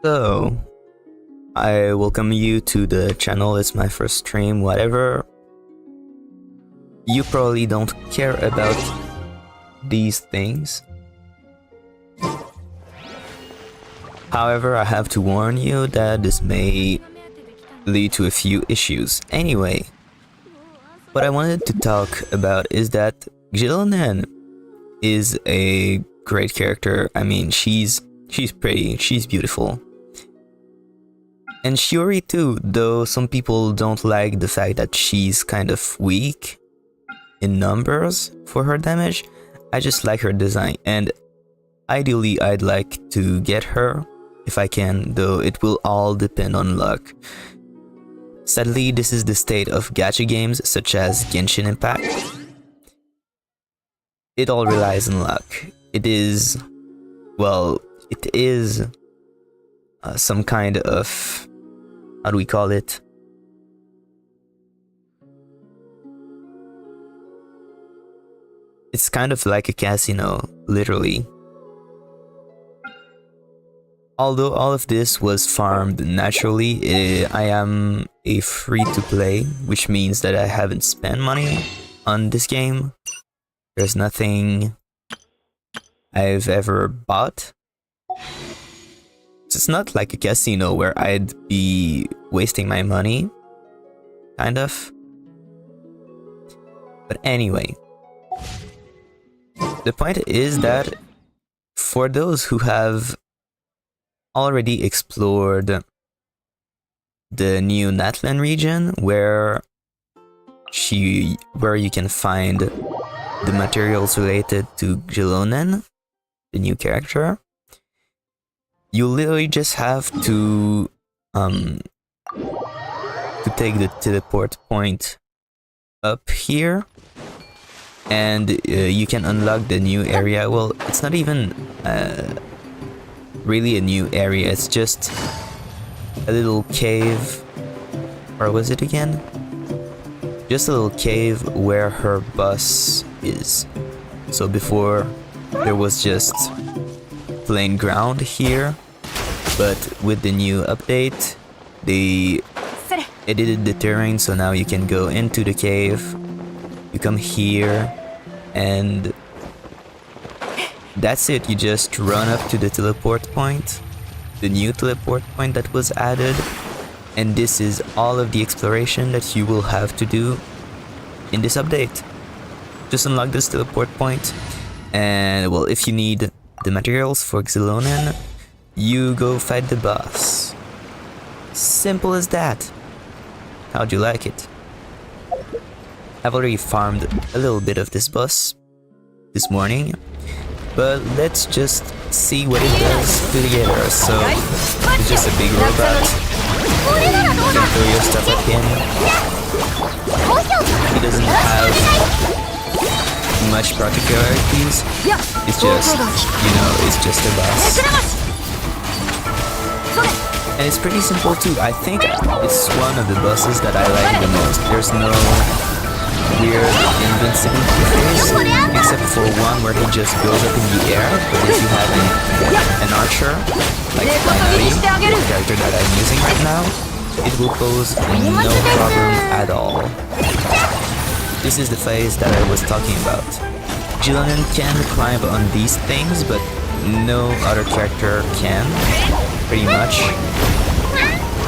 So, I welcome you to the channel. It's my first stream, whatever. You probably don't care about these things. However, I have to warn you that this may lead to a few issues. Anyway, what I wanted to talk about is that Xilonen is a great character. I mean, she's pretty, she's beautiful. And Chiori too, though some people don't like the fact that she's kind of weak in numbers for her damage. I just like her design, and ideally I'd like to get her if I can, though it will all depend on luck. Sadly, this is the state of gacha games such as Genshin Impact. It all relies on luck. It is some kind of, how do we call it? It's kind of like a casino, literally. Although all of this was farmed naturally, I am a free-to-play, which means that I haven't spent money on this game. There's nothing I've ever bought. It's not like a casino where I'd be wasting my money, kind of. But anyway, the point is that for those who have already explored the new Natlan region, where you can find the materials related to Xilonen, the new character, you literally just have to take the teleport point up here, and you can unlock the new area. Well, it's not even really a new area, it's just a little cave, or was it again? Just a little cave where her bus is. So before, there was just plain ground here, but with the new update, they edited the terrain, so now you can go into the cave, you come here, and that's it. You just run up to the teleport point, the new teleport point that was added, and this is all of the exploration that you will have to do in this update. Just unlock this teleport point, and well, if you need the materials for Xilonen, you go fight the boss. Simple as that. How'd you like it? I've already farmed a little bit of this boss this morning, but let's just see what it does together. So, it's just a big robot. You can throw your stuff at him. He doesn't have much particularities. It's just, it's just a boss. And it's pretty simple too. I think it's one of the bosses that I like the most. There's no weird invincibility phase, except for one where he just goes up in the air. But if you have an archer, like Nari, the character that I'm using right now, it will pose no problem at all. This is the phase that I was talking about. Xilonen can climb on these things, but no other character can, pretty much.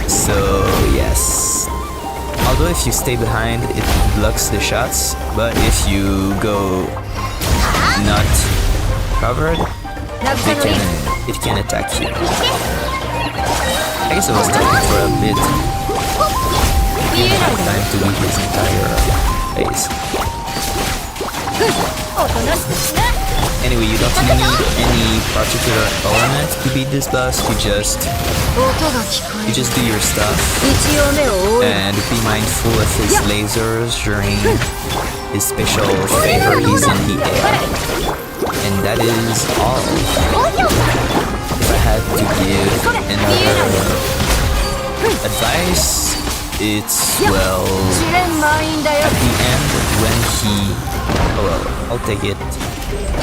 So yes. Although if you stay behind, it blocks the shots, but if you go not covered, it can attack you. I guess I was talking for a bit. Give me time to beat this entire phase. Anyway, you don't need any particular element to beat this boss. You just do your stuff and be mindful of his lasers during his special favor. He's in the air, and that is all. If I had to give another advice, it's, well, at the end when he... Oh well, I'll take it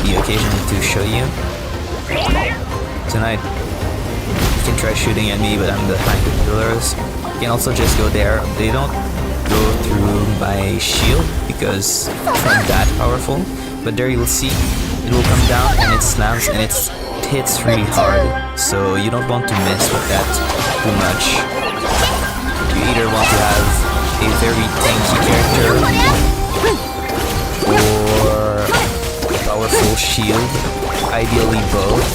the occasion to show you. Tonight, You can try shooting at me, but I'm behind the pillars. You can also just go there. They don't go through my shield because it's not that powerful. But there you'll see it will come down and it slams and it hits really hard. So you don't want to mess with that too much. You either want to have a very tanky character or a powerful shield, ideally both.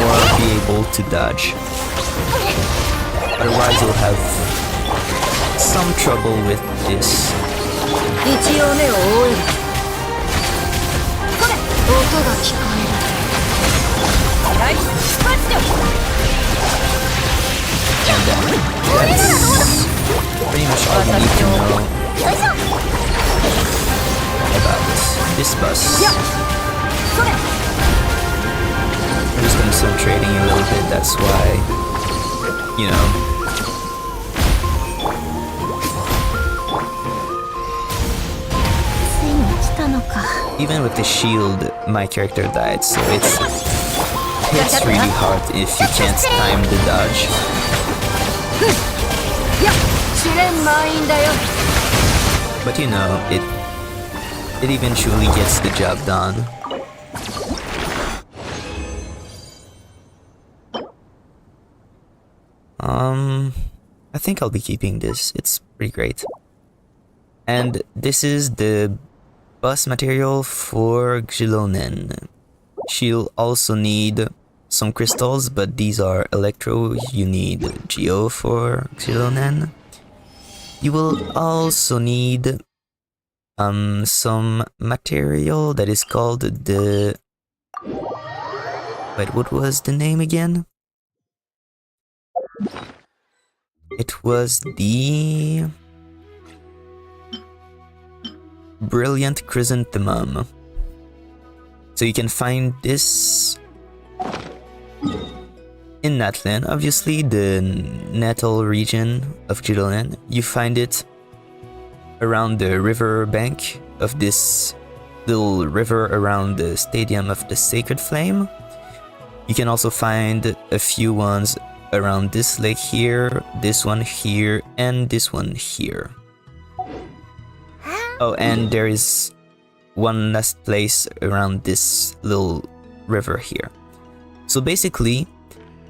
Or be able to dodge. Otherwise you'll have some trouble with this. And that's pretty much all you need to know about this bus. I'm just concentrating a little bit, that's why, you know. Even with the shield, my character died, so it hits really hard if you can't time the dodge. But you know, it eventually gets the job done. I think I'll be keeping this. It's pretty great. And this is the bus material for Xilonen. She'll also need some crystals, but these are electro. You need geo for Xilonen. You will also need some material that is called the... Wait, what was the name again? It was the... Brilliant Chrysanthemum. So you can find this in Natlan, obviously the natal region of Xilonen. You find it around the river bank of this little river around the Stadium of the Sacred Flame. You can also find a few ones around this lake here, this one here, and this one here. Oh, and there is one last place around this little river here. So basically,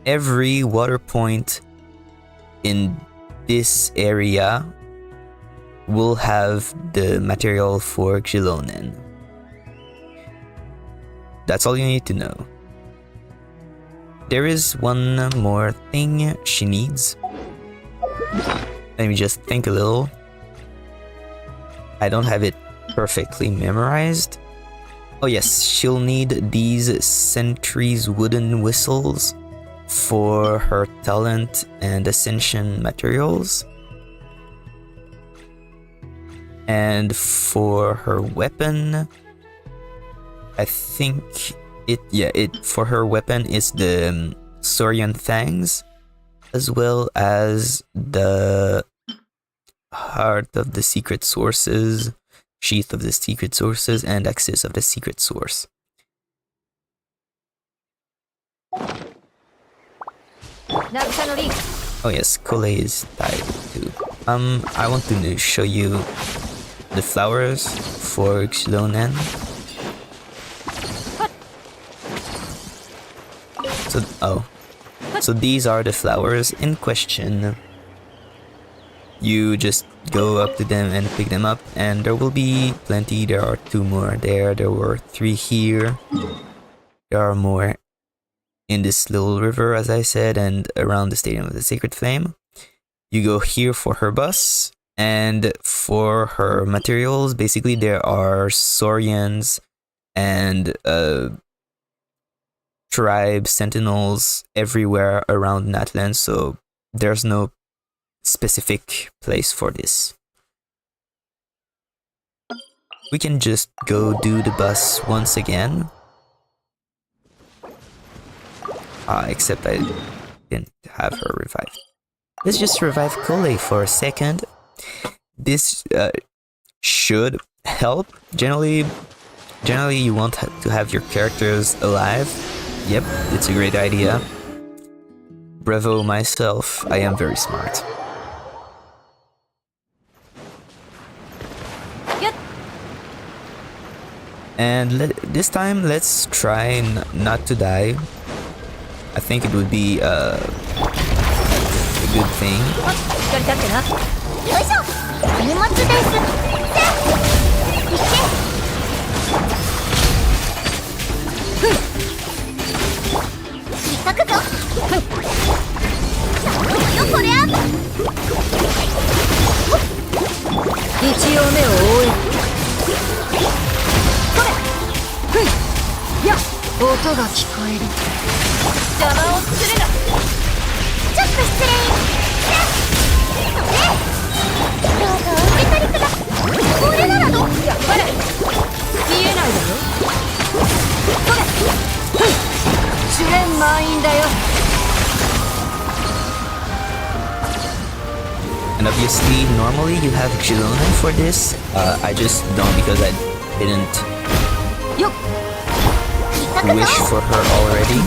every water point in this area will have the material for Xilonen. That's all you need to know. There is one more thing she needs. Let me just think a little. I don't have it perfectly memorized. Oh yes, she'll need these Sentry's wooden whistles for her talent and ascension materials. And for her weapon, I think for her weapon is the Saurian Fangs, as well as the Heart of the Secret Sources, Sheath of the Secret Sources, and Axis of the Secret Source. Oh yes, Kole is tied too. I want to show you the flowers for Xilonen. So these are the flowers in question. You just go up to them and pick them up, and there will be plenty. There are 2 more there. There were 3 here. There are more in this little river, as I said, and around the Stadium of the Sacred Flame. You go here for her bus, and for her materials, basically there are Saurians and tribe sentinels everywhere around Natlan, so there's no specific place for this. We can just go do the bus once again. Except I didn't have her revived. Let's just revive Kole for a second. This should help. Generally, Generally, you want to have your characters alive. Yep, it's a great idea. Bravo myself, I am very smart. And this time, let's try not to die. I think it would be a good thing. And obviously, normally you have Xilonen for this. I just don't because I didn't wish for her already.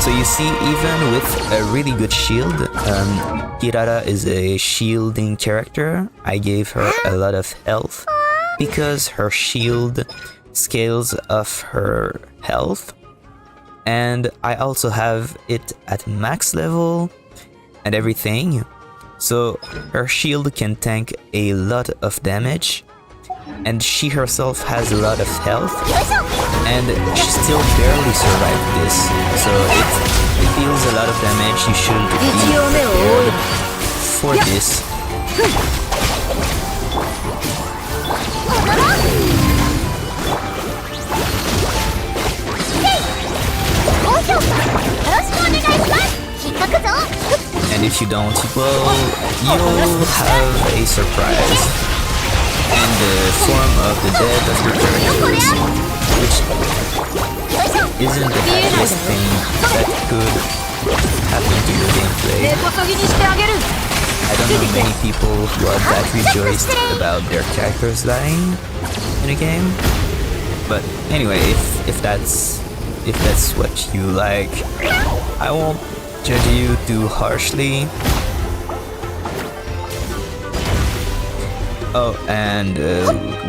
So you see, even with a really good shield, Kirara is a shielding character. I gave her a lot of health because her shield scales off her health, and I also have it at max level and everything, so her shield can tank a lot of damage, and she herself has a lot of health, and she still barely survived this, so it deals a lot of damage. You should be prepared for this. And if you don't, well, you'll have a surprise in the form of the death of your characters, which isn't the happiest thing that could happen to your gameplay. I don't know many people who are that rejoiced about their characters dying in a game, but anyway, if that's what you like, I won't judge you too harshly. Oh, and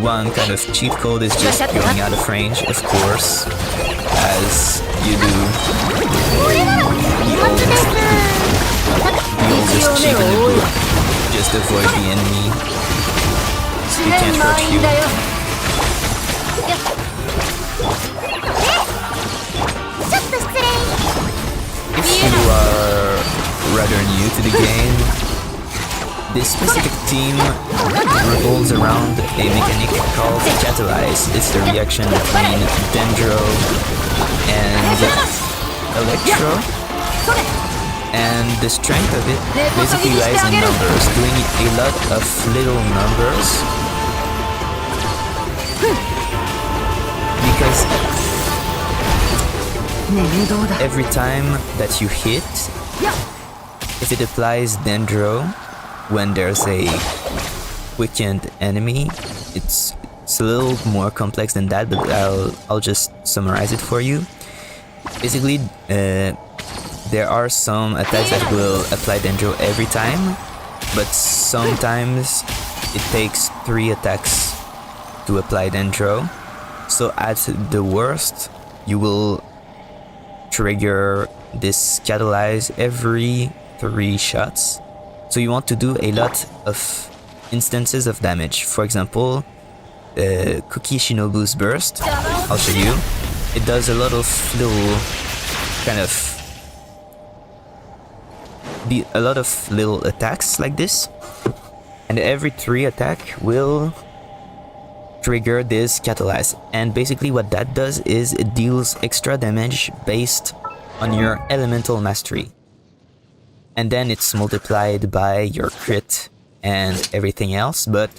one kind of cheat code is just going out of range, of course, as you do. The oldest cheat in the book. Just avoid the enemy. It can't hurt you. If you are rather new to the game, this specific team revolves around a mechanic called Catalyze. It's the reaction between Dendro and Electro, and the strength of it basically lies in numbers, doing a lot of little numbers, because every time that you hit, if it applies Dendro when there's a weakened enemy, it's a little more complex than that, but I'll just summarize it for you. Basically, there are some attacks that will apply Dendro every time, but sometimes it takes 3 attacks to apply Dendro. So at the worst, you will trigger this Catalyze every 3 shots. So you want to do a lot of instances of damage. For example, Cookie Shinobu's burst, I'll show you. It does a lot of little kind of a lot of little attacks like this, and every 3 attack will trigger this Catalyze. And basically what that does is it deals extra damage based on your elemental mastery, and then it's multiplied by your crit and everything else. But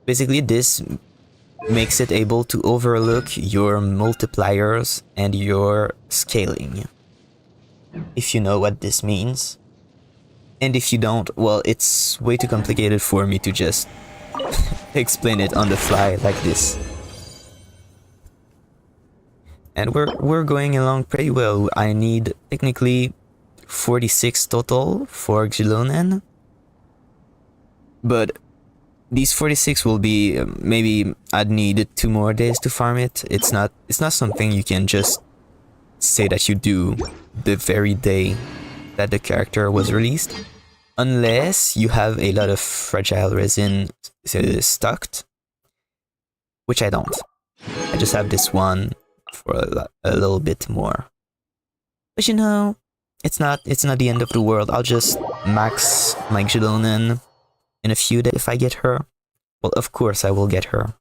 basically this makes it able to overlook your multipliers and your scaling, if you know what this means. And if you don't, well, it's way too complicated for me to just explain it on the fly like this. And we're going along pretty well. I need technically 46 total for Xilonen. But these 46 will be maybe I'd need 2 more days to farm it. It's not something you can just say that you do the very day that the character was released, unless you have a lot of fragile resin stocked, which I don't. I just have this one for a little bit more. But you know, it's not the end of the world. I'll just max my Xilonen in a few days if I get her. Well, of course I will get her.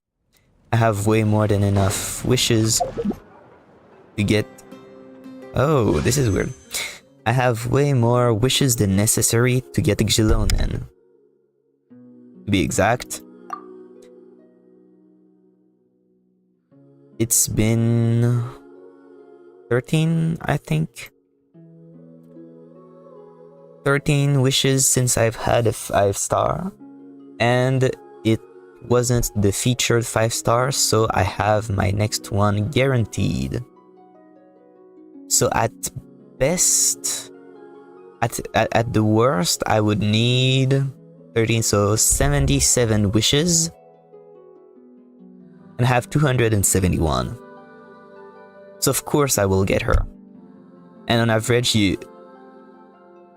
I have way more than enough wishes to get... Oh, this is weird. I have way more wishes than necessary to get Xilonen. To be exact, it's been 13, I think. 13 wishes since I've had a 5-star, and it wasn't the featured 5-star, so I have my next one guaranteed. So at best, at the worst, I would need 13, so 77 wishes, and have 271. So of course I will get her. And on average,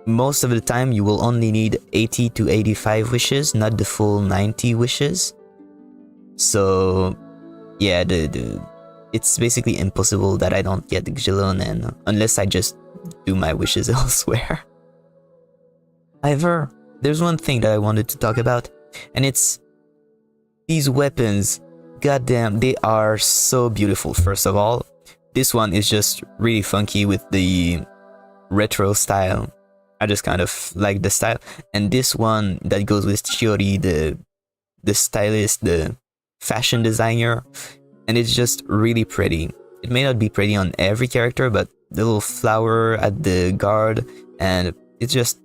most of the time you will only need 80 to 85 wishes, not the full 90 wishes. So yeah, it's basically impossible that I don't get Xilonen unless I just do my wishes elsewhere. However, there's one thing that I wanted to talk about, and it's these weapons. Goddamn, they are so beautiful. First of all, this one is just really funky with the retro style. I just kind of like the style. And this one that goes with Chiori, the stylist, the fashion designer, and it's just really pretty. It may not be pretty on every character, but the little flower at the guard, and it's just...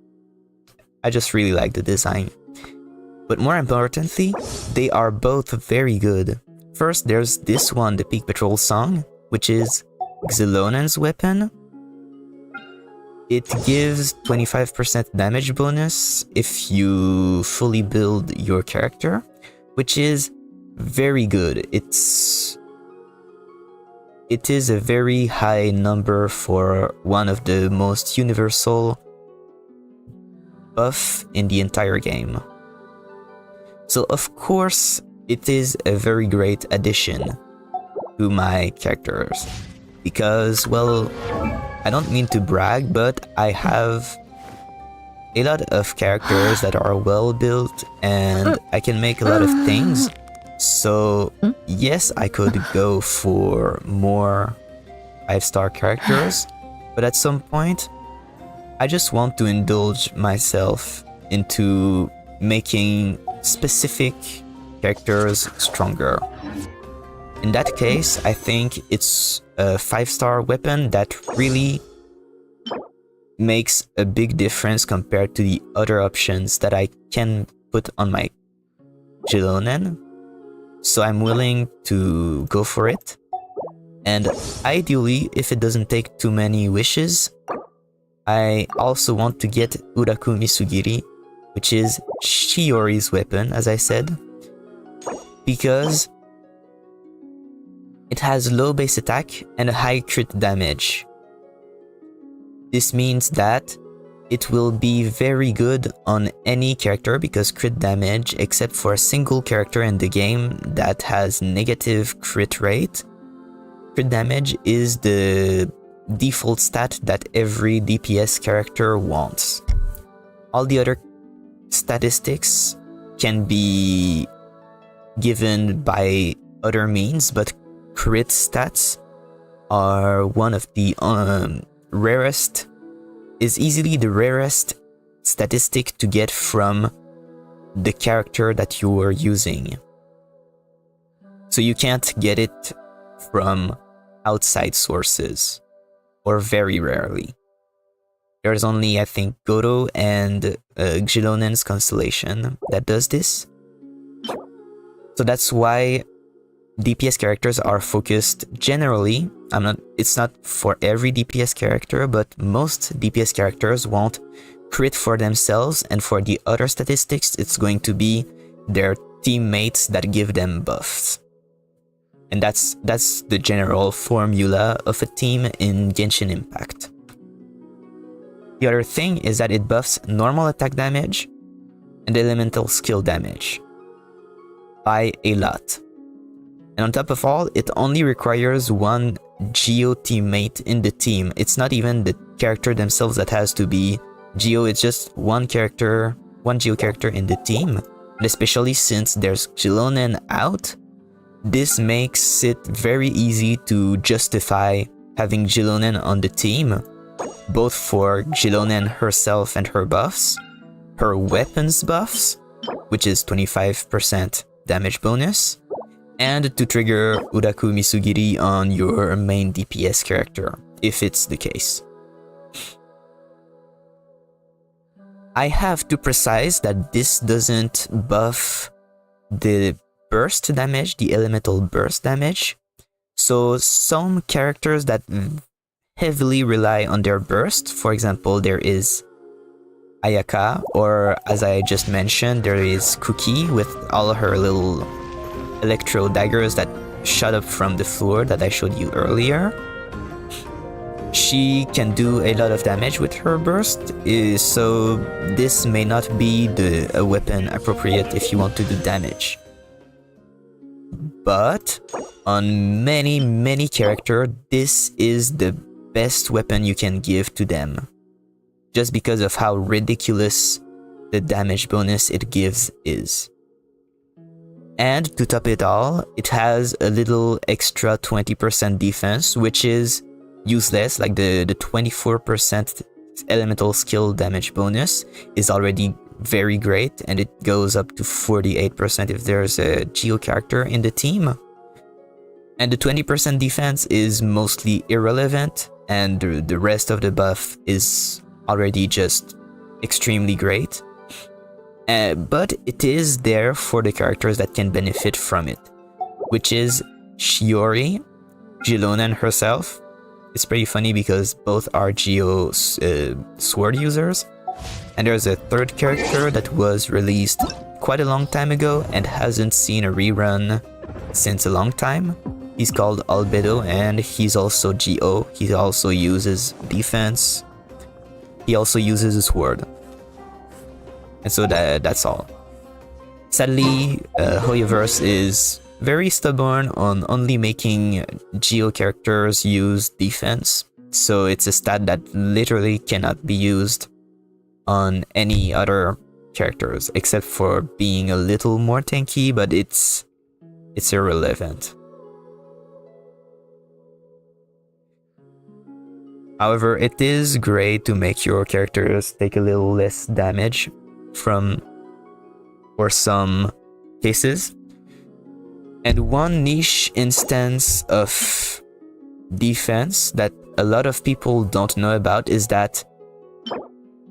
I just really like the design. But more importantly, they are both very good. First, there's this one, the Peak Patrol song, which is Xilonen's weapon. It gives 25% damage bonus if you fully build your character, which is very good. It is a very high number for one of the most universal buff in the entire game. So of course, it is a very great addition to my characters. Because, well, I don't mean to brag, but I have a lot of characters that are well built and I can make a lot of things. So yes, I could go for more 5-star characters, but at some point, I just want to indulge myself into making specific characters stronger. In that case, I think it's a 5-star weapon that really makes a big difference compared to the other options that I can put on my Xilonen. So I'm willing to go for it. And ideally, if it doesn't take too many wishes, I also want to get Uraku Misugiri, which is Chiori's weapon, as I said, because it has low base attack and a high crit damage. This means that it will be very good on any character because crit damage, except for a single character in the game that has negative crit rate, crit damage is the default stat that every DPS character wants. All the other statistics can be given by other means, but crit stats are one of the rarest, is easily the rarest statistic to get from the character that you are using. So you can't get it from outside sources, or very rarely. There's only, I think, Goro and Xilonen's Constellation that does this. So that's why DPS characters are focused generally. It's not for every DPS character, but most DPS characters want crit for themselves, and for the other statistics, it's going to be their teammates that give them buffs. And that's the general formula of a team in Genshin Impact. The other thing is that it buffs normal attack damage and elemental skill damage by a lot. And on top of all, it only requires one Geo teammate in the team. It's not even the character themselves that has to be Geo, it's just one character, one Geo character in the team. And especially since there's Xilonen out, this makes it very easy to justify having Xilonen on the team, both for Xilonen herself and her buffs, her weapons buffs, which is 25% damage bonus, and to trigger Uraku Misugiri on your main DPS character, if it's the case. I have to precise that this doesn't buff the burst damage, the elemental burst damage. So some characters that heavily rely on their burst, for example, there is Ayaka, or as I just mentioned, there is Cookie with all her little electro daggers that shot up from the floor that I showed you earlier. She can do a lot of damage with her burst, so this may not be a weapon appropriate if you want to do damage. But on many characters, this is the best weapon you can give to them, just because of how ridiculous the damage bonus it gives is. And to top it all, it has a little extra 20% defense, which is useless. Like the 24% elemental skill damage bonus is already very great, and it goes up to 48% if there's a Geo character in the team. And the 20% defense is mostly irrelevant, and the rest of the buff is already just extremely great. But it is there for the characters that can benefit from it, which is Chiori, Xilonen herself. It's pretty funny because both are Geo sword users. And there's a third character that was released quite a long time ago and hasn't seen a rerun since a long time. He's called Albedo, and he's also Geo. He also uses defense. He also uses a sword. And so that's all. Sadly, Hoyoverse is very stubborn on only making Geo characters use defense. So it's a stat that literally cannot be used on any other characters except for being a little more tanky, but it's irrelevant. However, it is great to make your characters take a little less damage for some cases. And one niche instance of defense that a lot of people don't know about is that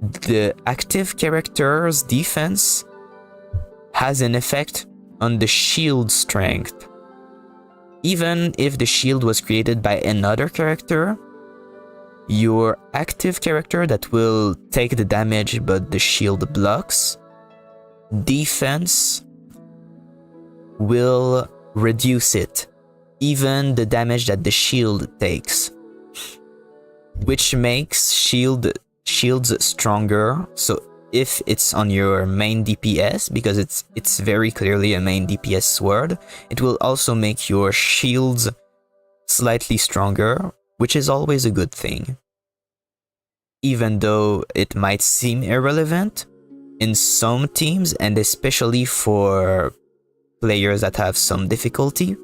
the active character's defense has an effect on the shield strength. Even if the shield was created by another character, your active character that will take the damage but the shield blocks, defense will reduce it, even the damage that the shield takes, which makes shields stronger. So if it's on your main DPS, because it's very clearly a main DPS sword, it will also make your shields slightly stronger, which is always a good thing. Even though it might seem irrelevant, in some teams, and especially for players that have some difficulty,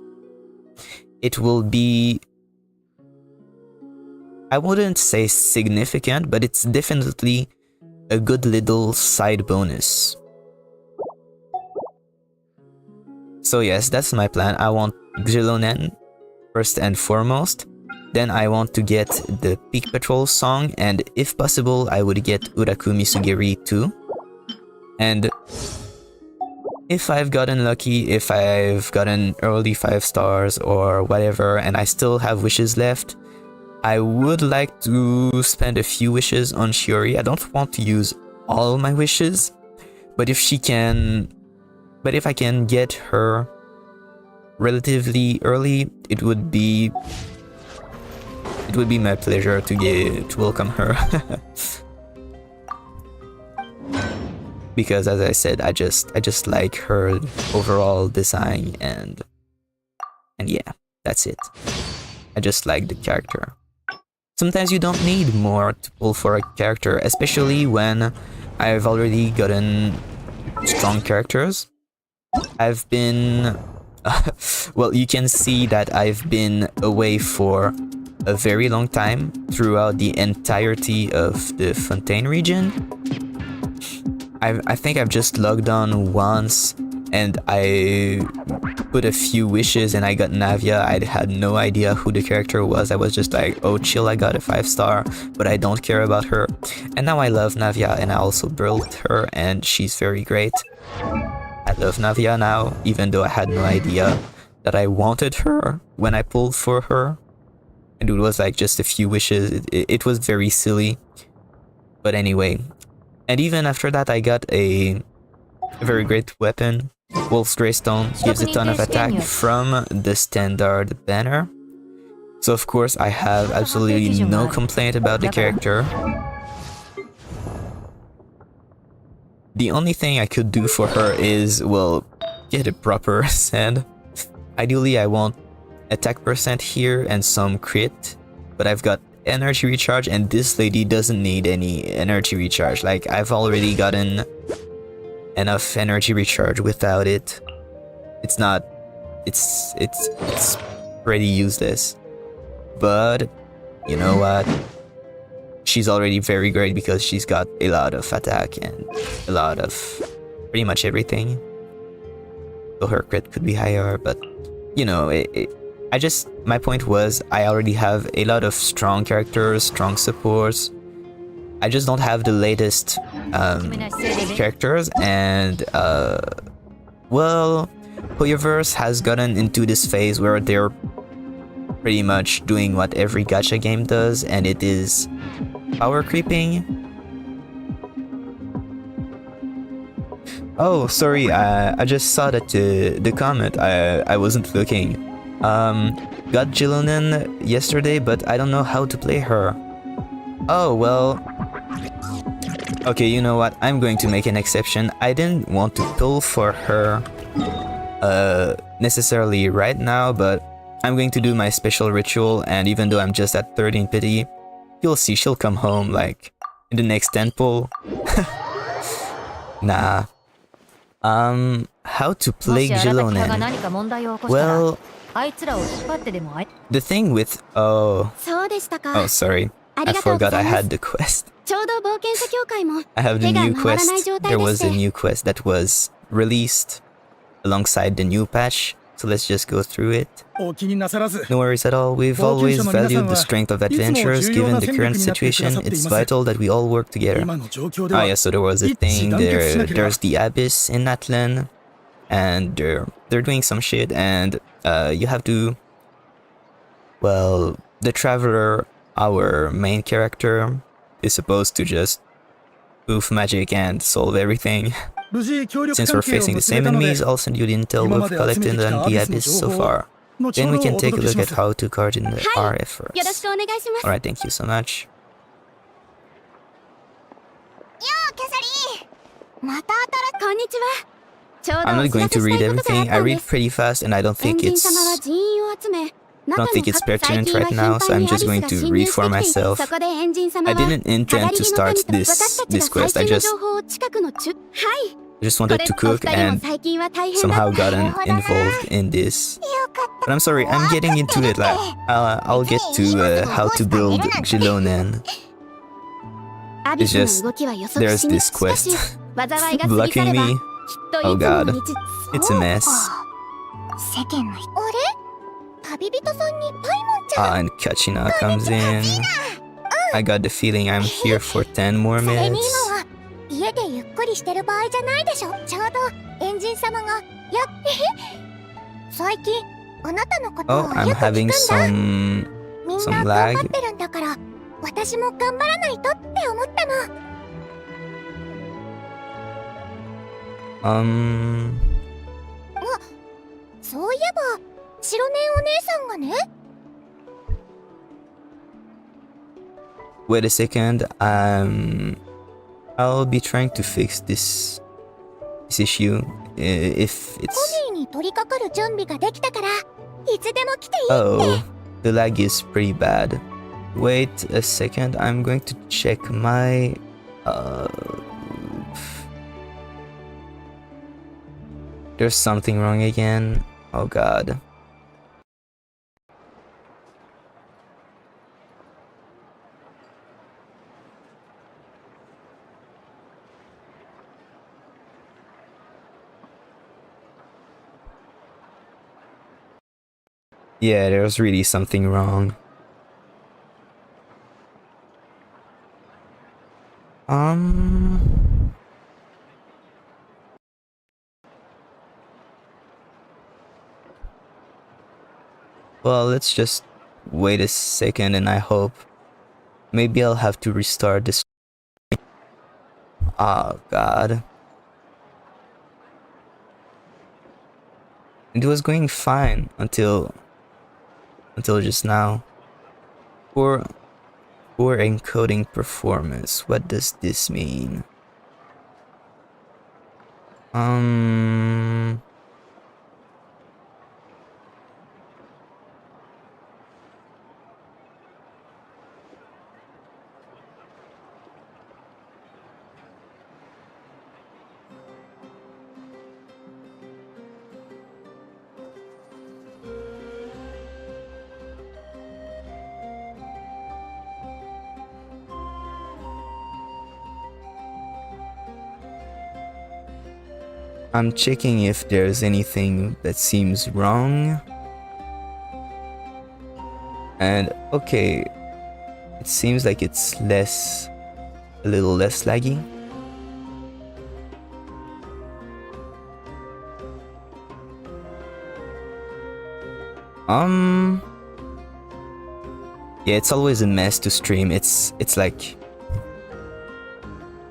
it will be, I wouldn't say significant, but it's definitely a good little side bonus. So yes, that's my plan. I want Xilonen first and foremost. Then I want to get the Peak Patrol song, and if possible, I would get Uraku Misugiri too. And if I've gotten lucky, if I've gotten early 5 stars or whatever, and I still have wishes left, I would like to spend a few wishes on Chiori. I don't want to use all my wishes, but if I can get her relatively early, it would be my pleasure to welcome her. Because as I said, I just like her overall design, and yeah, that's it. I just like the character. Sometimes you don't need more to pull for a character, especially when I've already gotten strong characters. I've been well, you can see that I've been away for a very long time throughout the entirety of the Fontaine region. I think I've just logged on once and I put a few wishes and I got Navia. I had no idea who the character was. I was just like, oh chill, I got a 5-star, but I don't care about her. And now I love Navia, and I also built her and she's very great. I love Navia now, even though I had no idea that I wanted her when I pulled for her. And it was like just a few wishes. It was very silly. But anyway. And even after that, I got a very great weapon. Wolf's Greystone gives a ton of attack from the standard banner. So of course, I have absolutely no complaint about the character. The only thing I could do for her is, well, get a proper sand. Ideally, I want attack percent here and some crit, but I've got energy recharge, and this lady doesn't need any energy recharge. Like, I've already gotten enough energy recharge without it. It's pretty useless. But you know what? She's already very great because she's got a lot of attack and a lot of pretty much everything. So her crit could be higher, but you know, my point was, I already have a lot of strong characters, strong supports. I just don't have the latest characters, and well, Hoyoverse has gotten into this phase where they're pretty much doing what every gacha game does, and it is power creeping. Oh, sorry, I just saw that the comment. I wasn't looking. Got Xilonen yesterday, but I don't know how to play her. Oh, well. Okay, you know what? I'm going to make an exception. I didn't want to pull for her necessarily right now, but I'm going to do my special ritual, and even though I'm just at 13 pity, you'll see she'll come home, like, in the next 10 pull. Nah. How to play Xilonen? Well, the thing with... Oh, sorry. I forgot I had the quest. I have the new quest. There was a new quest that was released alongside the new patch. So let's just go through it. No worries at all. We've always valued the strength of adventurers. Given the current situation, it's vital that we all work together. Ah yeah, so there was a thing there. There's the Abyss in Natlan, and they're doing some shit, and you have to... Well, the Traveler, our main character, is supposed to just poof magic and solve everything. Since we're facing the same enemies, I'll send you the intel we've collected on the Abyss so far. Then we can take a look at how to coordinate our efforts. Alright, thank you so much. I'm not going to read everything. I read pretty fast, and I don't think it's pertinent right now, so I'm just going to read for myself. I didn't intend to start this quest. I just wanted to cook and somehow gotten involved in this. But I'm sorry, I'm getting into it. Like, I'll get to how to build Xilonen. It's just, there's this quest blocking me. Oh god, it's a mess. And Kachina comes in. I got the feeling I'm here for 10 more minutes. くりしてる場合じゃないでしょ。ちょうどエンジン様が最近あなたのことを Oh, よく I'm 聞くん having だ。 みん some な頑 lag. 張ってるんだから私も頑張らないとって思ったの。そういえば白年お姉さんがね。 Wait a second. I'll be trying to fix this issue if コ it's. ニーに取り掛かる準備ができたからいつでも来ていいって。 Oh, the lag is pretty bad. Wait a second. I'm going to check my. There's something wrong again. Oh god. Yeah, there's really something wrong. Well, let's just wait a second and I hope maybe I'll have to restart this. Oh god. It was going fine until just now. Poor encoding performance. What does this mean? I'm checking if there's anything that seems wrong. And okay, it seems like it's a little less laggy. Yeah, it's always a mess to stream. It's like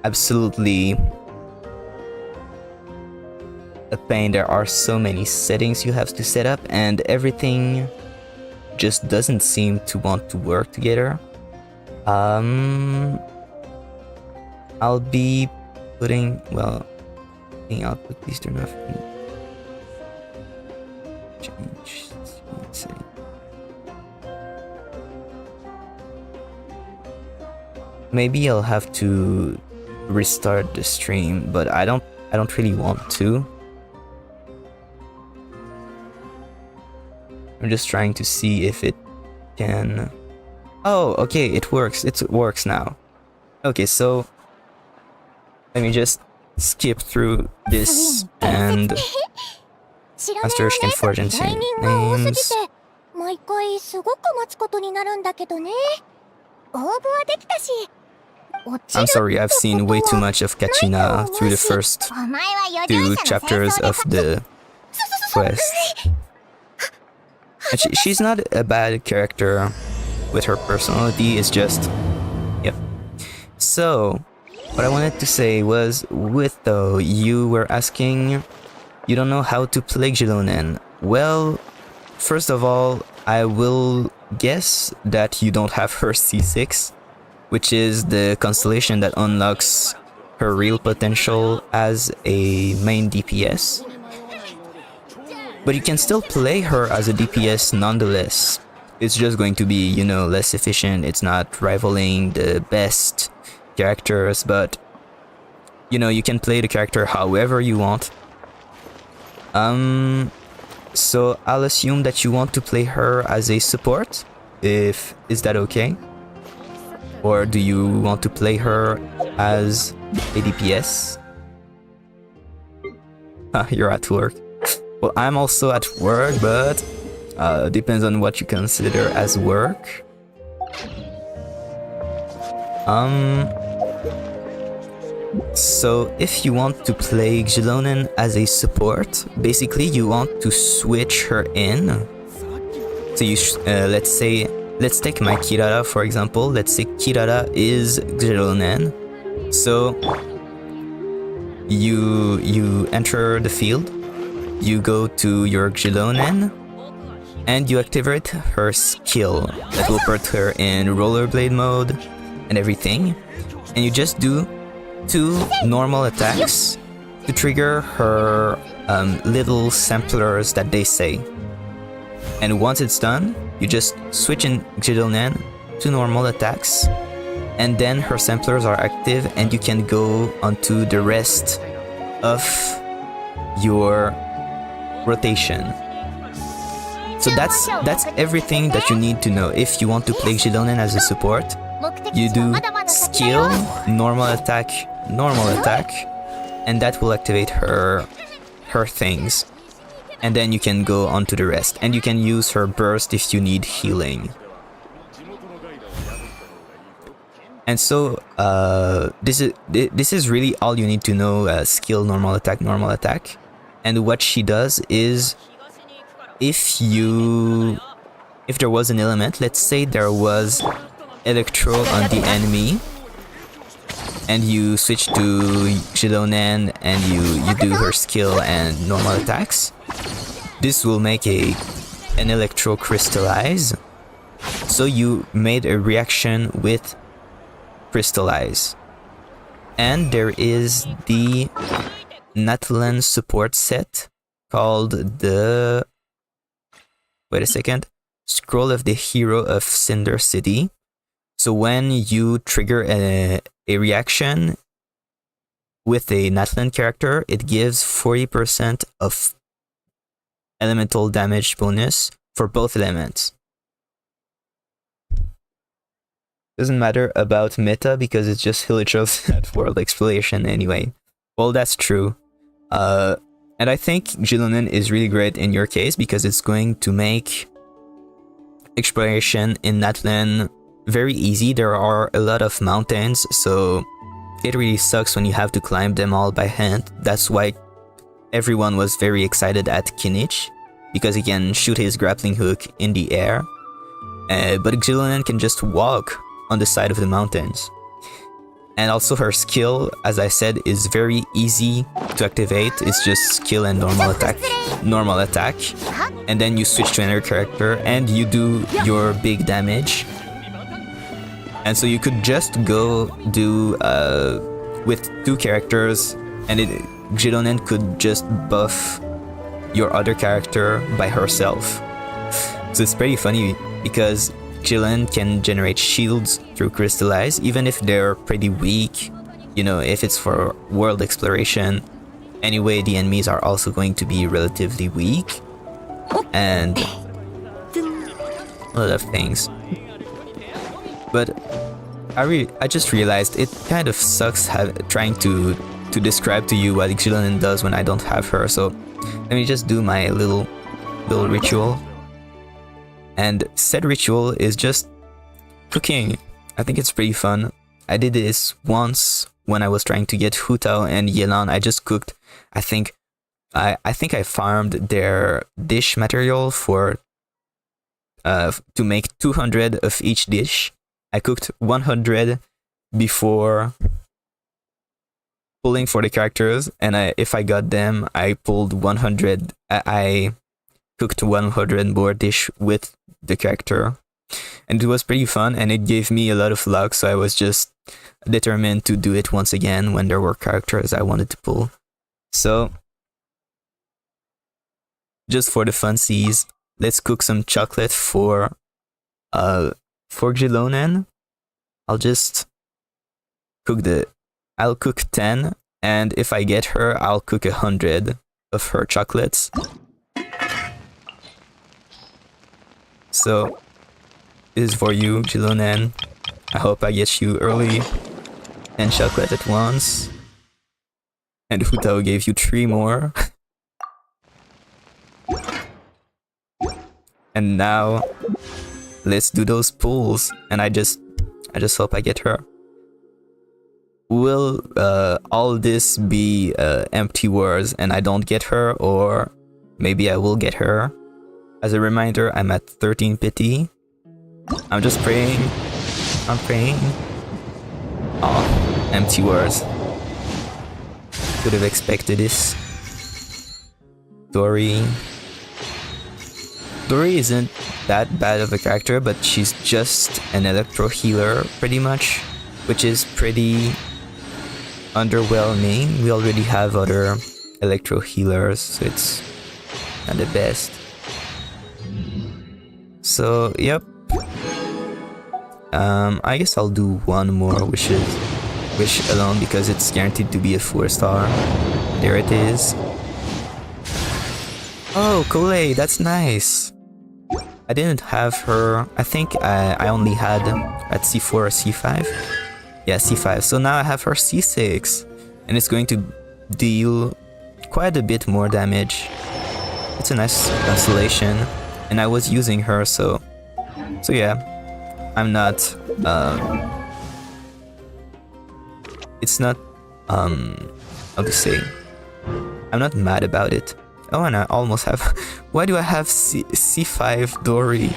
absolutely a pain. There are so many settings you have to set up and everything just doesn't seem to want to work together. I'll be putting, well, output, please turn off. Change setting. Maybe I'll have to restart the stream, but I don't really want to. I'm just trying to see if it can. Oh, okay, it works. It works now. Okay, so let me just skip through this and Master can forge insane names. 毎回すごく待つことになるんだけどね。応募はできたし。 I'm sorry, I've seen way too much of Kachina through the first 2 chapters of the quest. And she's not a bad character with her personality, it's just... Yep. So, what I wanted to say was, with though, you were asking, you don't know how to play Xilonen. Well, first of all, I will guess that you don't have her C6, which is the constellation that unlocks her real potential as a main DPS. But you can still play her as a DPS nonetheless. It's just going to be, you know, less efficient. It's not rivaling the best characters, but you know, you can play the character however you want. So I'll assume that you want to play her as a support. Is that okay? Or do you want to play her as a DPS? You're at work. Well, I'm also at work, but depends on what you consider as work. So if you want to play Xilonen as a support, basically you want to switch her in. So you let's take my Kirara for example. Let's say Kirara is Xilonen. So you enter the field, you go to your Xilonen, and you activate her skill that will put her in rollerblade mode and everything. And you just do 2 normal attacks to trigger her little samplers that they say. And once it's done, you just switch in Xilonen to normal attacks, and then her samplers are active and you can go onto the rest of your rotation. So that's everything that you need to know if you want to play Xilonen as a support. You do skill, normal attack, and that will activate her things. And then you can go on to the rest. And you can use her burst if you need healing. And so this is really all you need to know. Skill, normal attack. And what she does is, if there was an element, let's say there was Electro on the enemy, and you switch to Xilonen and you do her skill and normal attacks, this will make an Electro crystallize. So you made a reaction with crystallize. And there is the Natlan support set called the... wait a second. Scroll of the Hero of Cinder City. So when you trigger a reaction with a Natlan character, it gives 40% of elemental damage bonus for both elements. Doesn't matter about meta because it's just Hilichos at World Exploration anyway. Well, that's true. And I think Xilonen is really great in your case because it's going to make exploration in Natlan very easy. There are a lot of mountains, so it really sucks when you have to climb them all by hand. That's why everyone was very excited at Kinich, because he can shoot his grappling hook in the air. But Xilonen can just walk on the side of the mountains. And also her skill, as I said, is very easy to activate. It's just skill and normal attack. And then you switch to another character and you do your big damage. And so you could just go do with 2 characters, and Xilonen could just buff your other character by herself. So it's pretty funny because Xilonen can generate shields through crystallize, even if they're pretty weak. You know, if it's for world exploration, anyway, the enemies are also going to be relatively weak, and a lot of things. But I just realized it kind of sucks trying to describe to you what Xilonen does when I don't have her. So let me just do my little ritual. And said ritual is just cooking. I think it's pretty fun. I did this once when I was trying to get Hu Tao and Yelan. I just cooked. I think I farmed their dish material for to make 200 of each dish. I cooked 100 before pulling for the characters, and if I got them, I pulled 100. I cooked 100 more dish with the character, and it was pretty fun, and it gave me a lot of luck. So I was just determined to do it once again when there were characters I wanted to pull. So just for the funsies, let's cook some chocolate for Xilonen. I'll cook 10, and if I get her, I'll cook 100 of her chocolates. So this is for you, Xilonen. I hope I get you early. 10 chocolate at once. And Hu Tao gave you 3 more. And now let's do those pulls, and I just hope I get her. will all this be empty words and I don't get her, or maybe I will get her? As a reminder, I'm at 13 pity. I'm just praying. I'm praying. Oh, empty words. Could have expected this. Dori. Dori isn't that bad of a character, but she's just an electro healer, pretty much, which is pretty underwhelming. We already have other electro healers, so it's not the best. So, yep. I guess I'll do one more wish alone because it's guaranteed to be a 4-star. There it is. Oh, Kole, that's nice. I didn't have her. I think I only had at C4 or C5. Yeah, C5. So now I have her C6, and it's going to deal quite a bit more damage. It's a nice constellation, and I was using her, so yeah. I'm not. It's not. How to say? I'm not mad about it. Oh, and I almost have... Why do I have C5 Dori?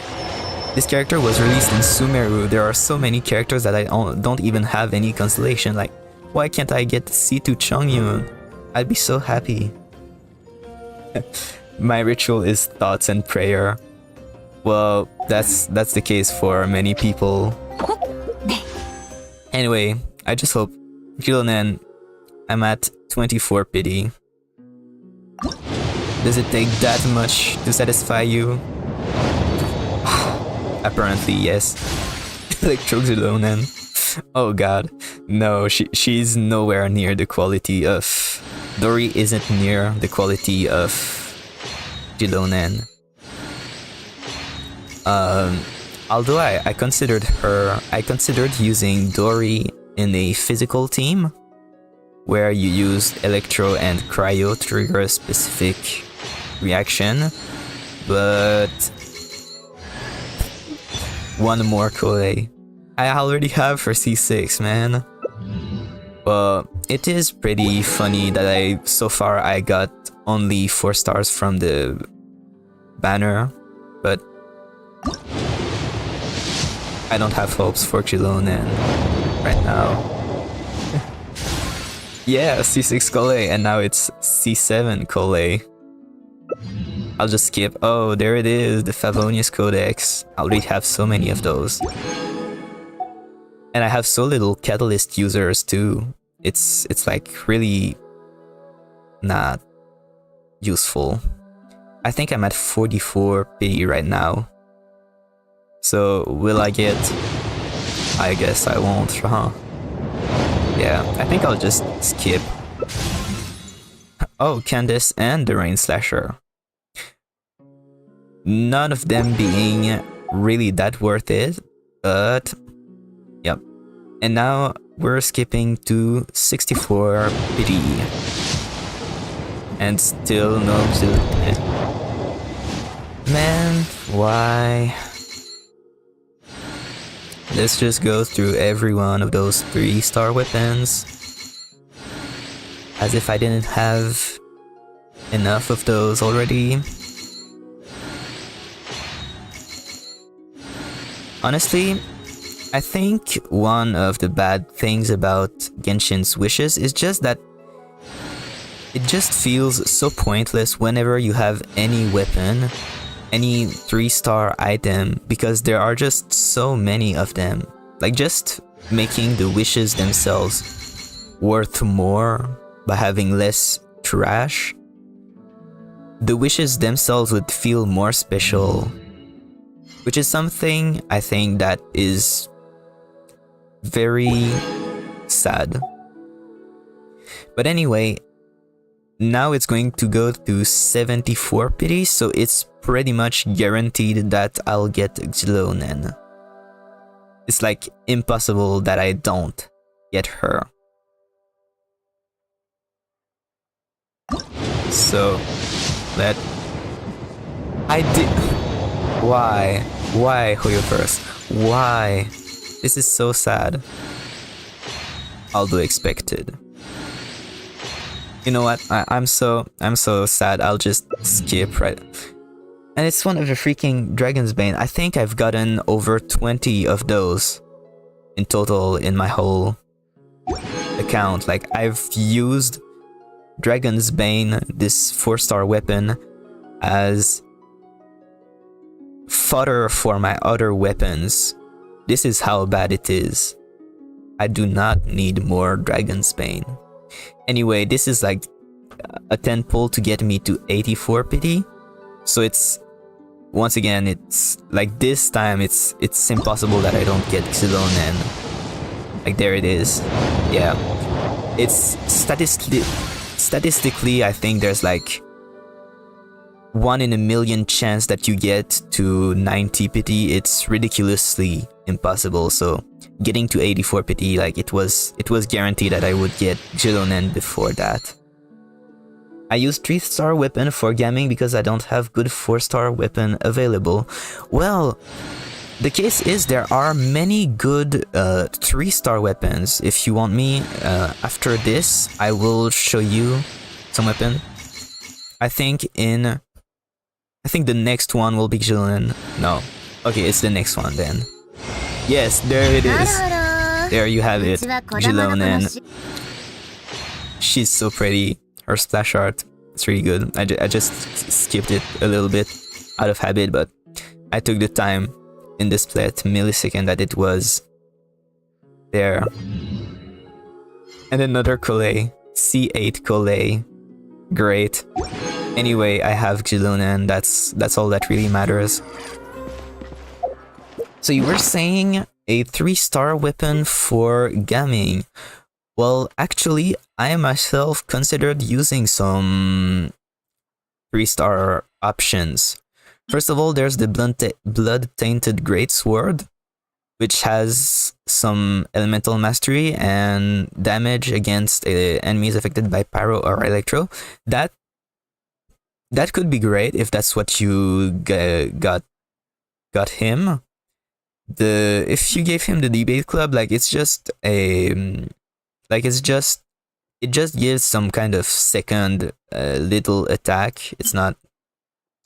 This character was released in Sumeru. There are so many characters that I don't even have any constellation. Like, why can't I get C2 Chongyun? I'd be so happy. My ritual is thoughts and prayer. Well, that's the case for many people. Anyway, I just hope... Xilonen, I'm at 24 pity. Does it take that much to satisfy you? Apparently, yes. Electro Xilonen. Oh god. No, she's nowhere near the quality of... Dori isn't near the quality of Xilonen. Although I considered using Dori in a physical team, where you use Electro and Cryo to trigger a specific reaction, but one more Kole. I already have for C6, man. But it is pretty funny that so far I got only 4 stars from the banner, but I don't have hopes for Xilonen right now. Yeah, C6 Kole, and now it's C7 Kole. I'll just skip. Oh, there it is, the Favonius Codex. I already have so many of those. And I have so little Catalyst users too. It's like really not useful. I think I'm at 44 pity right now. So, will I get... I guess I won't, huh? Yeah, I think I'll just skip. Oh, Candace and the Rain Slasher. None of them being really that worth it, but... Yep. And now we're skipping to 64 pity. And still no... Man, why... Let's just go through every one of those 3-star weapons. As if I didn't have enough of those already. Honestly, I think one of the bad things about Genshin's wishes is just that it just feels so pointless whenever you have any weapon, any 3-star item, because there are just so many of them. Like, just making the wishes themselves worth more by having less trash. The wishes themselves would feel more special, which is something I think that is very sad. But anyway, now it's going to go to 74 pity, so it's pretty much guaranteed that I'll get Xilonen. It's like impossible that I don't get her. So, I did... Why? Why, Hoyo first? Why? This is so sad. although expected. You know what? I'm so sad. I'll just skip right. And it's one of the freaking Dragon's Bane. I think I've gotten over 20 of those in total in my whole account. Like, I've used Dragon's Bane, this 4-star weapon, as fodder for my other weapons. This is how bad it is. I do not need more Dragon's Bane. Anyway, this is like a 10 pull to get me to 84 pity. So it's, once again, it's like this time it's impossible that I don't get Xilonen. Like, there it is. Yeah. It's statistically, I think there's like 1 in a million chance that you get to 90 pity. It's ridiculously impossible. So getting to 84 pity, like, it was guaranteed that I would get Xilonen before that. I use 3-star weapon for gaming because I don't have good 4-star weapon available. Well, the case is there are many good 3-star weapons. If you want me, after this, I will show you some weapon. I think the next one will be Xilonen. No. Okay, it's the next one then. Yes, there it is. There you have it. Xilonen. She's so pretty. Her splash art, it's really good. I just skipped it a little bit out of habit, but I took the time in the split millisecond that it was there. And another Collei, C8 Collei, great. Anyway, I have Xilonen, that's all that really matters. So you were saying a 3-star weapon for gaming. Well, actually, I myself considered using some 3-star options. First of all, there's the Blood-Tainted Greatsword, which has some elemental mastery and damage against enemies affected by pyro or electro. That could be great if that's what you got him. If you gave him the debate club, like, it's just a it just gives some kind of second little attack. It's not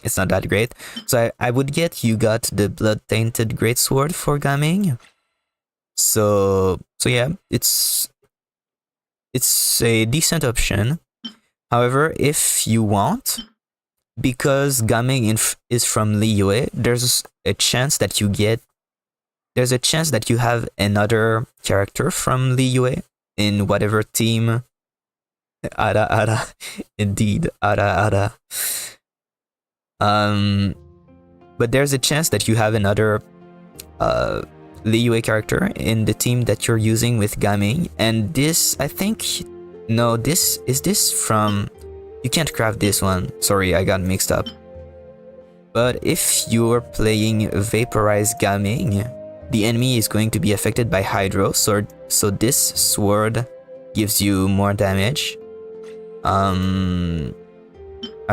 that great. So I would get you got the Blood-Tainted Greatsword for gaming. So yeah, it's a decent option. However, if you want, because gaming is from Liyue, there's a chance that you have another character from Liyue in whatever team. Ara. Indeed, Ara. But there's a chance that you have another Liyue character in the team that you're using with gaming. And this, I think, no, this from, you can't craft this one. Sorry, I got mixed up. But if you're playing Vaporized Gaming, the enemy is going to be affected by Hydro, so this sword gives you more damage. I've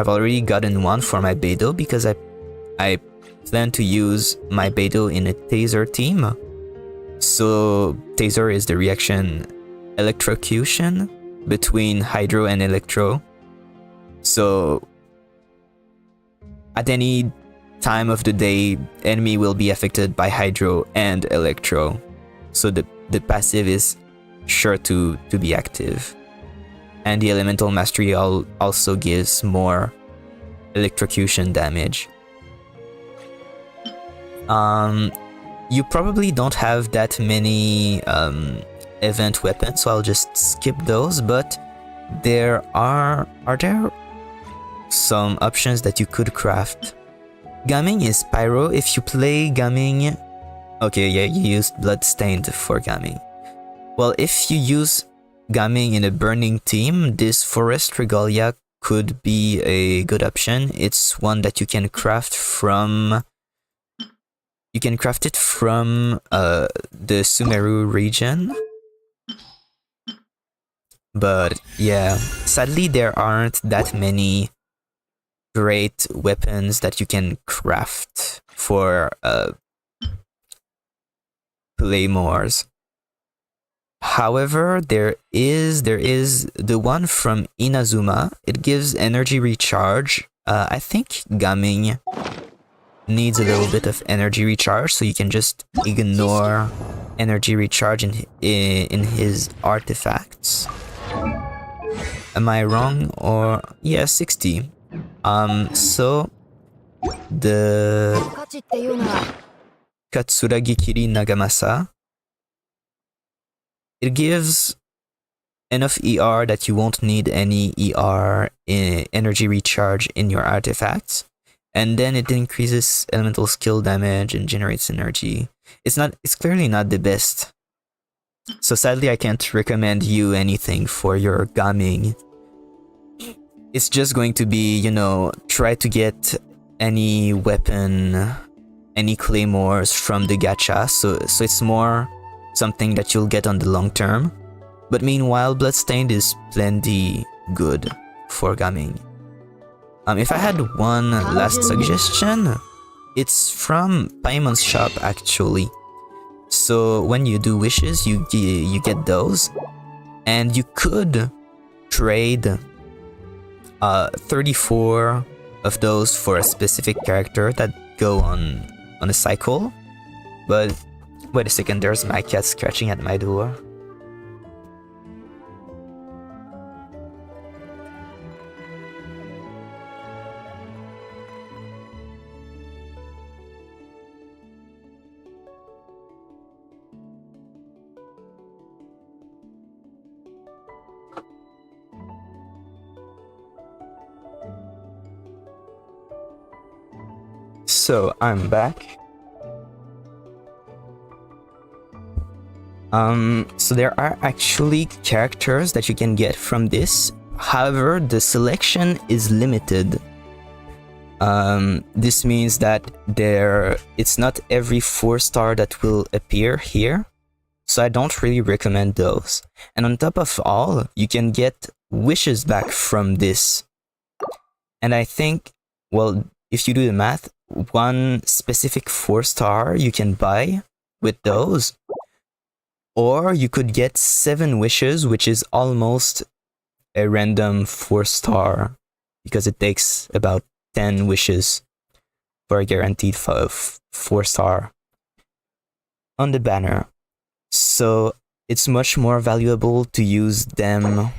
already gotten one for my Beidou because I plan to use my Beidou in a Taser team. So Taser is the reaction electrocution between Hydro and Electro. So at any time of the day, enemy will be affected by Hydro and Electro. So the passive is sure to be active. And the elemental mastery also gives more electrocution damage. You probably don't have that many event weapons, so I'll just skip those, but are there some options that you could craft? Gaming is pyro. If you play gaming, okay, yeah, you used Bloodstained for gaming. Well, if you use gaming in a burning team, this Forest Regalia could be a good option. It's one that you can craft from. You can craft it from the Sumeru region. But yeah, sadly there aren't that many great weapons that you can craft for claymores. However, there is the one from Inazuma. It gives energy recharge. I think Gaming needs a little bit of energy recharge, so you can just ignore energy recharge in his artifacts. Am I wrong? Or yeah, 60. So the Katsuragi Kiri Nagamasa, it gives enough ER that you won't need any ER energy recharge in your artifacts, and then it increases elemental skill damage and generates energy. It's clearly not the best. So sadly I can't recommend you anything for your Gaming. It's just going to be, you know, try to get any weapon, any claymores from the gacha, so it's more something that you'll get on the long term. But meanwhile, Bloodstained is plenty good for Gaming. If I had one last suggestion, it's from Paimon's shop actually. So when you do wishes, you get those, and you could trade 34 of those for a specific character that go on a cycle. But wait a second, there's my cat scratching at my door. So I'm back. So there are actually characters that you can get from this. However, the selection is limited. This means that it's not every 4-star that will appear here. So I don't really recommend those. And on top of all, you can get wishes back from this. And I think, well, if you do the math, one specific 4-star you can buy with those. Or you could get 7 wishes, which is almost a random 4-star, because it takes about 10 wishes for a guaranteed 4-star on the banner. So it's much more valuable to use them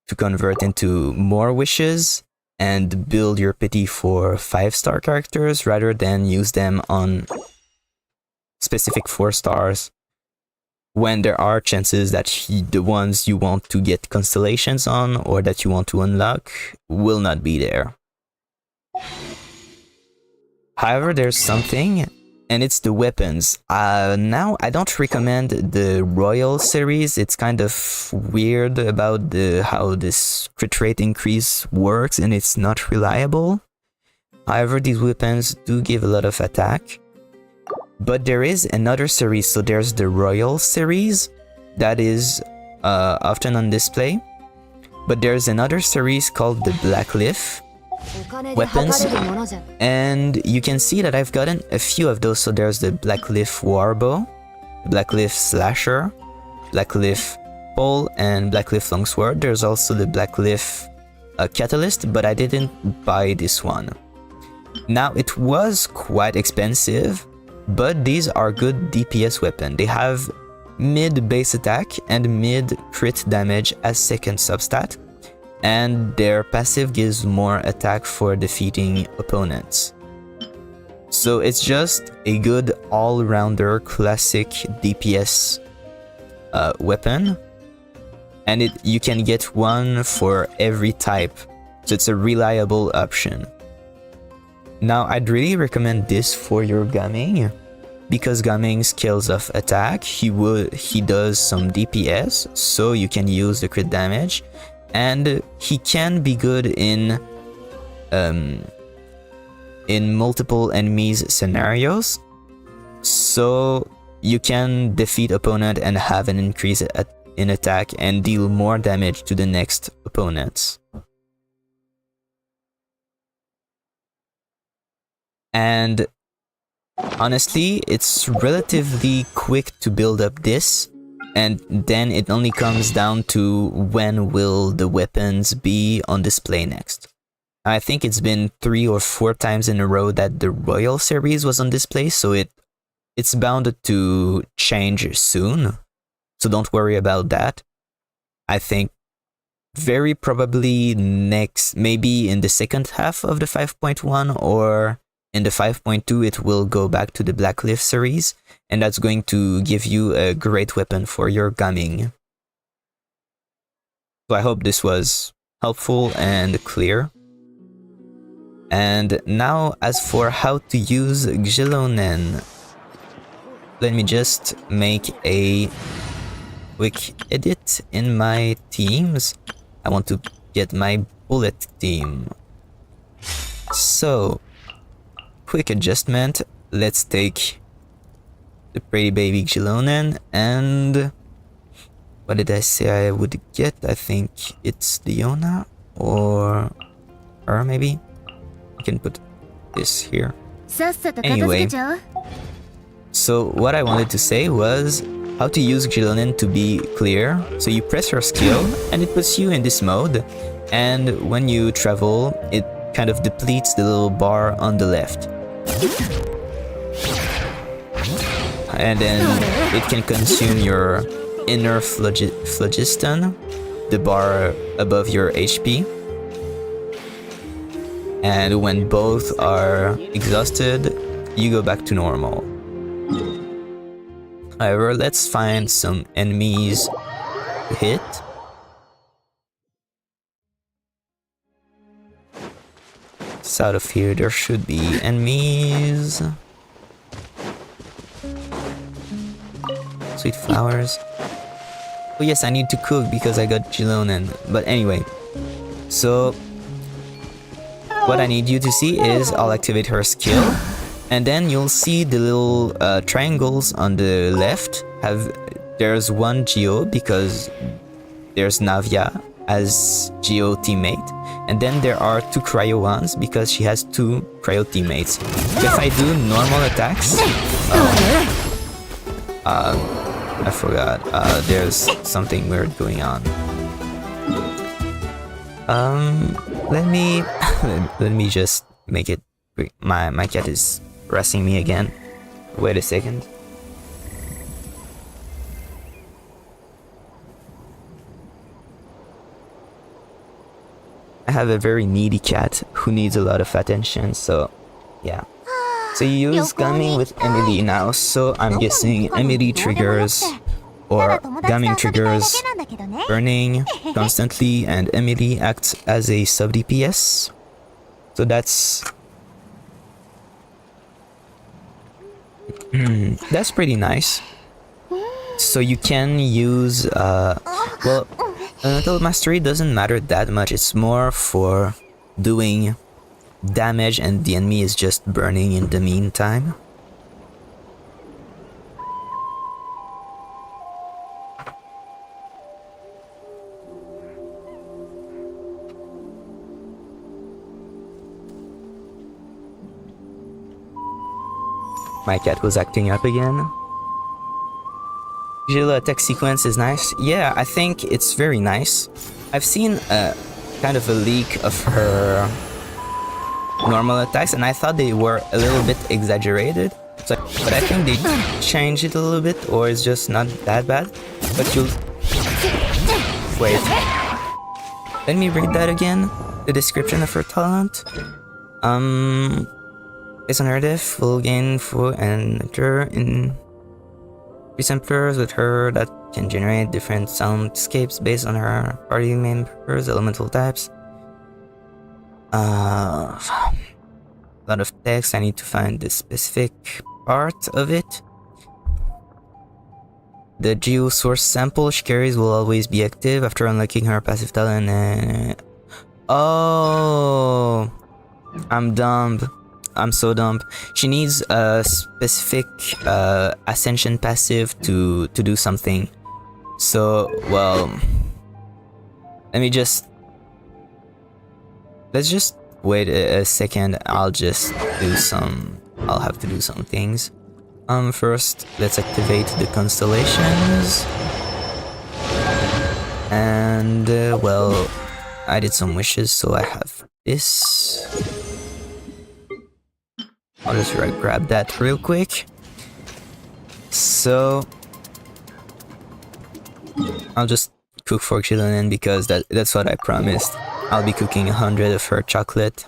to convert into more wishes and build your pity for 5-star characters rather than use them on specific 4-stars. When there are chances that the ones you want to get constellations on or that you want to unlock will not be there. However, there's something, and it's the weapons. Now, I don't recommend the Royal series. It's kind of weird about how this crit rate increase works, and it's not reliable. However, these weapons do give a lot of attack. But there is another series, so there's the Royal series that is often on display. But there's another series called the Blackleaf weapons, and you can see that I've gotten a few of those. So there's the Blackleaf Warbow, Blackleaf Slasher, Blackleaf Pole, and Blackleaf Longsword. There's also the Blackleaf Catalyst, but I didn't buy this one. Now, it was quite expensive, but these are good DPS weapon. They have mid base attack and mid crit damage as second substat, and their passive gives more attack for defeating opponents. So it's just a good all-rounder classic DPS weapon, and you can get one for every type, so it's a reliable option. Now, I'd really recommend this for your Gaming, because Gaming scales off attack. He does some DPS, so you can use the crit damage, and he can be good in multiple enemies scenarios, so you can defeat opponent and have an increase in attack and deal more damage to the next opponents. And honestly, it's relatively quick to build up this, And then it only comes down to when will the weapons be on display next. I think it's been 3 or 4 times in a row that the Royal series was on display, so it's bound to change soon. So don't worry about that. I think very probably next, maybe in the second half of the 5.1 or in the 5.2, it will go back to the Blackcliff series, and that's going to give you a great weapon for your gaming. So I hope this was helpful and clear. And now, as for how to use Xilonen, let me just make a quick edit in my teams. I want to get my bullet team. So, quick adjustment. Let's take the pretty baby Xilonen, and what did I say I would get? I think it's Leona or her, maybe. I can put this here. Anyway, so what I wanted to say was how to use Xilonen to be clear. So you press your skill and it puts you in this mode, and when you travel it kind of depletes the little bar on the left, and then it can consume your inner phlogiston, the bar above your HP, and when both are exhausted you go back to normal. However, let's find some enemies to hit. South of here there should be enemies. Sweet flowers. Oh yes, I need to cook because I got Xilonen. But anyway, so what I need you to see is I'll activate her skill, and then you'll see the little triangles on the left. There's one Geo because there's Navia as Geo teammate, and then there are 2 cryo ones because she has 2 cryo teammates. If I do normal attacks, I forgot. There's something weird going on. Let me just make it quick. My cat is pressing me again. Wait a second. I have a very needy cat who needs a lot of attention, so yeah. So you use gaming with Emily now, so I'm guessing Emily triggers or gaming triggers burning constantly, and Emily acts as a sub DPS. So that's pretty nice. So you can use well, Elemental Mastery doesn't matter that much. It's more for doing damage and the enemy is just burning in the meantime. My cat was acting up again. Gila attack sequence is nice. Yeah, I think it's very nice. I've seen kind of a leak of her normal attacks, and I thought they were a little bit exaggerated. So, but I think they changed it a little bit, or it's just not that bad. But you'll... Wait. Let me read that again. The description of her talent. Based on her death, will gain full and enter in samplers with her that can generate different soundscapes based on her party members' elemental types. A lot of text. I need to find the specific part of it. The geo source sample she carries will always be active after unlocking her passive talent. Oh, I'm dumb. I'm so dumb. She needs a specific ascension passive to do something. So, well, let's just wait a second. I'll have to do some things. First, let's activate the constellations. And, well, I did some wishes, so I have this. I'll just grab that real quick. So, I'll just cook for Xilonen because that's what I promised. I'll be cooking 100 of her chocolate.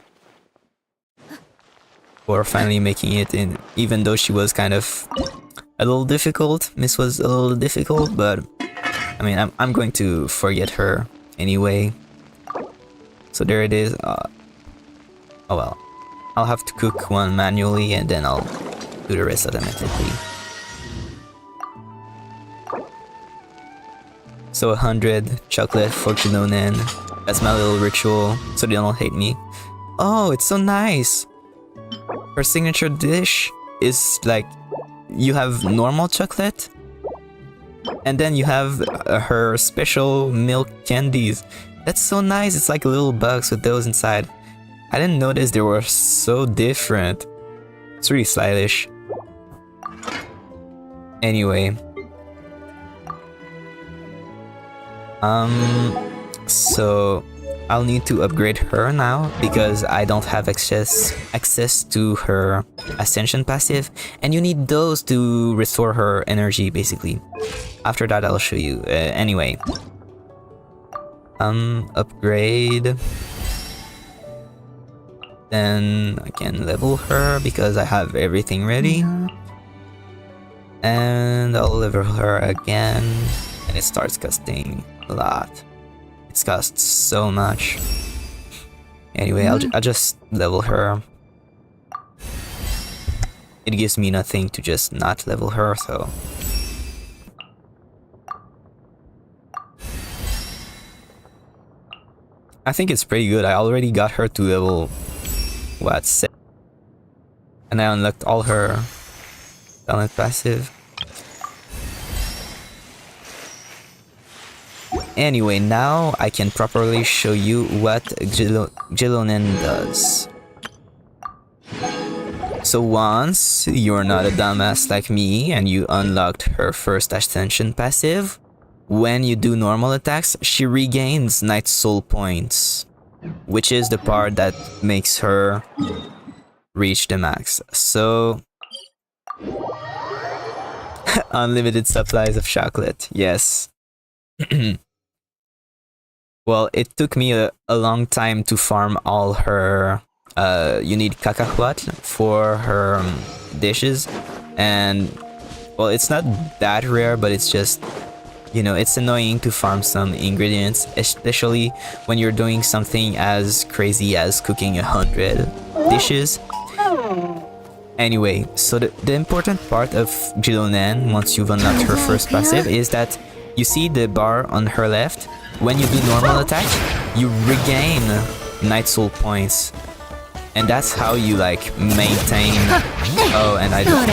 Or finally making it in, even though she was kind of a little difficult. Miss was a little difficult, but I mean, I'm going to forget her anyway. So there it is. Oh well. I'll have to cook one manually and then I'll do the rest automatically. So 100 chocolate for Xilonen. That's my little ritual, so they don't hate me. Oh, it's so nice! Her signature dish is like, you have normal chocolate, and then you have her special milk candies. That's so nice, it's like a little box with those inside. I didn't notice they were so different. It's really stylish. Anyway. So I'll need to upgrade her now because I don't have access to her ascension passive, and you need those to restore her energy basically. After that I'll show you. Anyway. Upgrade. Then I can level her because I have everything ready. And I'll level her again, and it starts costing a lot. It costs so much. Anyway, I'll just level her. It gives me nothing to just not level her, so... I think it's pretty good. I already got her to level... what, 7? And I unlocked all her talent passive. Anyway, now I can properly show you what Xilonen does. So once you're not a dumbass like me and you unlocked her first ascension passive, when you do normal attacks, she regains Night Soul points, which is the part that makes her reach the max. So unlimited supplies of chocolate, yes. Well, it took me a long time to farm all her... you need cacahuat for her dishes. And, well, it's not that rare, but it's just... you know, it's annoying to farm some ingredients, especially when you're doing something as crazy as cooking 100 dishes. Anyway, so the important part of Xilonen, once you've unlocked her first passive, is that you see the bar on her left. When you do normal attack, you regain Night Soul points. And that's how you, like, maintain... Oh, and I don't...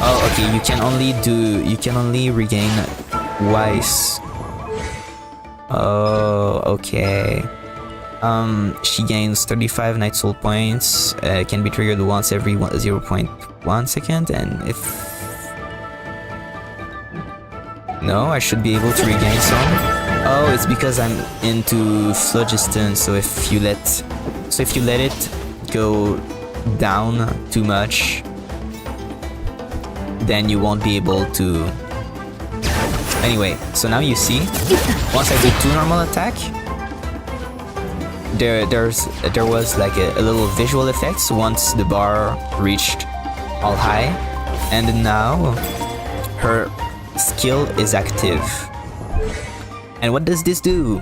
Oh, okay, you can only regain twice. Oh, okay. She gains 35 Night Soul points, can be triggered once every 0.1 second, and if... No, I should be able to regain some. Oh, it's because I'm into phlogiston, so if you let it go down too much, then you won't be able to... Anyway, so now you see, once I did 2 normal attack, there was like a little visual effects once the bar reached all high, and now her skill is active. And what does this do?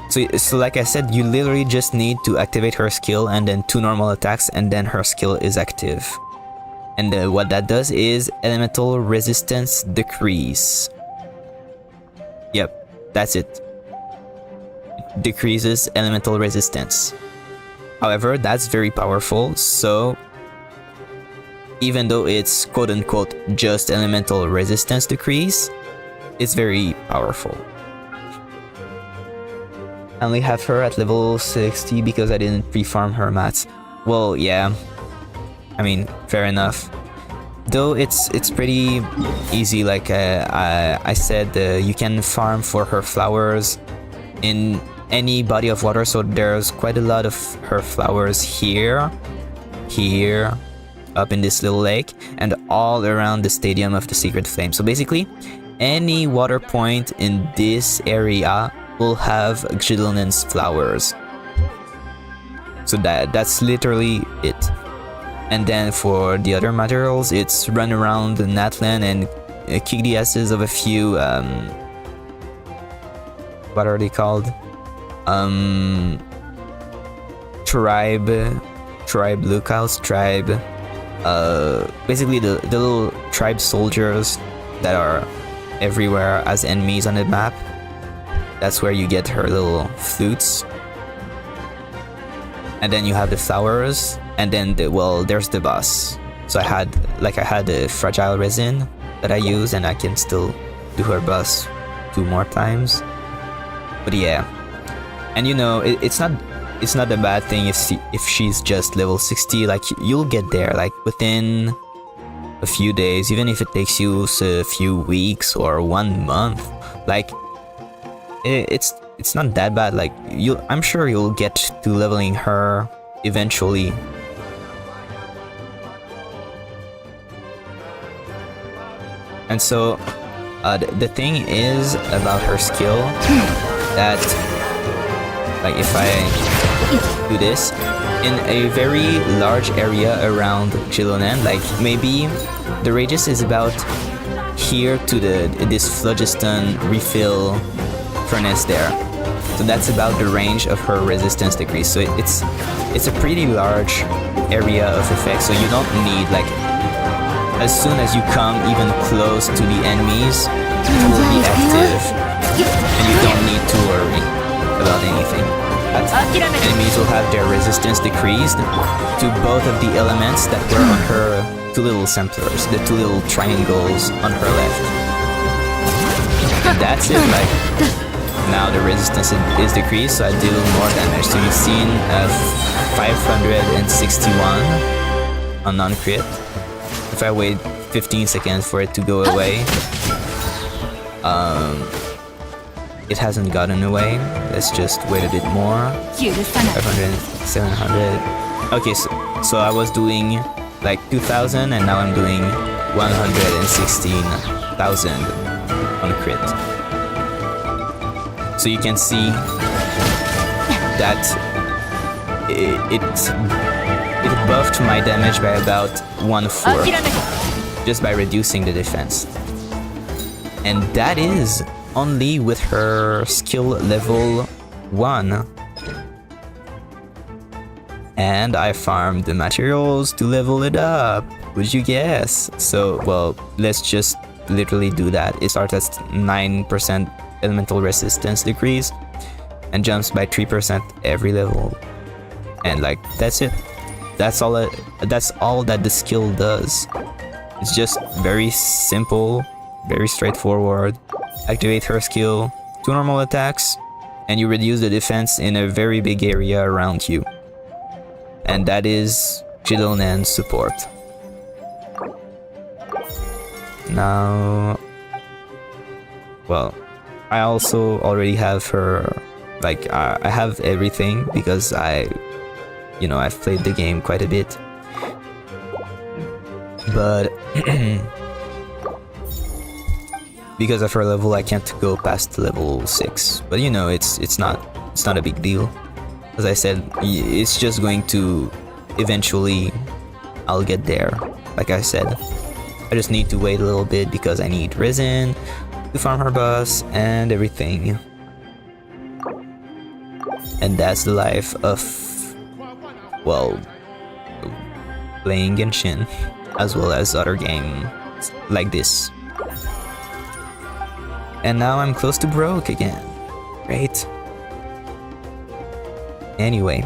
So like I said, you literally just need to activate her skill and then 2 normal attacks, and then her skill is active. And what that does is elemental resistance decrease. Yep, that's it. It decreases elemental resistance. However, that's very powerful, so even though it's quote-unquote just elemental resistance decrease, it's very powerful. I only have her at level 60 because I didn't pre-farm her mats. Well, yeah. I mean, fair enough. Though it's pretty easy, like I said, you can farm for her flowers in any body of water, so there's quite a lot of her flowers here, up in this little lake, and all around the Stadium of the Secret Flame. So basically, any water point in this area will have Xilonen's flowers. So that's literally it. And then for the other materials, it's run around the Natlan and kick the asses of a few, what are they called? Tribe lookouts, basically the little tribe soldiers that are everywhere as enemies on the map. That's where you get her little flutes. And then you have the flowers, and then there's the boss. So I had a fragile resin that I use, and I can still do her boss 2 more times. But yeah, and you know, it's not a bad thing if she's just level 60. Like, you'll get there like within a few days, even if it takes you a few weeks or 1 month. Like, it's not that bad. Like, I'm sure you'll get to leveling her eventually. And so the thing is about her skill that, like, if I do this in a very large area around Xilonen, like maybe the radius is about here to this phlogiston refill furnace there. So that's about the range of her resistance degree. So it's a pretty large area of effect. So you don't need, like, as soon as you come even close to the enemies, it will be active, and you don't need to worry about anything. Enemies will have their resistance decreased to both of the elements that were on her 2 little samplers, the 2 little triangles on her left. And that's it. Like, now the resistance is decreased, so I deal more damage. So you've seen 561 on non-crit. If I wait 15 seconds for it to go away, it hasn't gotten away. Let's just wait a bit more. 500, 700. Okay, so I was doing like 2,000, and now I'm doing 116,000 on crit. So you can see that it buffed my damage by about 1/4 just by reducing the defense. And that is only with her skill level 1. And I farmed the materials to level it up. Would you guess? So, well, let's just literally do that. It starts at 9% elemental resistance decrease and jumps by 3% every level. And like, that's it. That's all that the skill does. It's just very simple, very straightforward. Activate her skill, 2 normal attacks, and you reduce the defense in a very big area around you. And that is Xilonen's support. Now, well, I also already have her, like, I have everything because I've played the game quite a bit. But because of her level, I can't go past level 6. But you know, it's not a big deal. As I said, it's just going to eventually, I'll get there. Like I said, I just need to wait a little bit because I need resin to farm her boss and everything. And that's the life of, well, playing Genshin, as well as other games like this. And now I'm close to broke again. Great. Anyway.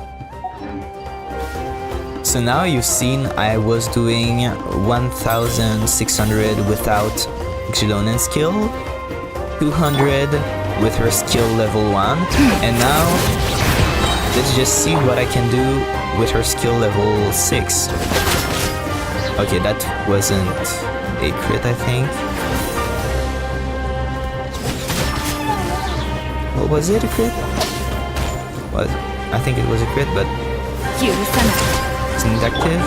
So now you've seen I was doing 1,600 without Xilonen's skill, 200 with her skill level 1, and now let's just see what I can do with her skill level 6. Okay, that wasn't a crit, I think. Well, was it a crit? What? I think it was a crit, but it's inductive.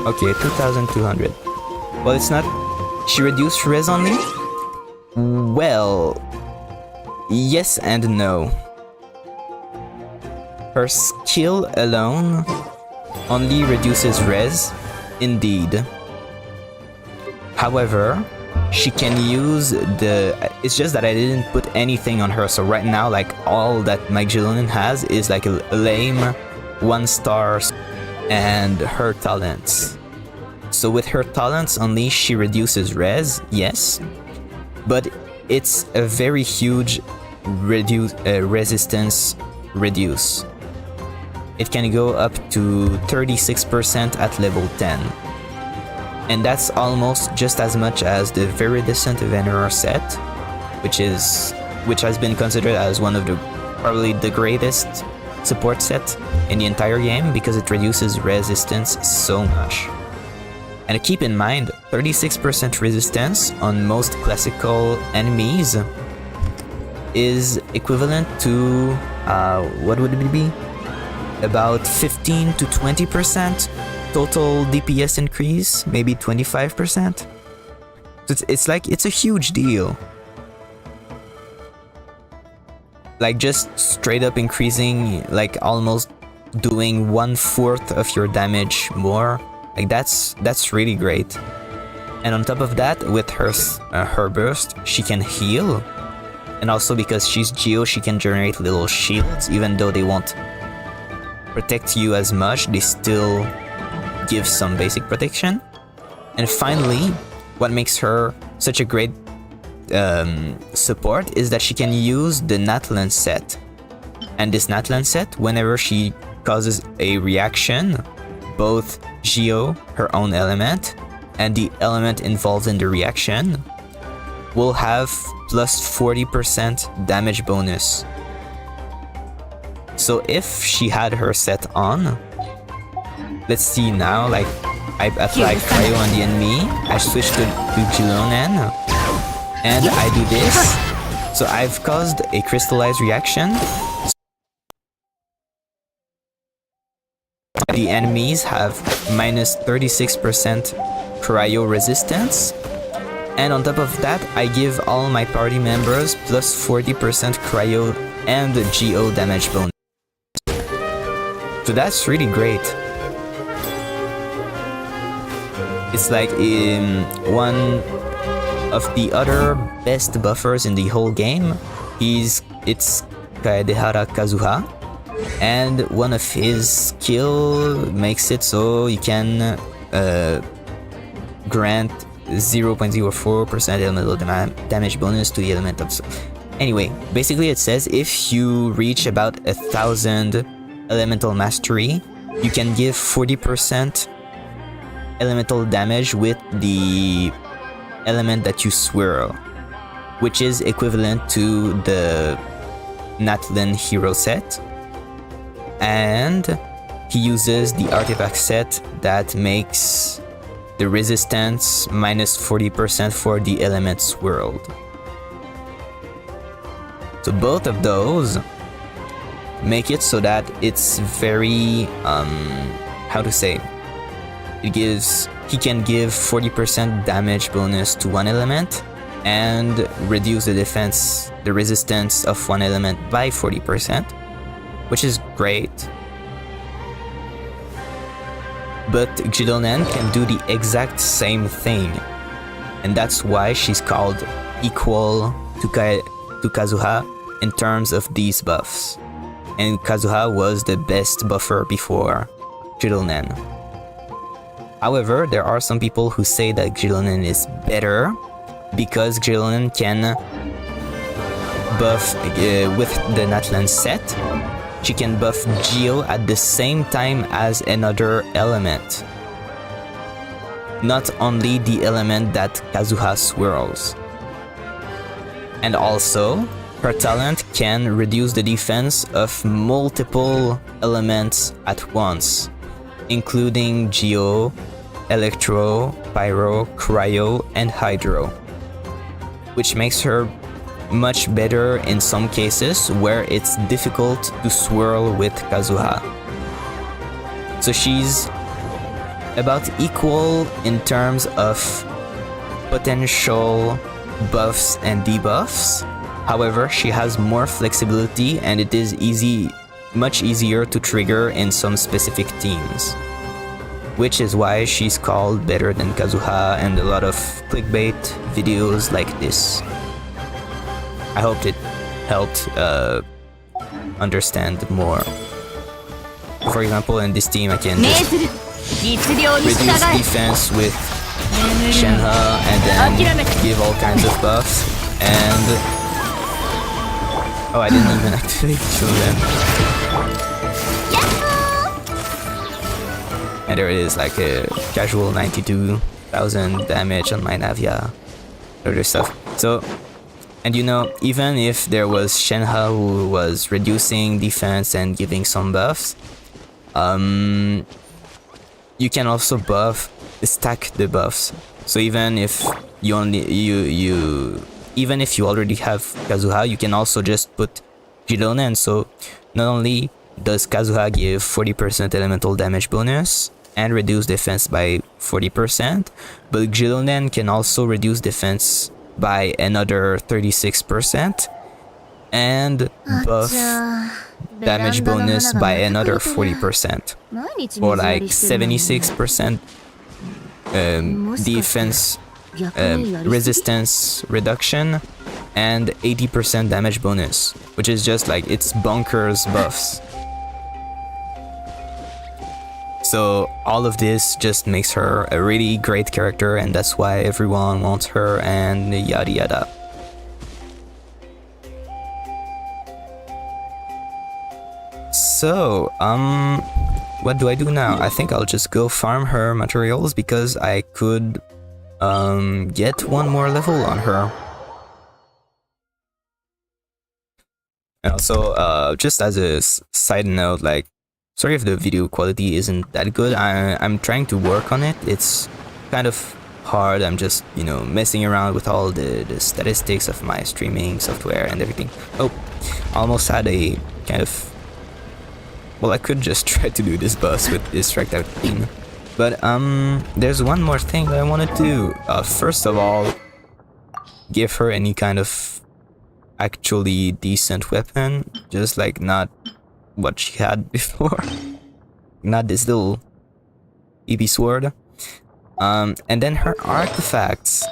Okay, 2200. Well, it's not. She reduced res only? Well, yes and no. Her skill alone only reduces res, indeed. However, she can use the... It's just that I didn't put anything on her, so right now, like, all that my Xilonen has is like a lame 1-star and her talents. So with her talents only, she reduces res, yes, but it's a very huge resistance reduce. It can go up to 36% at level 10. And that's almost just as much as the Viridescent Venerer set, which has been considered as one of the probably the greatest support set in the entire game because it reduces resistance so much. And keep in mind, 36% resistance on most classical enemies is equivalent to what would it be? About 15 to 20% total DPS increase, maybe 25%. So it's a huge deal. Like just straight up increasing, like almost doing 1/4 of your damage more. Like that's really great. And on top of that, with her burst, she can heal. And also because she's Geo, she can generate little shields, even though they won't protect you as much, they still give some basic protection. And finally, what makes her such a great support is that she can use the Natlan set. And this Natlan set, whenever she causes a reaction, both Geo, her own element, and the element involved in the reaction will have plus 40% damage bonus. So if she had her set on, let's see now, like I apply cryo on the enemy, I switch to Xilonen, and I do this. So I've caused a crystallized reaction. The enemies have minus 36% cryo resistance. And on top of that, I give all my party members plus 40% cryo and Geo damage bonus. So that's really great. It's like one of the other best buffers in the whole game. It's Kaedehara Kazuha, and one of his skill makes it so you can grant 0.04% elemental damage bonus to the element of... Anyway, basically it says if you reach about 1,000 elemental mastery, you can give 40% elemental damage with the element that you swirl, which is equivalent to the Natlan hero set. And he uses the artifact set that makes the resistance minus 40% for the element swirled. So both of those make it so that it's very how to say, he can give 40% damage bonus to one element and reduce the resistance of one element by 40%, which is great. But Xilonen can do the exact same thing, and that's why she's called equal to Kazuha in terms of these buffs. And Kazuha was the best buffer before Xilonen. However, there are some people who say that Xilonen is better because Xilonen can buff with the Natlan set. She can buff Geo at the same time as another element. Not only the element that Kazuha swirls. And also, her talent can reduce the defense of multiple elements at once, including Geo, Electro, Pyro, Cryo, and Hydro, which makes her much better in some cases where it's difficult to swirl with Kazuha. So she's about equal in terms of potential buffs and debuffs. However, she has more flexibility and it is much easier to trigger in some specific teams, which is why she's called better than Kazuha and a lot of clickbait videos like this. I hope it helped understand more. For example, in this team I can just reduce defense with Shenhe and then give all kinds of buffs, and oh, I didn't even activate Xilonen. And there it is, like a casual 92,000 damage on my Navia, other stuff. So, and you know, even if there was Shenhe who was reducing defense and giving some buffs, you can also stack the buffs. So even if you already have Kazuha, you can also just put Xilonen. So not only does Kazuha give 40% elemental damage bonus and reduce defense by 40%, but Xilonen can also reduce defense by another 36% and buff damage bonus by another 40%, or like 76% defense resistance reduction and 80% damage bonus, which is just like, it's bonkers buffs. So all of this just makes her a really great character, and that's why everyone wants her and yada yada. So, what do I do now? I think I'll just go farm her materials because I could get one more level on her. And also, just as a side note, like, sorry if the video quality isn't that good. I'm trying to work on it. It's kind of hard. I'm just, you know, messing around with all the statistics of my streaming software and everything. Oh, almost had a kind of... Well, I could just try to do this boss with this striked out team. But, there's one more thing that I wanted to do. First of all, give her any kind of actually decent weapon. Just like not what she had before. Not this little BB sword. And then her artifacts.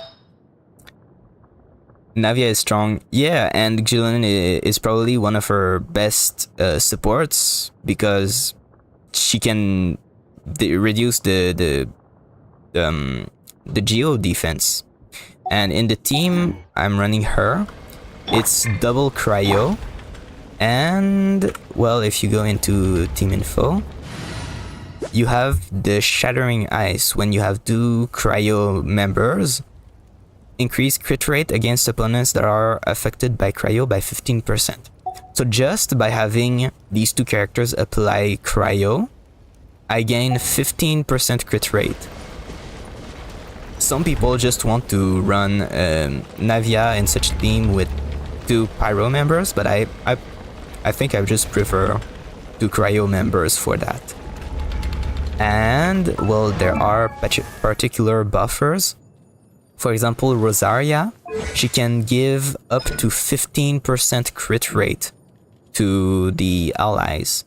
Navia is strong, yeah, and Xilonen is probably one of her best supports because she can reduce the Geo defense. And in the team I'm running her, it's double Cryo, and well, if you go into team info, you have the Shattering Ice. When you have 2 Cryo members, increase crit rate against opponents that are affected by Cryo by 15%. So just by having these 2 characters apply Cryo, I gain 15% crit rate. Some people just want to run Navia in such a team with 2 Pyro members, but I think I just prefer 2 Cryo members for that. And well, there are particular buffers. For example, Rosaria, she can give up to 15% crit rate to the allies.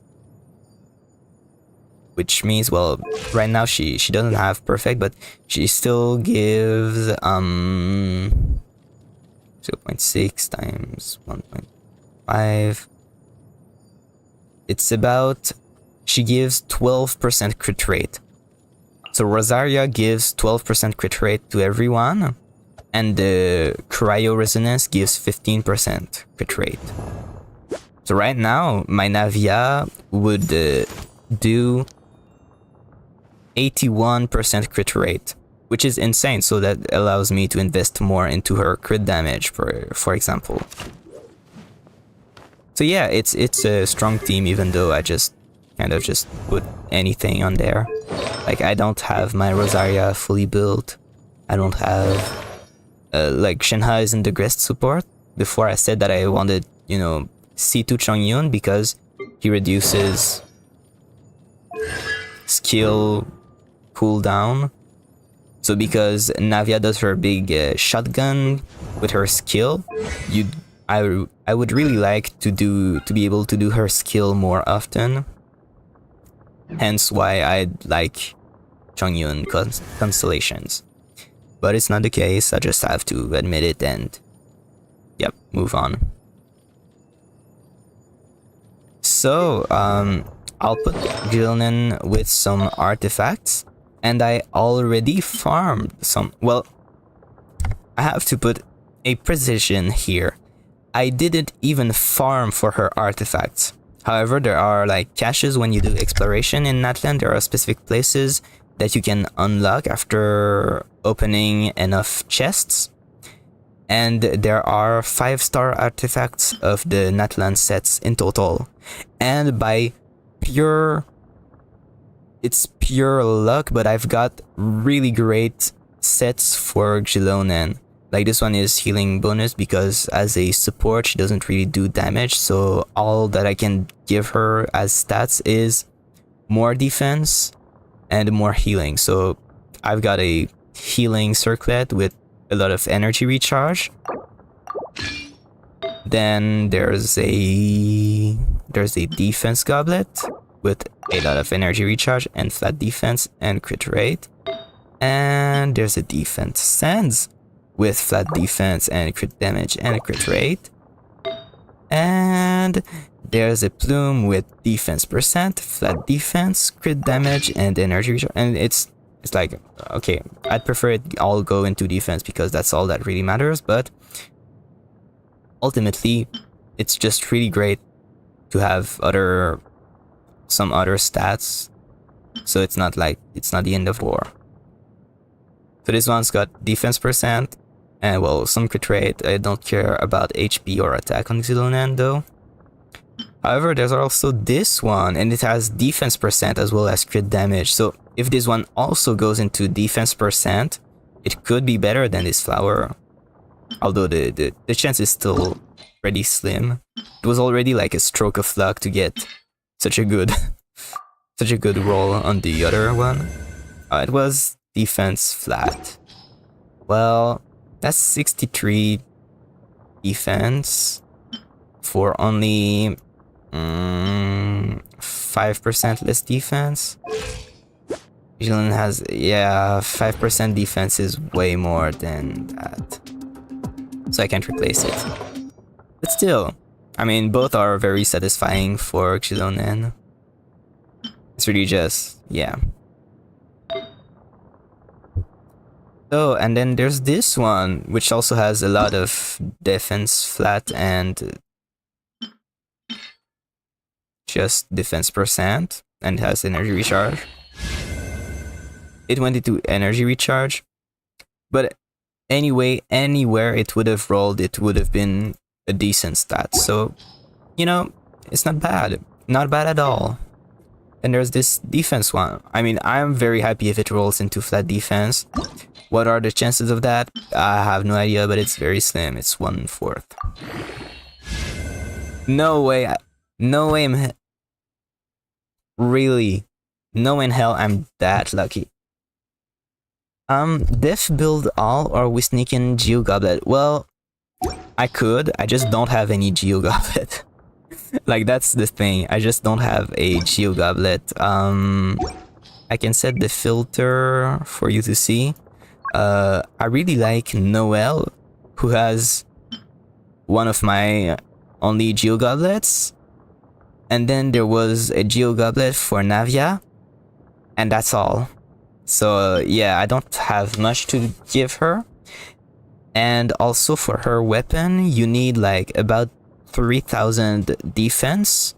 Which means, well, right now she doesn't have perfect, but she still gives 0.6 times 1.5. It's about, she gives 12% crit rate. So Rosaria gives 12% crit rate to everyone, and the Cryo Resonance gives 15% crit rate. So right now, my Navia would do 81% crit rate, which is insane, so that allows me to invest more into her crit damage, for example. So yeah, it's a strong team, even though I just kind of just put anything on there. Like, I don't have my Rosaria fully built. I don't have like, Shenhe isn't the guest support. Before I said that I wanted, you know, C2 Chongyun because he reduces skill cooldown. So because Navia does her big shotgun with her skill, I would really like to be able to do her skill more often. Hence why I like Chongyun constellations. But it's not the case. I just have to admit it and yep, move on. So I'll put Xilonen with some artifacts, and I already farmed some. Well, I have to put a precision here. I didn't even farm for her artifacts. However, there are like caches when you do exploration in Natlan. There are specific places that you can unlock after opening enough chests. And there are 5-star artifacts of the Natlan sets in total. And by it's pure luck, but I've got really great sets for Xilonen. Like, this one is healing bonus because as a support she doesn't really do damage, so all that I can give her as stats is more defense and more healing. So I've got a healing circlet with a lot of energy recharge. Then there's a defense goblet with a lot of energy recharge and flat defense and crit rate. And there's a defense sands with flat defense and crit damage and crit rate. And there's a plume with defense percent, flat defense, crit damage, and energy recharge. And it's like, okay, I'd prefer it all go into defense because that's all that really matters, but ultimately it's just really great to have some other stats, so it's not the end of war. So this one's got defense percent and, well, some crit rate. I don't care about HP or attack on Xilonen though. However, there's also this one, and it has defense percent as well as crit damage. So if this one also goes into defense percent, it could be better than this flower. Although the chance is still pretty slim. It was already like a stroke of luck to get such a good roll on the other one. It was defense flat. Well, that's 63 defense for only 5% less defense. Xilonen has, yeah, 5% defense is way more than that. So I can't replace it. But still, I mean, both are very satisfying for Xilonen. It's really just, yeah. So, and then there's this one, which also has a lot of defense flat and just defense percent, and has energy recharge. It went into energy recharge, but anyway, anywhere it would have rolled, it would have been a decent stat. So, you know, it's not bad. Not bad at all. And there's this defense one. I mean, I'm very happy if it rolls into flat defense. What are the chances of that? I have no idea, but it's very slim. It's 1/4. No way. No way. Really. No in hell I'm that lucky. Def build all, or we sneak in Geo Goblet? Well, I could. I just don't have any Geo Goblet. Like, that's the thing. I just don't have a Geo Goblet. I can set the filter for you to see. I really like Noel, who has one of my only Geo Goblets. And then there was a Geo Goblet for Navia. And that's all. So yeah, I don't have much to give her. And also for her weapon, you need like about 3000 defense.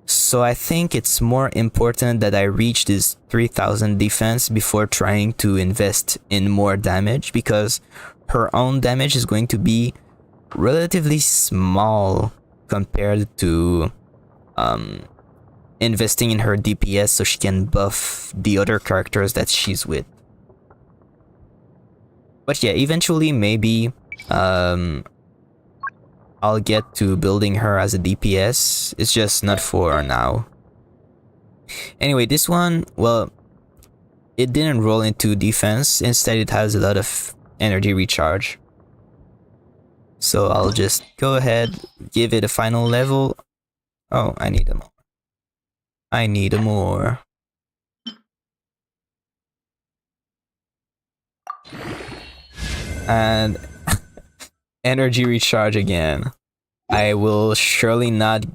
So I think it's more important that I reach this 3000 defense before trying to invest in more damage, because her own damage is going to be relatively small compared to investing in her DPS so she can buff the other characters that she's with. But yeah, eventually maybe I'll get to building her as a DPS. It's just not for now. Anyway, this one, well, it didn't roll into defense. Instead, it has a lot of energy recharge. So I'll just go ahead, give it a final level. Oh, I need a more. I need a more. And energy recharge again. I will surely not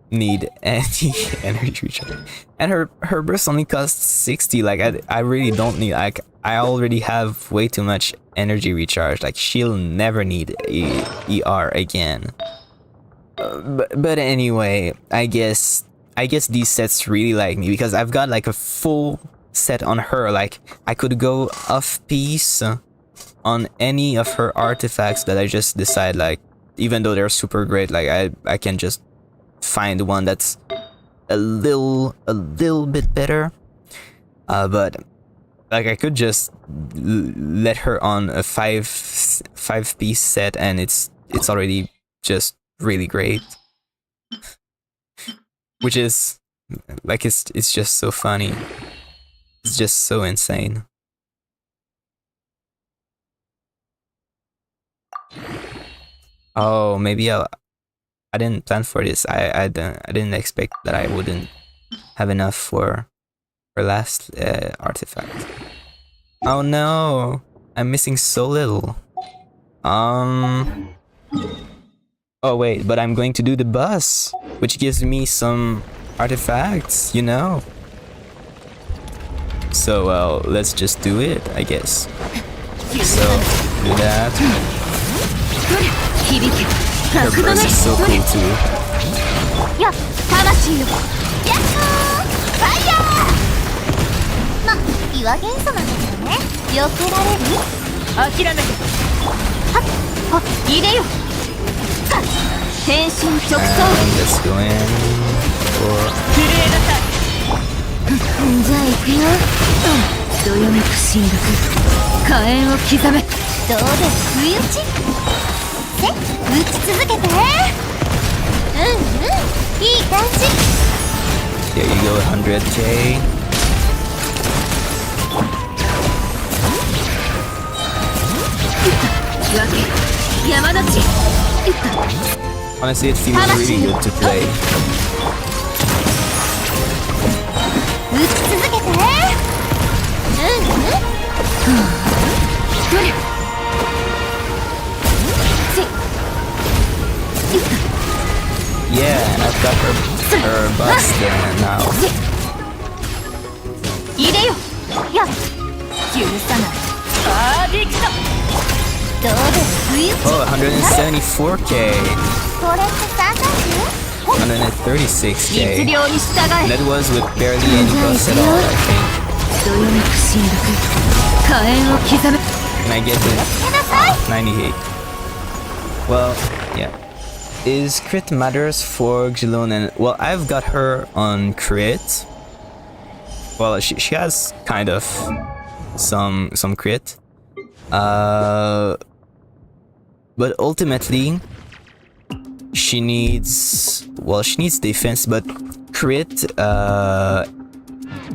need any energy recharge. And her burst only costs 60. Like I really don't need. Like I already have way too much energy recharge. Like she'll never need ER again. But anyway, I guess these sets really like me because I've got like a full set on her. Like I could go off piece on any of her artifacts that I just decide, like, even though they're super great, like I can just find one that's a little bit better. But like I could just let her on a five piece set and it's already just really great. Which is like it's just so funny. It's just so insane. Oh, maybe I didn't plan for this. I didn't expect that I wouldn't have enough for last artifact. Oh no, I'm missing so little. Oh wait, but I'm going to do the bus, which gives me some artifacts, you know. So well, let's just do it, I guess. So do that. Her burst is so cool too. Yeah, 魂よ。やっほー！ファイヤー！ま、岩元素なんだけどね。避けられる？諦めて。はっ、はっ、入れよ。さっ、変身直送。Let's go in for... じゃあ行くよ。どよめく進学。火炎を刻め。どうです？不意打ち？で、打ち続けて。うんうん、いい感じ。There you go, 100k. Honestly, it feels really good to play. 打ち続けて。Yeah, and I've got her bus there now. 入れよ。やっ。許さない。パーフェクト。どうです？不意打ち。Oh, 174k. これって136k. 実量に従え。 That was with barely any bus at all, I think. どよめく進学。火炎を刻め。 And I get it. 98. Well, yeah. Is crit matters for Xilonen? Well, I've got her on crit. Well, she has kind of some crit. But ultimately she needs defense, but crit,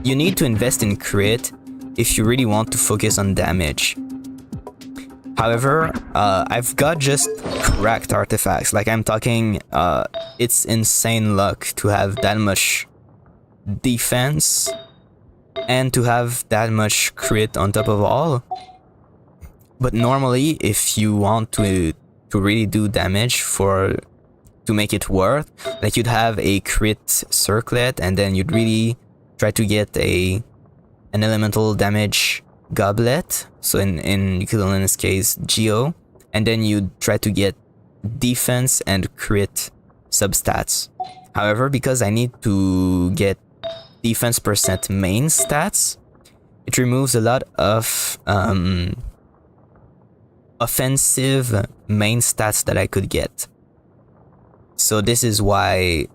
you need to invest in crit if you really want to focus on damage. However, I've got just cracked artifacts. Like I'm talking, it's insane luck to have that much defense and to have that much crit on top of all. But normally, if you want to really do damage to make it worth, like you'd have a crit circlet and then you'd really try to get an elemental damage goblet, so in Xilonen's case, Geo, and then you try to get defense and crit substats. However, because I need to get defense percent main stats, it removes a lot of offensive main stats that I could get. So this is why,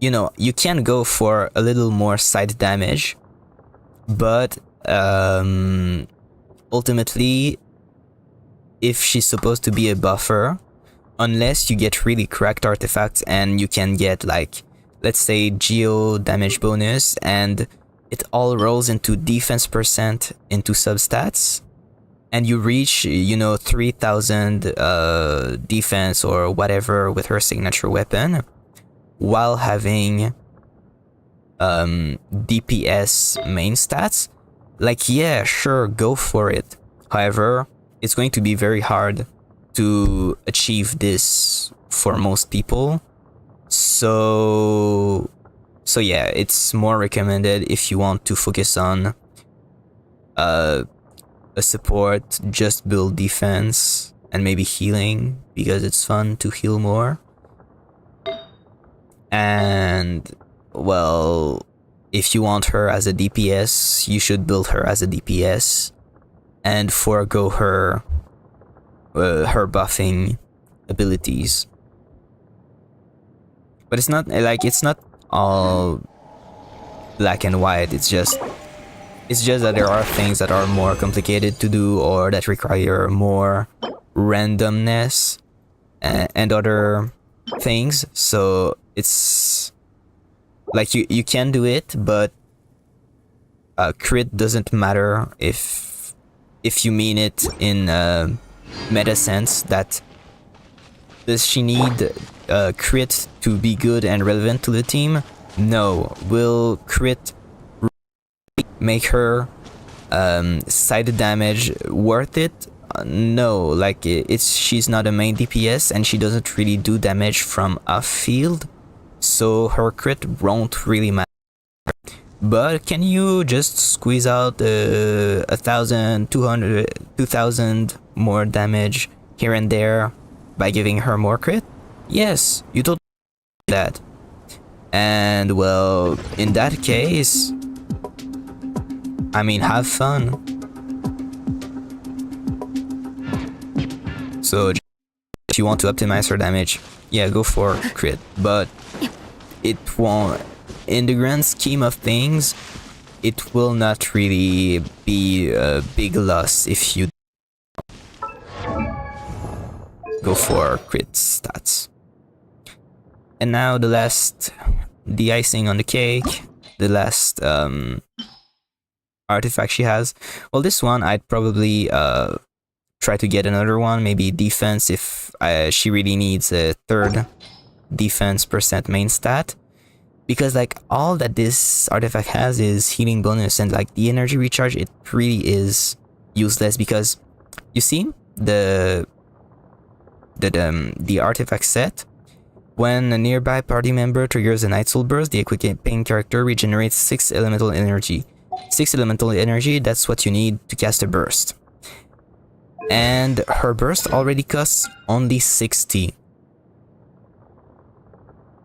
you know, you can go for a little more side damage, but ultimately, if she's supposed to be a buffer, unless you get really cracked artifacts and you can get like, let's say, geo damage bonus and it all rolls into defense percent into substats, and you reach, you know, 3000 defense or whatever with her signature weapon, while having DPS main stats, like, yeah, sure, go for it. However, it's going to be very hard to achieve this for most people. So yeah, it's more recommended if you want to focus on a support, just build defense and maybe healing, because it's fun to heal more. And, well, if you want her as a DPS, you should build her as a DPS and forego her buffing abilities. But it's not like, it's not all black and white. It's just that there are things that are more complicated to do or that require more randomness and other things. So it's like you can do it, but crit doesn't matter if you mean it in meta sense. That does she need crit to be good and relevant to the team? No. Will crit make her side damage worth it? No. Like, she's not a main DPS and she doesn't really do damage from off field, so her crit won't really matter. But can you just squeeze out 1,000, 200, 2,000 more damage here and there by giving her more crit? Yes, you totally do that. And, well, in that case, I mean, have fun. So if you want to optimize her damage, yeah, go for crit, but it won't, in the grand scheme of things, it will not really be a big loss if you go for crit stats. And now the icing on the cake, the last artifact she has. Well, this one I'd probably try to get another one, maybe defense if she really needs a third defense percent main stat, because like all that this artifact has is healing bonus, and like the energy recharge, it really is useless, because you see the artifact set, when a nearby party member triggers a Night Soul Burst, the equipping character regenerates 6 elemental energy. 6 elemental energy, that's what you need to cast a burst. And her burst already costs only 60.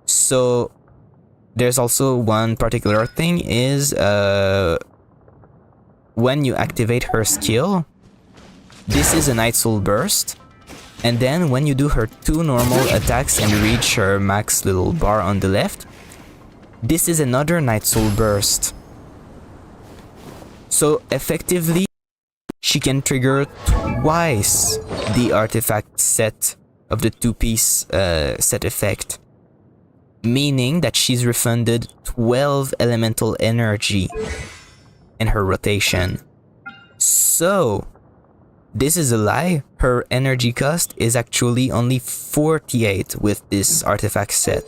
So there's also one particular thing is when you activate her skill, this is a Night Soul Burst, and then when you do her 2 normal attacks and reach her max little bar on the left, this is another Night Soul Burst. So effectively, she can trigger twice the artifact set of the 2-piece set effect, meaning that she's refunded 12 elemental energy in her rotation. So this is a lie. Her energy cost is actually only 48 with this artifact set,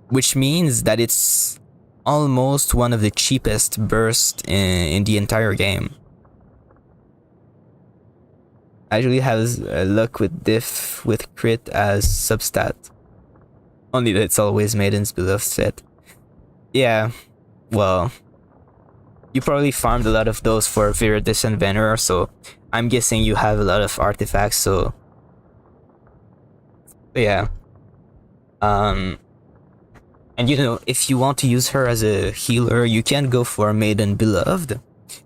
which means that it's almost one of the cheapest bursts in the entire game. I usually has luck with diff with crit as substat, only that it's always Maiden's Beloved set. Yeah, well, you probably farmed a lot of those for Viridius and Venerer, so I'm guessing you have a lot of artifacts, so yeah. And you know, if you want to use her as a healer, you can go for Maiden Beloved.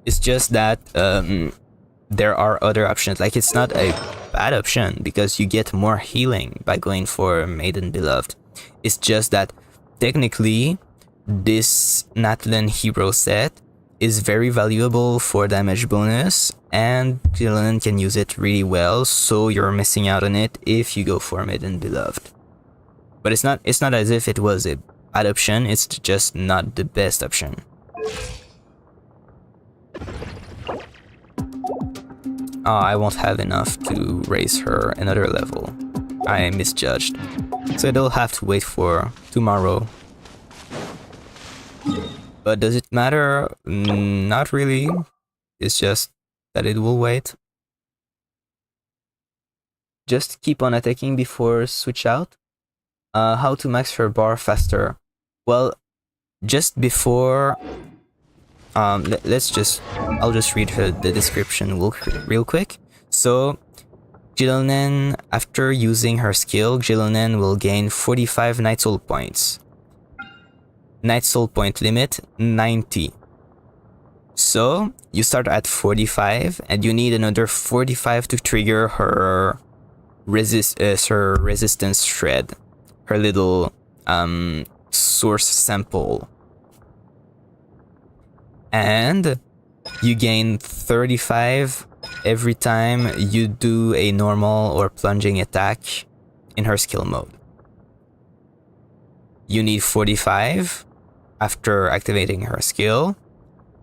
It's just that there are other options. Like, it's not a bad option because you get more healing by going for Maiden Beloved. It's just that technically this Natlan hero set is very valuable for damage bonus, and Xilonen can use it really well, so you're missing out on it if you go for Maiden Beloved. But it's not as if it was a bad option, it's just not the best option. Oh, I won't have enough to raise her another level. I misjudged. So it'll have to wait for tomorrow. But does it matter? Not really. It's just that it will wait. Just keep on attacking before switch out. How to max her bar faster? Well, just before... I'll just read the description real quick. So, Xilonen, after using her skill, Xilonen will gain 45 Night Soul points. Night Soul point limit 90. So you start at 45 and you need another 45 to trigger her resistance shred, her little source sample. And you gain 35 every time you do a normal or plunging attack in her skill mode. You need 45 after activating her skill,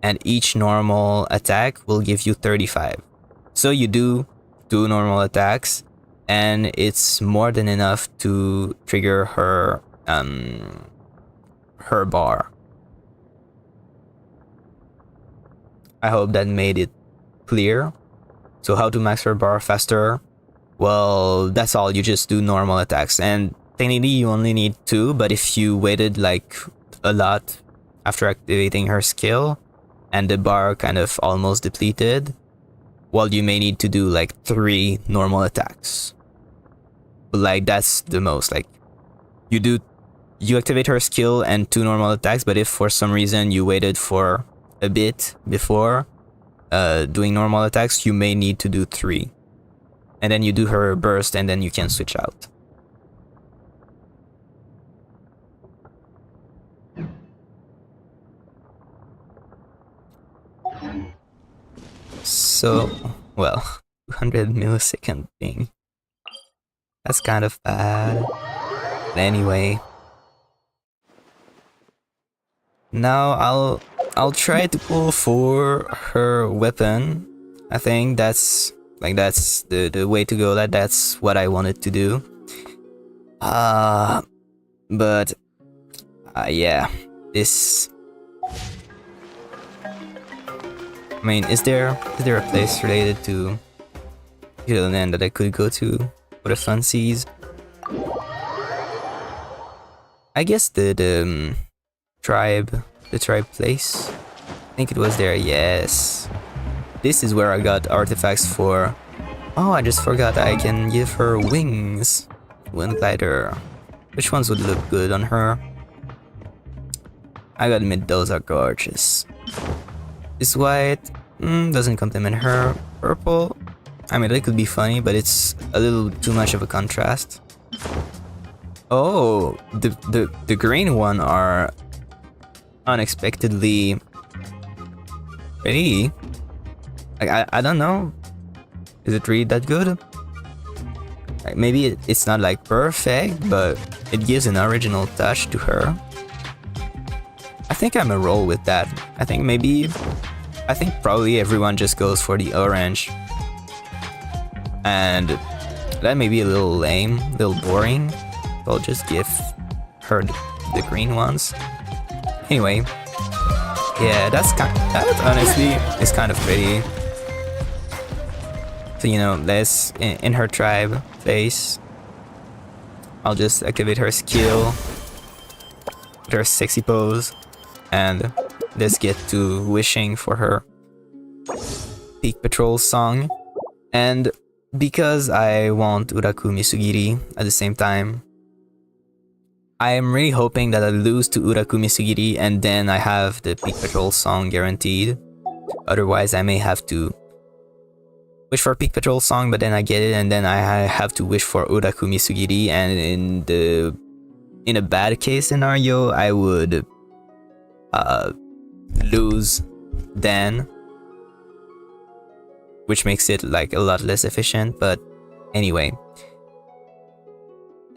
and each normal attack will give you 35. So you do 2 normal attacks, and it's more than enough to trigger her bar. I hope that made it clear. So how to max her bar faster? Well, that's all. You just do normal attacks, and technically you only need 2, but if you waited like a lot after activating her skill and the bar kind of almost depleted, well, you may need to do like 3 normal attacks. But like that's the most. Like you activate her skill and 2 normal attacks, but if for some reason you waited for a bit before doing normal attacks, you may need to do 3. And then you do her burst and then you can switch out. So, well, 200 millisecond ping. That's kind of bad. But anyway. Now I'll try to pull for her weapon. I think that's the way to go. That's what I wanted to do. But yeah, this. I mean, is there a place related to Xilonen that I could go to for the funsies? I guess the tribe place. I think it was there. Yes, this is where I got artifacts for. Oh, I just forgot I can give her wings. Wind glider. Which ones would look good on her? I gotta admit, those are gorgeous. This white doesn't complement her. Purple, I mean, it could be funny, but it's a little too much of a contrast. Oh, the green one are unexpectedly pretty. Like, I don't know. Is it really that good? Like, maybe it's not like perfect, but it gives an original touch to her. I think I'm a roll with that. I think probably everyone just goes for the orange. And that may be a little lame, a little boring. So I'll just give her the green ones. Anyway, yeah, that honestly is kind of pretty. So, you know, let's in her tribe place. I'll just activate her skill, her sexy pose, and let's get to wishing for her Peak Patrol song. And because I want Uraku Misugiri at the same time, I am really hoping that I lose to Uraku Misugiri and then I have the Peak Patrol song guaranteed. Otherwise, I may have to wish for Peak Patrol song, but then I get it, and then I have to wish for Uraku Misugiri, and in a bad case scenario, I would lose Dan, which makes it like a lot less efficient, but anyway.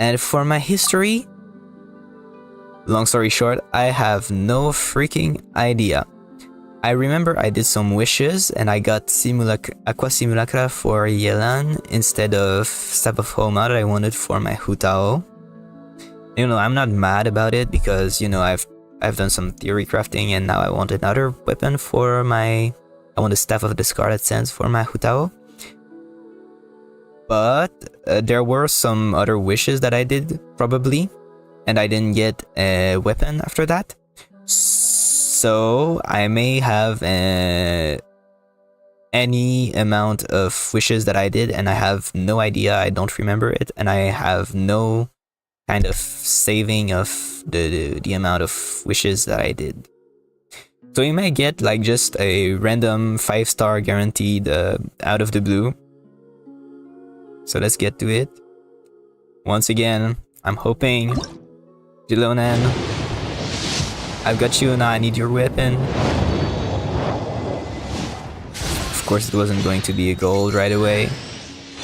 And for my history, long story short, I have no freaking idea. I remember I did some wishes and I got Aqua Simulacra for Yelan instead of Step of Homa that I wanted for my Hutao. You know, I'm not mad about it because, you know, I've done some theory crafting and now I want another weapon for my... I want the Staff of the Scarlet Sands for my Hutao. But there were some other wishes that I did, probably, and I didn't get a weapon after that. So I may have any amount of wishes that I did, and I have no idea, I don't remember it, and I have no kind of saving of the amount of wishes that I did. So you may get like just a random 5-star guaranteed out of the blue. So let's get to it. Once again, I'm hoping, Xilonen, I've got you now, I need your weapon. Of course it wasn't going to be a gold right away.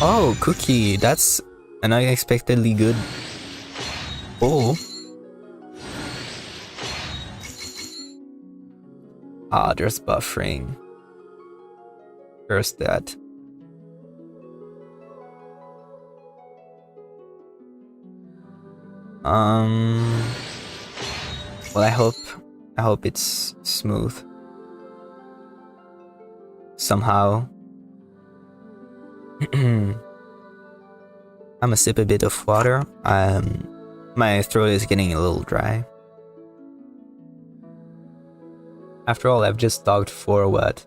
Oh, Cookie, that's an unexpectedly good pull. Ah, there's buffering. There's that. Well, I hope it's smooth. Somehow. I'm gonna sip a bit of water. My throat is getting a little dry. After all, I've just talked for what?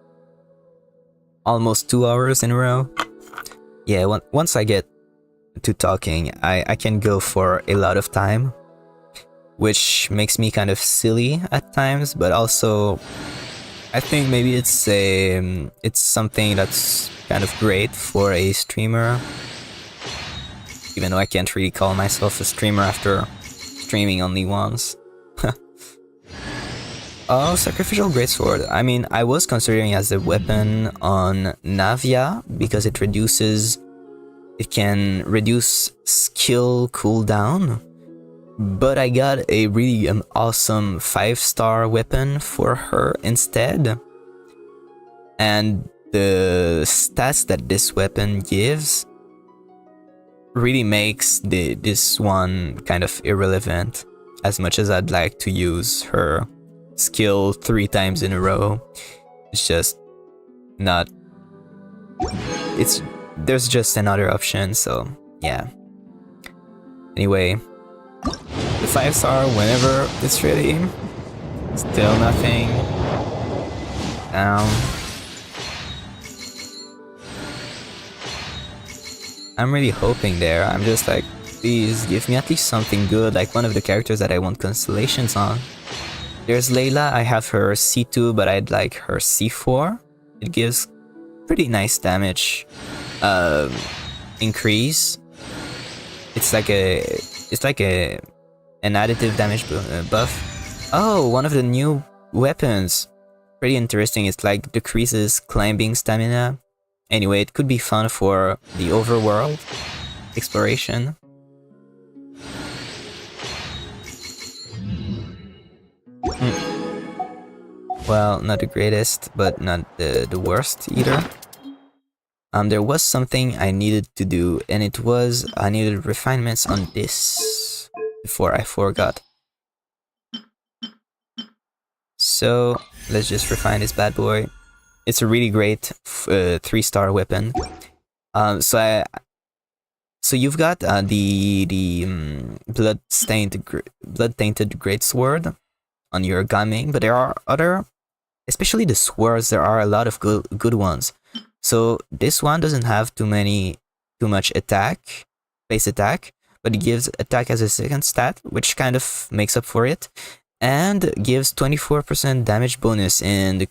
Almost 2 hours in a row? Yeah, once I get to talking, I can go for a lot of time, which makes me kind of silly at times, but also I think maybe it's something that's kind of great for a streamer, even though I can't really call myself a streamer after streaming only once. Oh, Sacrificial Greatsword. I mean, I was considering as a weapon on Navia because it can reduce skill cooldown, but I got a really awesome 5-star weapon for her instead. And the stats that this weapon gives really makes this one kind of irrelevant, as much as I'd like to use her skill 3 times in a row. It's just not... There's just another option, so yeah. Anyway, the 5-star whenever it's ready. Still nothing. I'm really hoping there. I'm just like, please give me at least something good, like one of the characters that I want constellations on. There's Layla. I have her C2, but I'd like her C4. It gives pretty nice damage increase. It's like an additive damage buff. Oh, one of the new weapons. Pretty interesting. It's like decreases climbing stamina. Anyway, it could be fun for the overworld exploration. Well, not the greatest, but not the worst either. There was something I needed to do, and it was I needed refinements on this before I forgot. So let's just refine this bad boy. It's a really great 3-star weapon. So you've got the blood-tainted greatsword on your Gaming, but there are other, especially the swords. There are a lot of good ones. So this one doesn't have too much attack, base attack, but it gives attack as a second stat, which kind of makes up for it, and gives 24% damage bonus in the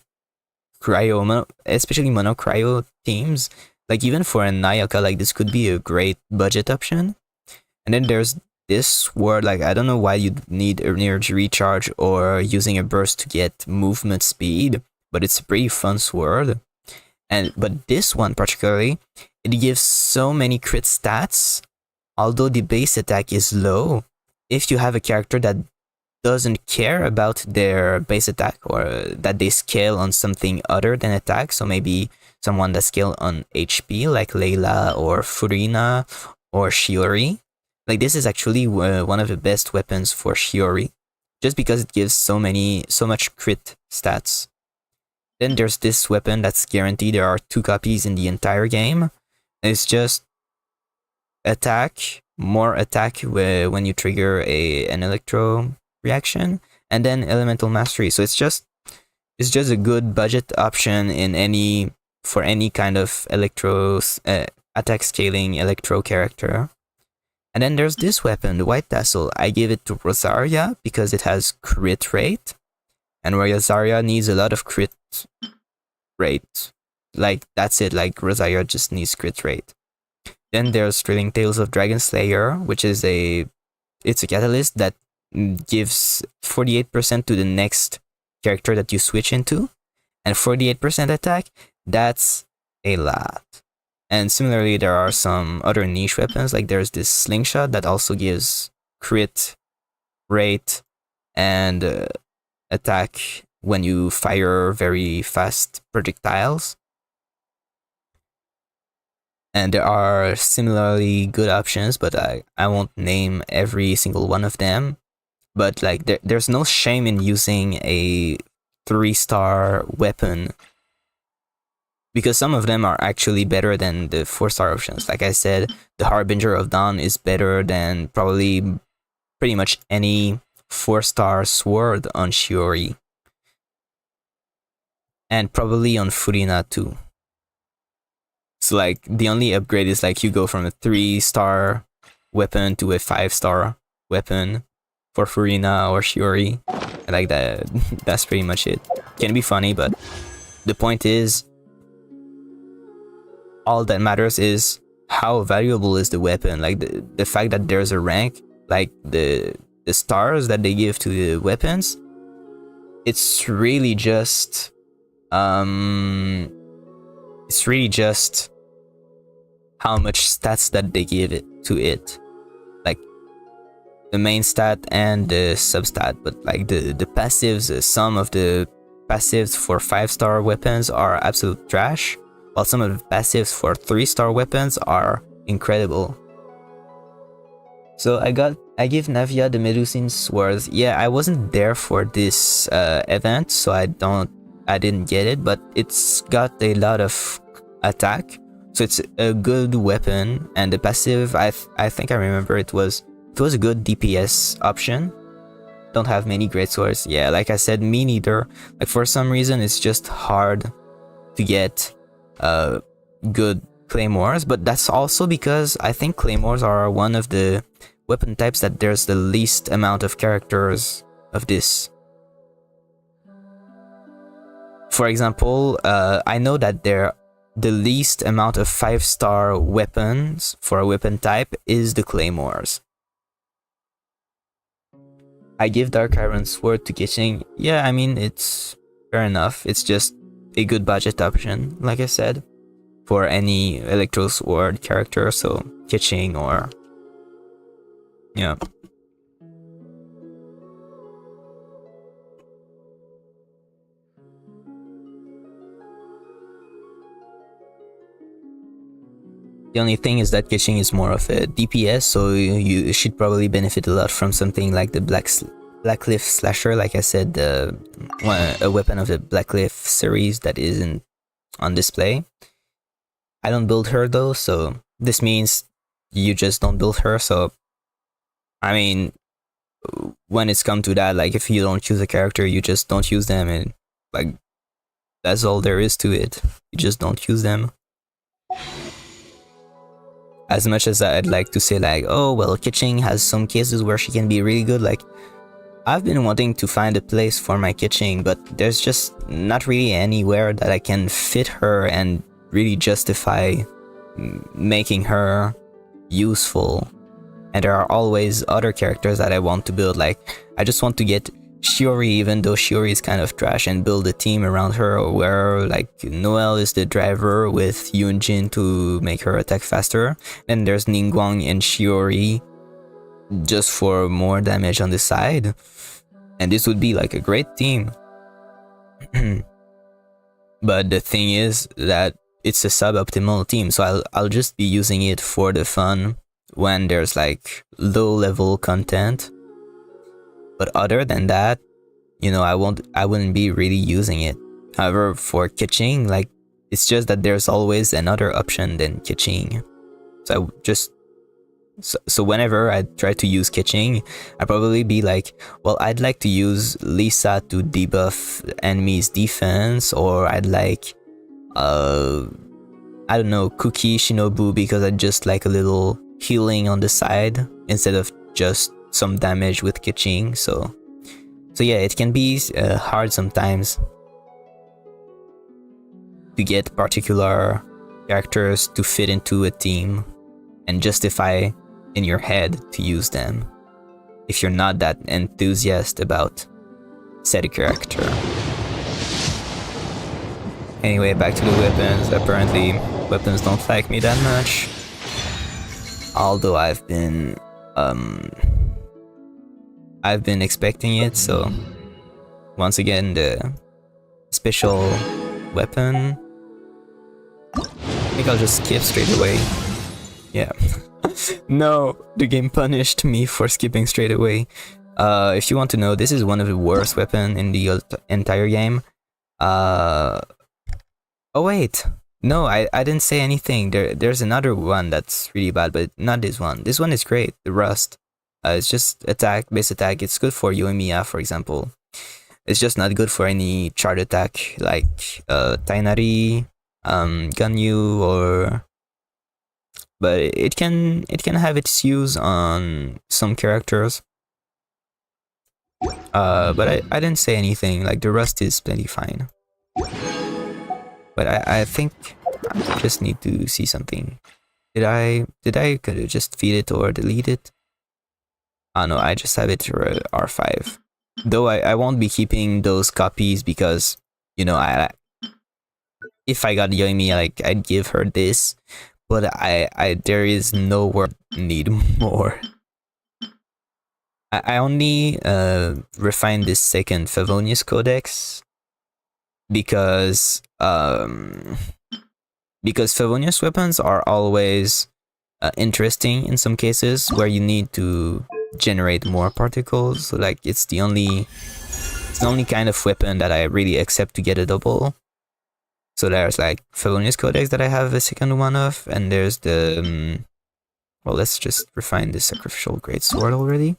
cryo, especially mono cryo teams. Like even for a Nayaka, like this could be a great budget option. And then there's this sword, like I don't know why you'd need an energy recharge or using a burst to get movement speed, but it's a pretty fun sword. But this one particularly, it gives so many crit stats, although the base attack is low. If you have a character that doesn't care about their base attack or that they scale on something other than attack, so maybe someone that scale on HP like Layla or Furina or Chiori, like this is actually one of the best weapons for Chiori, just because it gives so much crit stats. Then there's this weapon that's guaranteed. There are 2 copies in the entire game. It's just attack, more attack when you trigger an electro reaction, and then elemental mastery. So it's just a good budget option for any kind of attack scaling electro character. And then there's this weapon, the White Tassel. I give it to Rosaria because it has crit rate, and Rosaria needs a lot of crit rate. Like that's it. Like Rosaria just needs crit rate. Then there's Thrilling Tales of Dragon Slayer, which is it's a catalyst that gives 48% to the next character that you switch into, and 48% attack. That's a lot. And similarly, there are some other niche weapons, like there's this slingshot that also gives crit rate and attack when you fire very fast projectiles. And there are similarly good options, but I won't name every single one of them. But like there's no shame in using a 3-star weapon, because some of them are actually better than the 4-star options. Like I said, the Harbinger of Dawn is better than probably pretty much any 4-star sword on Chiori. And probably on Furina too. So like the only upgrade is like you go from a 3-star weapon to a 5-star weapon for Furina or Chiori. Like that's pretty much it. Can be funny, but the point is, all that matters is how valuable is the weapon. Like the fact that there's a rank, like the stars that they give to the weapons, it's really just how much stats that they give it to it, like the main stat and the substat. But like the passives, some of the passives for 5-star weapons are absolute trash, while some of the passives for 3-star weapons are incredible. So I give Navia the Melusine swords. Yeah, I wasn't there for this event, so I didn't get it, but it's got a lot of attack, so it's a good weapon. And the passive, I think I remember it was a good DPS option. Don't have many great swords. Yeah, like I said, me neither. Like for some reason, it's just hard to get good claymores, but that's also because I think claymores are one of the weapon types that there's the least amount of characters of this. For example, I know that the least amount of 5-star weapons for a weapon type is the claymores. I give Dark Iron Sword to Kitching. Yeah, I mean, it's fair enough. It's just a good budget option, like I said, for any Electro Sword character, so Kitching or... yeah. The only thing is that Genshin is more of a DPS, so you should probably benefit a lot from something like the Blackcliff Slasher. Like I said, a weapon of the Blackcliff series that isn't on display. I don't build her though, so this means you just don't build her. So, I mean, when it's come to that, like if you don't choose a character, you just don't use them, and like that's all there is to it. You just don't use them. As much as I'd like to say like, oh well, Kitching has some cases where she can be really good, like I've been wanting to find a place for my Kitching, but there's just not really anywhere that I can fit her and really justify making her useful. And there are always other characters that I want to build. Like, I just want to get Chiori, even though Chiori is kind of trash, and build a team around her where, like, Noelle is the driver with Yunjin to make her attack faster. Then there's Ningguang and Chiori just for more damage on the side. And this would be like a great team. But the thing is that it's a suboptimal team, so I'll just be using it for the fun when there's like low level content. But other than that, you know, I wouldn't be really using it. However, for Keqing, like, it's just that there's always another option than Keqing. So whenever I try to use Keqing, I'd probably be like, well, I'd like to use Lisa to debuff enemies' defense, or I'd like, I don't know, Cookie Shinobu because I just like a little healing on the side instead of just some damage with Keqing. So yeah, it can be hard sometimes to get particular characters to fit into a team and justify in your head to use them if you're not that enthusiastic about said character. Anyway, back to the weapons. Apparently weapons don't like me that much, although I've been expecting it. So once again, the special weapon, I think I'll just skip straight away. Yeah. No, the game punished me for skipping straight away. If you want to know, this is one of the worst weapons in the entire game. Oh wait, no, I didn't say anything. There's another one that's really bad, but not this one. This one is great, the Rust. It's just base attack. It's good for Yoimiya, for example. It's just not good for any charge attack like Tainari, Ganyu, or... But it can have its use on some characters. But I didn't say anything. Like, the Rust is plenty fine. But I think I just need to see something. Did I could I just feed it or delete it? Oh no, I just have it for R5. Though I won't be keeping those copies because, you know, if I got Yoimi, like, I'd give her this. But there is nowhere need more. I only refined this second Favonius Codex because Favonius weapons are always interesting in some cases where you need to generate more particles. So, like, it's the only kind of weapon that I really accept to get a double. So there's like Favonius Codex that I have a second one of, and there's the well, let's just refine the Sacrificial Greatsword already.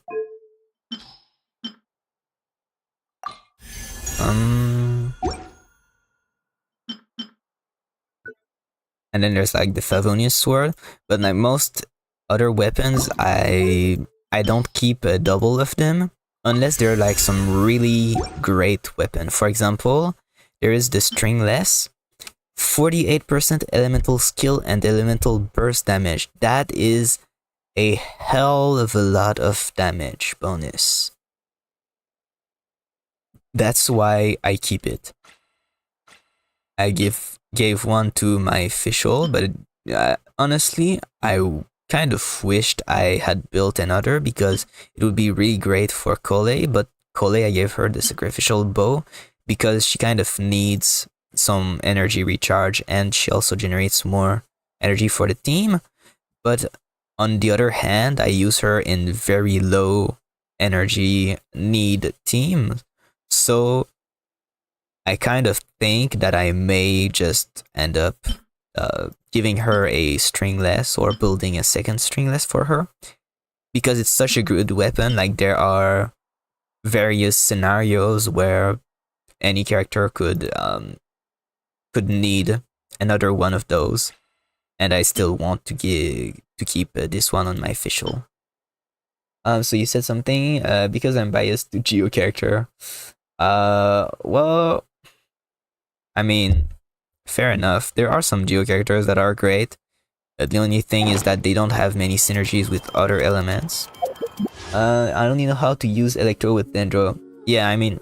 And then there's like the Favonius Sword, but like most other weapons, I don't keep a double of them unless they're like some really great weapon. For example, there is the Stringless. 48% elemental skill and elemental burst damage. That is a hell of a lot of damage bonus. That's why I keep it. I gave one to my official, but honestly, I kind of wished I had built another because it would be really great for Kole, but Kole, I gave her the sacrificial bow because she kind of needs some energy recharge and she also generates more energy for the team. But on the other hand, I use her in very low energy need teams, so I kind of think that I may just end up giving her a stringless or building a second stringless for her because it's such a good weapon. Like, there are various scenarios where any character could need another one of those, and I still want to keep this one on my official. So you said something because I'm biased to Geo character. Well, I mean, fair enough. There are some Geo characters that are great, The only thing is that they don't have many synergies with other elements. I don't even know how to use Electro with Dendro. Yeah, I mean,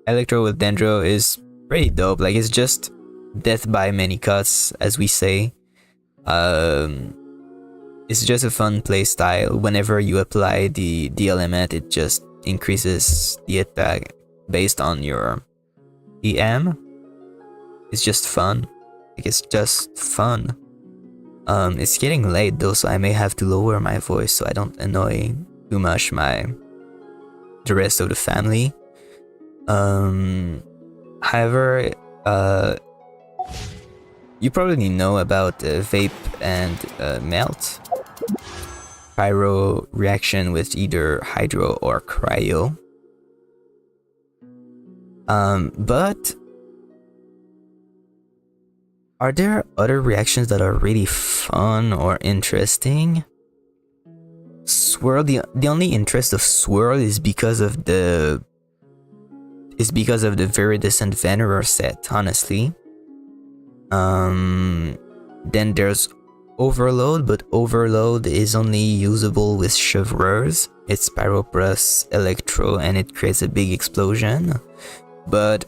Electro with Dendro is pretty dope. Like, it's just death by many cuts, as we say. It's just a fun playstyle. Whenever you apply the element, it just increases the attack based on your EM. It's just fun. Like, it's just fun. It's getting late though, so I may have to lower my voice so I don't annoy too much the rest of the family. However, you probably know about vape and melt. Pyro reaction with either hydro or cryo. But are there other reactions that are really fun or interesting? Swirl, the only interest of Swirl is because of the Viridescent Venerer set, honestly. Then there's Overload, but Overload is only usable with Chevreurs. It's Pyro plus Electro and it creates a big explosion. But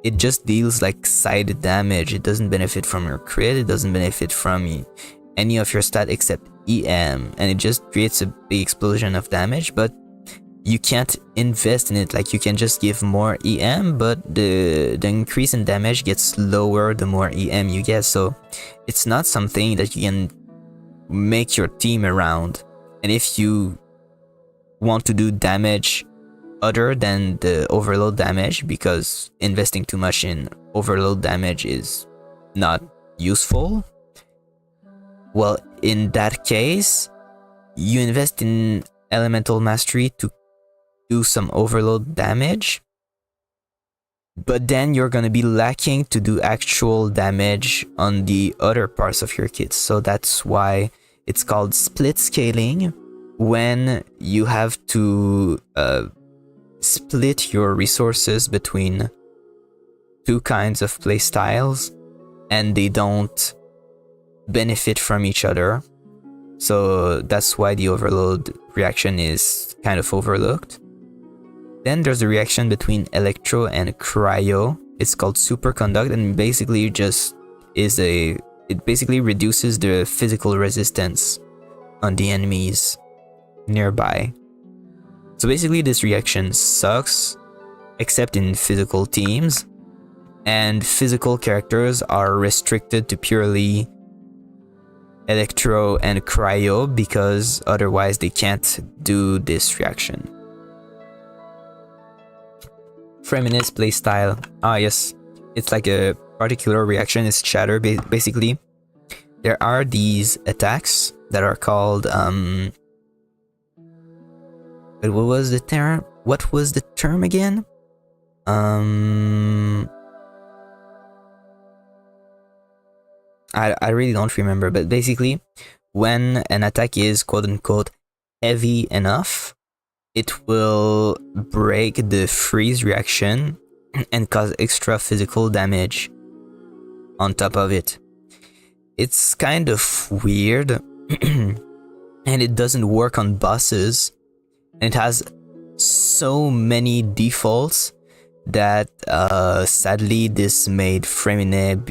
it just deals like side damage. It doesn't benefit from your crit, it doesn't benefit from any of your stat except EM, and it just creates a big explosion of damage, but you can't invest in it. Like, you can just give more EM, but the increase in damage gets lower the more EM you get, so it's not something that you can make your team around. And if you want to do damage other than the overload damage, because investing too much in overload damage is not useful, well, in that case, you invest in Elemental Mastery to do some overload damage, but then you're gonna be lacking to do actual damage on the other parts of your kit. So that's why it's called split scaling, when you have to split your resources between two kinds of playstyles and they don't benefit from each other. So that's why the overload reaction is kind of overlooked. Then there's the reaction between Electro and Cryo. It's called Superconduct, and basically it basically reduces the physical resistance on the enemies nearby. So basically this reaction sucks, except in physical teams, and physical characters are restricted to purely Electro and Cryo because otherwise they can't do this reaction. Freminist playstyle. Ah yes, it's like a particular reaction, it's Shatter basically. There are these attacks that are called what was the term? What was the term again? I really don't remember, but basically, when an attack is quote-unquote heavy enough, it will break the freeze reaction and cause extra physical damage on top of it. It's kind of weird, and it doesn't work on bosses, and it has so many defaults that sadly this made Freminet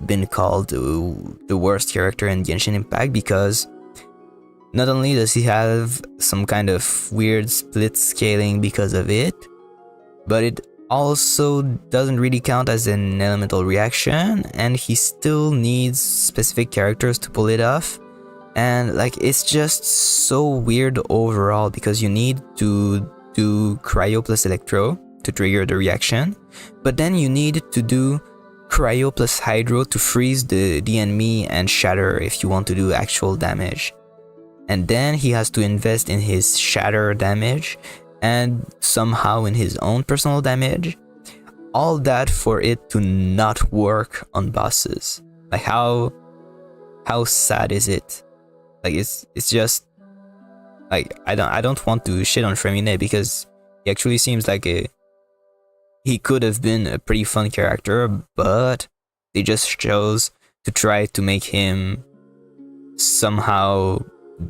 been called the worst character in Genshin Impact, because not only does he have some kind of weird split scaling because of it, but it also doesn't really count as an elemental reaction, and he still needs specific characters to pull it off. And like, it's just so weird overall, because you need to do Cryo plus Electro to trigger the reaction, but then you need to do Cryo plus Hydro to freeze the enemy and Shatter if you want to do actual damage. And then he has to invest in his Shatter damage and somehow in his own personal damage. All that for it to not work on bosses. Like, how sad is it? Like, it's just like, I don't want to shit on Freminet, because he actually seems like he could have been a pretty fun character, but they just chose to try to make him somehow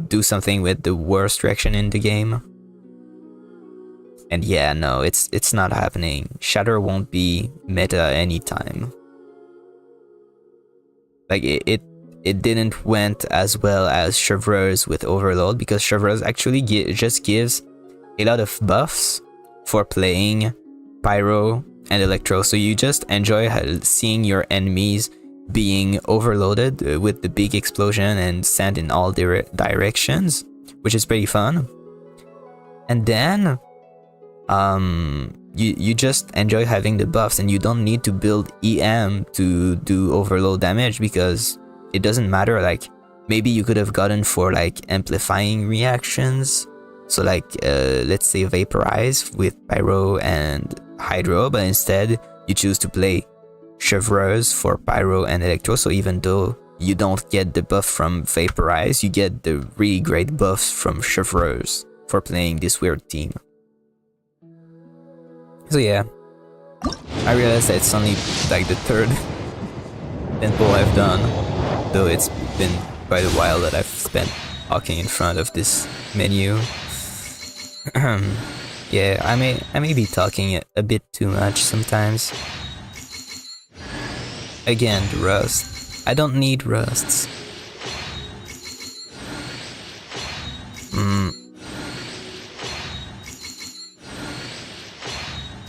do something with the worst reaction in the game. And yeah, no, it's not happening. Shatter won't be meta anytime. Like it didn't went as well as Chevreuse with Overload, because Chevreuse actually just gives a lot of buffs for playing Pyro and Electro, so you just enjoy seeing your enemies being overloaded with the big explosion and sent in all directions, which is pretty fun. And then you just enjoy having the buffs, and you don't need to build EM to do overload damage, because it doesn't matter. Like, maybe you could have gotten for like amplifying reactions, so like let's say Vaporize with Pyro and Hydro, but instead you choose to play Chevreuse for Pyro and Electro, so even though you don't get the buff from Vaporize, you get the really great buffs from Chevreuse for playing this weird team. So yeah, I realized that it's only like the third tempo I've done, though it's been quite a while that I've spent walking in front of this menu. Yeah, I may be talking a bit too much sometimes. Again, the rust. I don't need rusts.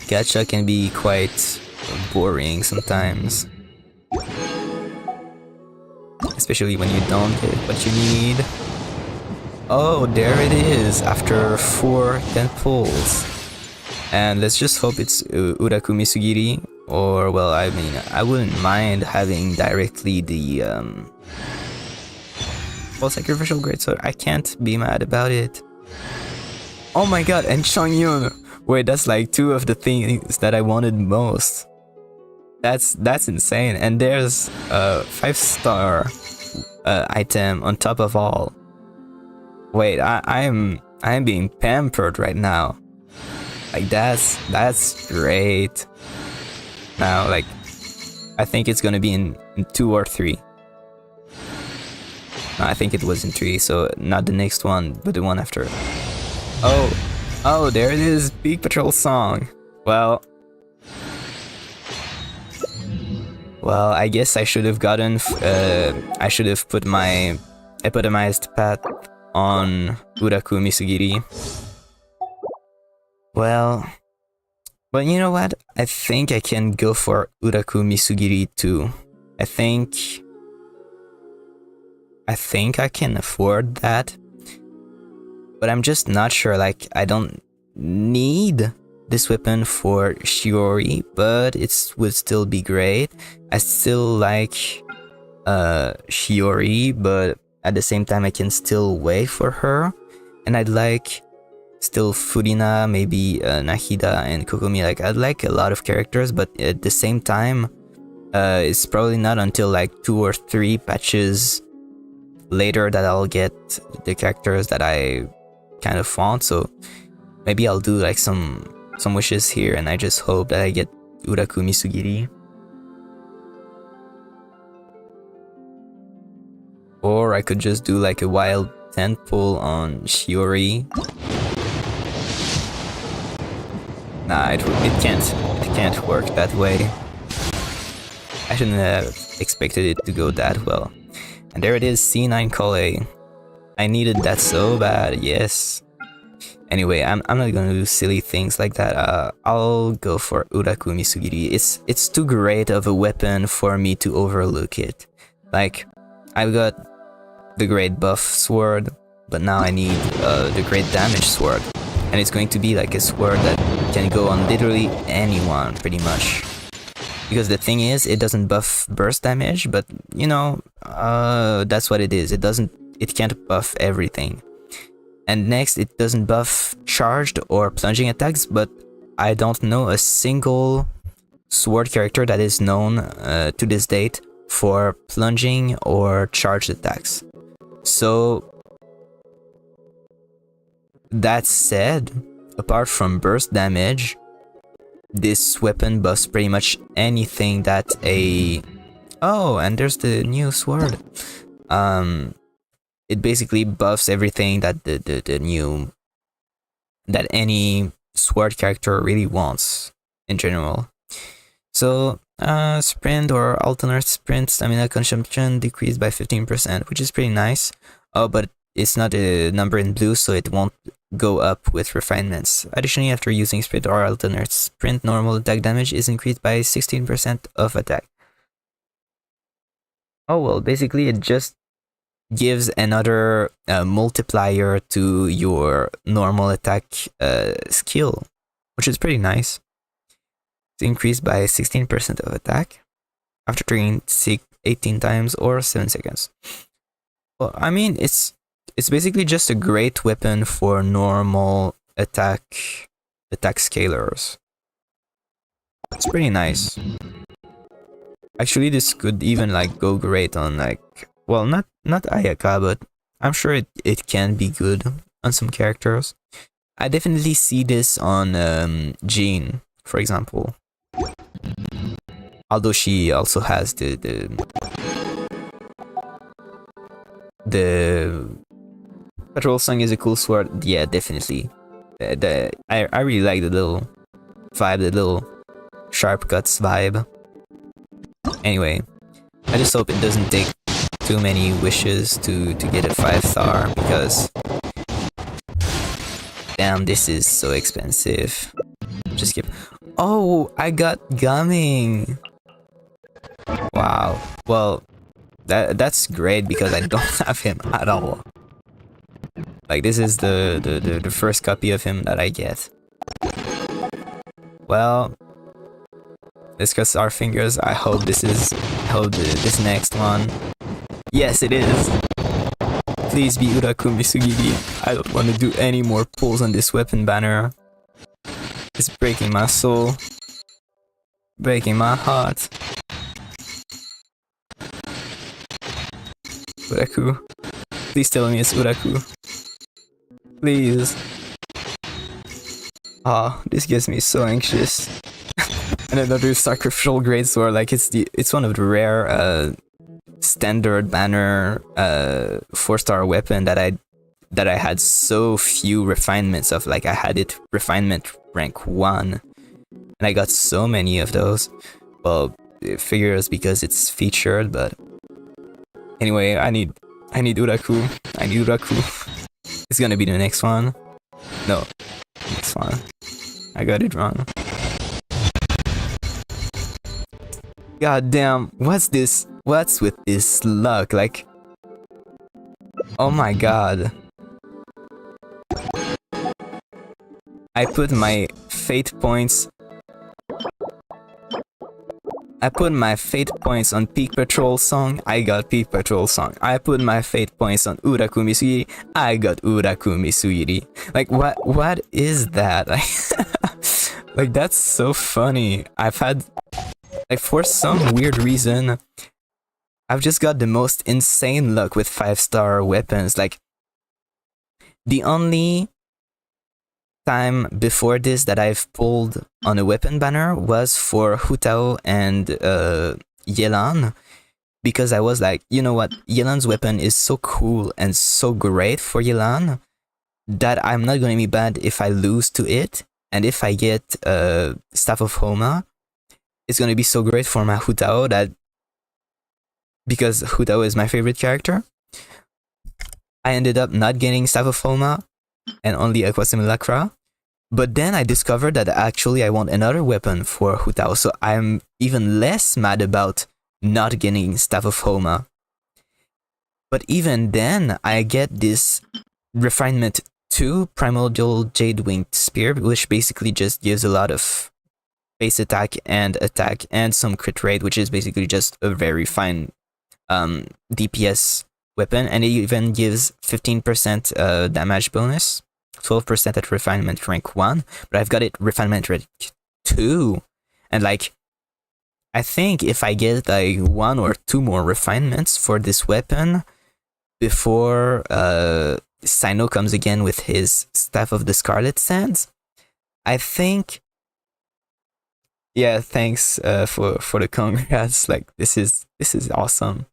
Gacha can be quite boring sometimes. Especially when you don't get what you need. Oh, there it is, after 4 tentpoles. And let's just hope it's Uraku Misugiri, or, well, I mean, I wouldn't mind having directly the sacrificial greatsword. I can't be mad about it. Oh my god, and Chongyun! Wait, that's like 2 of the things that I wanted most. That's insane. And there's a 5-star item on top of all. Wait, I'm being pampered right now. Like, that's great. Now, like, I think it's gonna be in 2 or 3. No, I think it was in 3, so not the next one, but the one after. Oh, there it is, Peak Patrol song. Well, I guess I should have gotten. I should have put my epitomized path on Uraku Misugiri. Well, you know what? I think I can go for Uraku Misugiri too. I think I can afford that. But I'm just not sure. Like, I don't need this weapon for Chiori, but it would still be great. I still like Chiori, but at the same time I can still wait for her. And I'd like still Furina, maybe Nahida and Kokomi. Like, I'd like a lot of characters, but at the same time it's probably not until like 2 or 3 patches later that I'll get the characters that I kind of want. So maybe I'll do like some wishes here, and I just hope that I get Uraku Misugiri. Or I could just do like a wild tentpole on Chiori. Nah, it can't work that way. I shouldn't have expected it to go that well. And there it is, C9 Kole. I needed that so bad, yes. Anyway, I'm not gonna do silly things like that. I'll go for Uraku Misugiri. It's too great of a weapon for me to overlook it. Like, I've got the great buff sword, but now I need the great damage sword. And it's going to be like a sword that can go on literally anyone, pretty much. Because the thing is, it doesn't buff burst damage, but you know, that's what it is. It can't buff everything. And next, it doesn't buff charged or plunging attacks, but I don't know a single sword character that is known to this date for plunging or charged attacks. So, that said, apart from burst damage, this weapon buffs pretty much anything that a Oh, and there's the new sword. It basically buffs everything that the new that any sword character really wants in general. So sprint or alternate sprint stamina consumption decreased by 15%, which is pretty nice. Oh, but it's not a number in blue, so it won't go up with refinements. Additionally, after using sprint or alternate sprint, normal attack damage is increased by 16% of attack. Oh well, basically it just gives another multiplier to your normal attack skill, which is pretty nice. It's increased by 16% of attack after triggering 18 times or 7 seconds. Well, I mean, it's basically just a great weapon for normal attack scalers. It's pretty nice. Actually, this could even like go great on like, well, not Ayaka, but I'm sure it can be good on some characters. I definitely see this on Jean, for example. Although she also has the Patrol Song is a cool sword. Yeah, definitely. I really like the little vibe, the little sharp cuts vibe. Anyway, I just hope it doesn't take too many wishes to get a 5-star, because damn, this is so expensive. Just skip. Oh, I got Gumming. Wow. Well, that's great because I don't have him at all. Like, this is the first copy of him that I get. Well, let's cross our fingers. I hope this next one. Yes, it is. Please be Uraku Misugiri. I don't want to do any more pulls on this weapon banner. It's breaking my soul. Breaking my heart. Uraku. Please tell me it's Uraku. Please. Ah, this gets me so anxious. And another sacrificial greatsword, like it's one of the rare standard banner 4-star weapon that I had so few refinements of. Like, I had it refinement rank 1 and I got so many of those. Well, it figures because it's featured, but anyway, I need Uraku. I need Uraku. It's gonna be the next one. No, next one. I got it wrong. God damn, what's this? What's with this luck? Like, oh my god. I put my fate points. I put my fate points on Peak Patrol Song. I got Peak Patrol Song. I put my fate points on Uraku Misugiri. I got Uraku Misugiri. Like, what is that? Like, that's so funny. I've had, like, for some weird reason, I've just got the most insane luck with 5-star weapons. Like, the only time before this that I've pulled on a weapon banner was for Hutao and Yelan, because I was like, you know what, Yelan's weapon is so cool and so great for Yelan that I'm not going to be bad if I lose to it. And if I get Staff of Homa, it's going to be so great for my Hutao, that because Hutao is my favorite character, I ended up not getting Staff of Homa and only Aqua Simulacra. But then I discovered that actually I want another weapon for Hutao, so I'm even less mad about not getting Staff of Homa. But even then, I get this Refinement 2 Primordial Jade Winged Spear, which basically just gives a lot of base attack and some crit rate, which is basically just a very fine DPS weapon, and it even gives 15% damage bonus, 12% at refinement rank 1, but I've got it refinement rank 2, and like, I think if I get like 1 or 2 more refinements for this weapon before Sino comes again with his Staff of the Scarlet Sands, I think, yeah, thanks for the congrats. Like, this is This is awesome.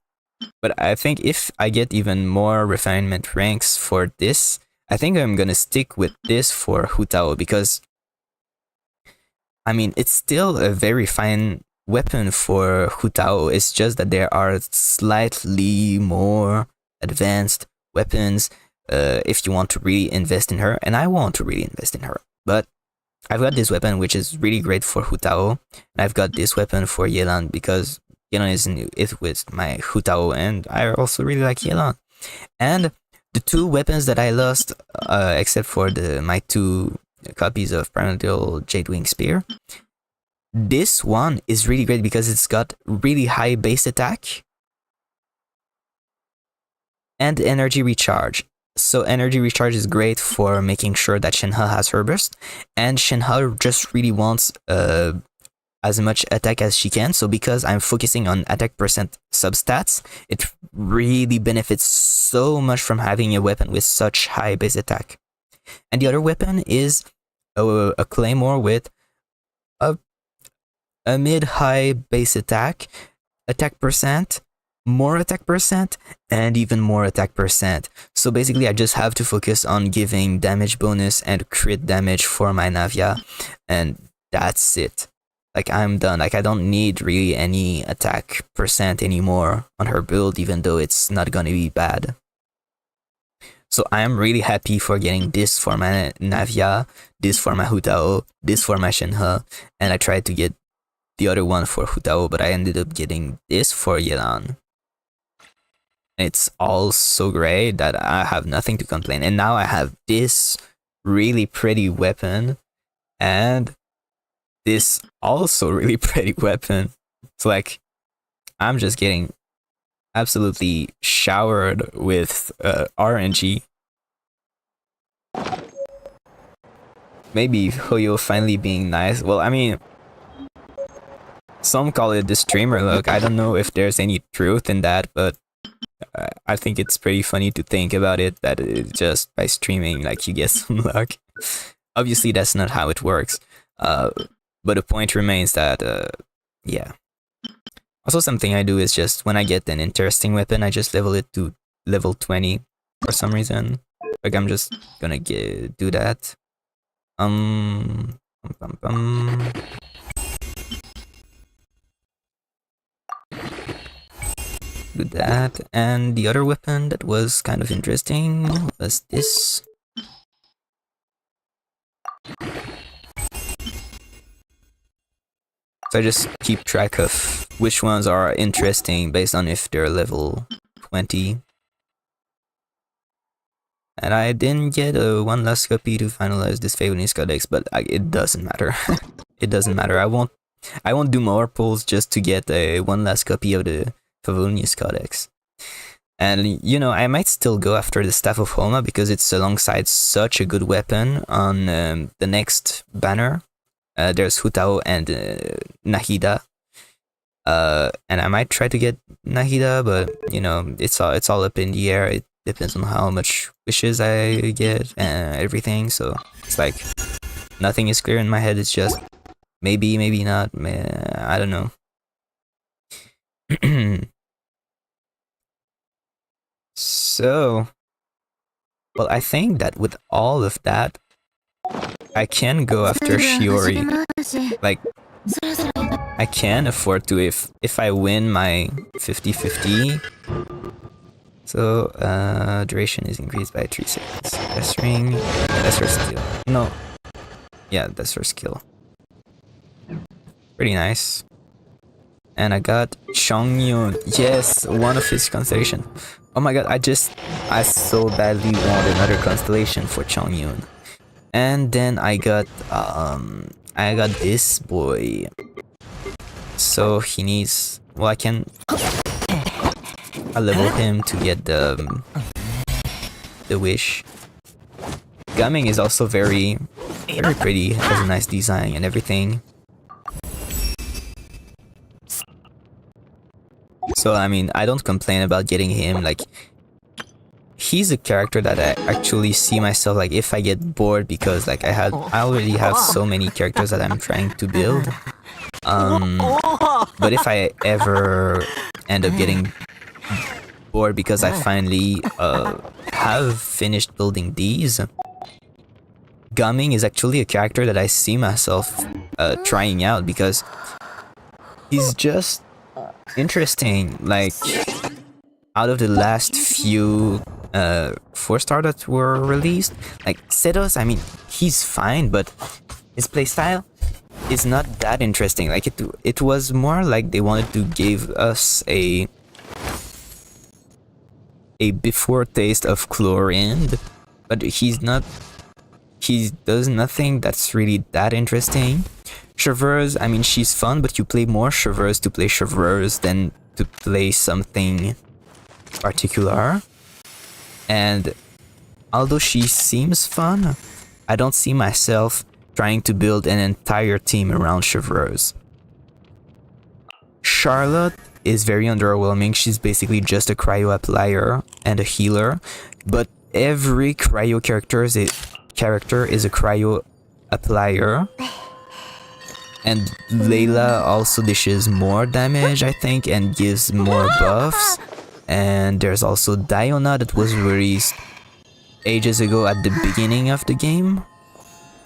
But I think if I get even more refinement ranks for this, I think I'm gonna stick with this for Hutao because, I mean, it's still a very fine weapon for Hutao. It's just that there are slightly more advanced weapons if you want to really invest in her, and I want to really invest in her. But I've got this weapon which is really great for Hutao, and I've got this weapon for Yelan because Yelan is with my Hutao, and I also really like Yelan. And the two weapons that I lost, except for my 2 copies of Primordial Jadewing Spear, this one is really great because it's got really high base attack and energy recharge. So energy recharge is great for making sure that Shenhe has her burst, and Shenhe just really wants as much attack as she can. So because I'm focusing on attack percent substats, it really benefits so much from having a weapon with such high base attack. And the other weapon is a claymore with a mid-high base attack percent, more attack percent, and even more attack percent. So basically I just have to focus on giving damage bonus and crit damage for my Navia, and that's it. Like, I'm done. Like, I don't need really any attack percent anymore on her build, even though it's not gonna be bad. So I'm really happy for getting this for my Navia, this for my Hutao, this for my Shenhe, and I tried to get the other one for Hutao, but I ended up getting this for Yelan. It's all so great that I have nothing to complain. And now I have this really pretty weapon, and this also really pretty weapon. It's like, I'm just getting absolutely showered with RNG. Maybe Hoyo finally being nice. Well, I mean, some call it the streamer look. I don't know if there's any truth in that, but I think it's pretty funny to think about it, that it's just by streaming, like, you get some luck. Obviously, that's not how it works. But the point remains that, yeah. Also, something I do is just, when I get an interesting weapon, I just level it to level 20 for some reason. Like, I'm just gonna do that. Do that. And the other weapon that was kind of interesting was this. So I just keep track of which ones are interesting based on if they're level 20. And I didn't get one last copy to finalize this Favonius Codex, but it doesn't matter. It doesn't matter. I won't do more pulls just to get one last copy of the Favonius Codex. And, you know, I might still go after the Staff of Homa because it's alongside such a good weapon on the next banner. There's Hutao and Nahida. And I might try to get Nahida, but, you know, it's all up in the air. It depends on how much wishes I get and everything. So it's like, nothing is clear in my head. It's just maybe, maybe not. I don't know. So, well, I think that with all of that, I can go after Chiori. Like, I can afford to if I win my 50-50. So, duration is increased by 3 seconds. That's ring. That's her skill. No. Yeah, that's her skill. Pretty nice. And I got Chongyun. Yes, one of his constellation. Oh my god, I so badly want another constellation for Chongyun. And then I got this boy. So he needs, well, I level him to get the wish. Gaming is also very pretty, has a nice design and everything. So I mean, I don't complain about getting him. Like, he's a character that I actually see myself, like, if I get bored, because like I already have so many characters that I'm trying to build. But if I ever end up getting bored because I finally have finished building these. Gumming is actually a character that I see myself trying out because he's just interesting. Like, out of the last few 4-star that were released, like Setos, I mean, he's fine, but his playstyle is not that interesting. Like, it was more like they wanted to give us a before taste of Chlorine, but he's not. He does nothing that's really that interesting. Chevreuse, I mean, she's fun, but you play more Chevreuse to play Chevreuse than to play something particular. And although she seems fun, I don't see myself trying to build an entire team around Chevreuse. Charlotte is very underwhelming. She's basically just a cryo applier and a healer, but every cryo character is a cryo applier. And Layla also dishes more damage, I think, and gives more buffs. And there's also Diona that was released ages ago at the beginning of the game,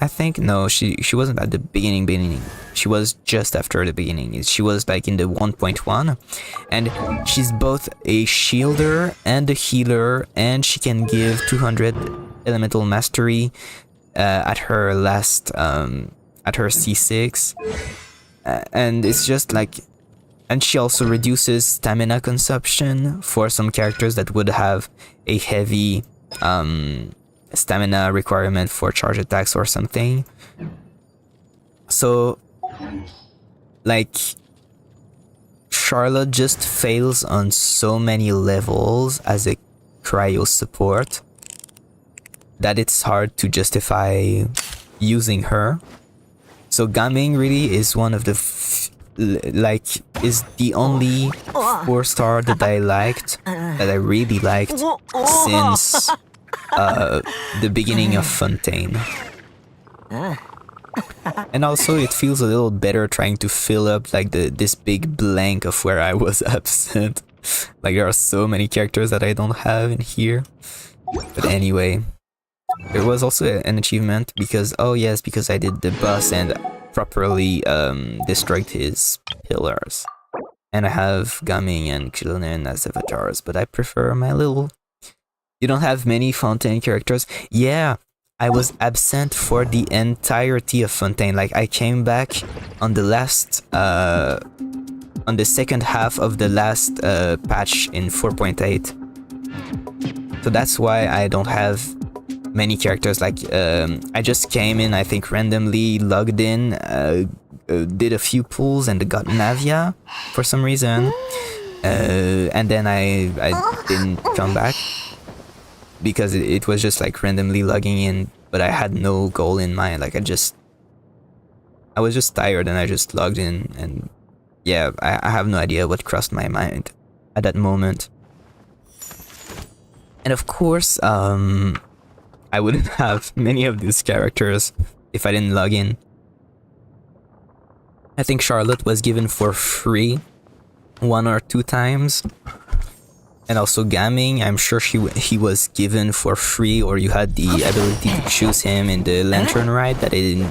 I think. No, she wasn't at the beginning. She was just after the beginning. She was like in the 1.1, and she's both a shielder and a healer, and she can give 200 elemental mastery at her last at her C6, and it's just like, and she also reduces stamina consumption for some characters that would have a heavy stamina requirement for charge attacks or something. So, like, Charlotte just fails on so many levels as a cryo support that it's hard to justify using her. So Gaming really is one of the is the only 4-star that I liked, that I really liked since the beginning of Fontaine. And also it feels a little better trying to fill up like this big blank of where I was absent. Like, there are so many characters that I don't have in here. But anyway, there was also an achievement because, oh yes, because I did the boss and properly destroyed his pillars. And I have Gaming and Xilonen as avatars, but I prefer my little... You don't have many Fontaine characters? Yeah, I was absent for the entirety of Fontaine. Like, I came back on the last... on the second half of the last patch in 4.8. So that's why I don't have many characters. Like, I just came in, I think, randomly, logged in, did a few pulls and got Navia for some reason. And then I didn't come back because it was just like randomly logging in, but I had no goal in mind. Like, I was just tired and I just logged in, and yeah, I have no idea what crossed my mind at that moment. And of course, I wouldn't have many of these characters if I didn't log in. I think Charlotte was given for free 1 or 2 times. And also Gaming, I'm sure he was given for free, or you had the ability to choose him in the Lantern ride that I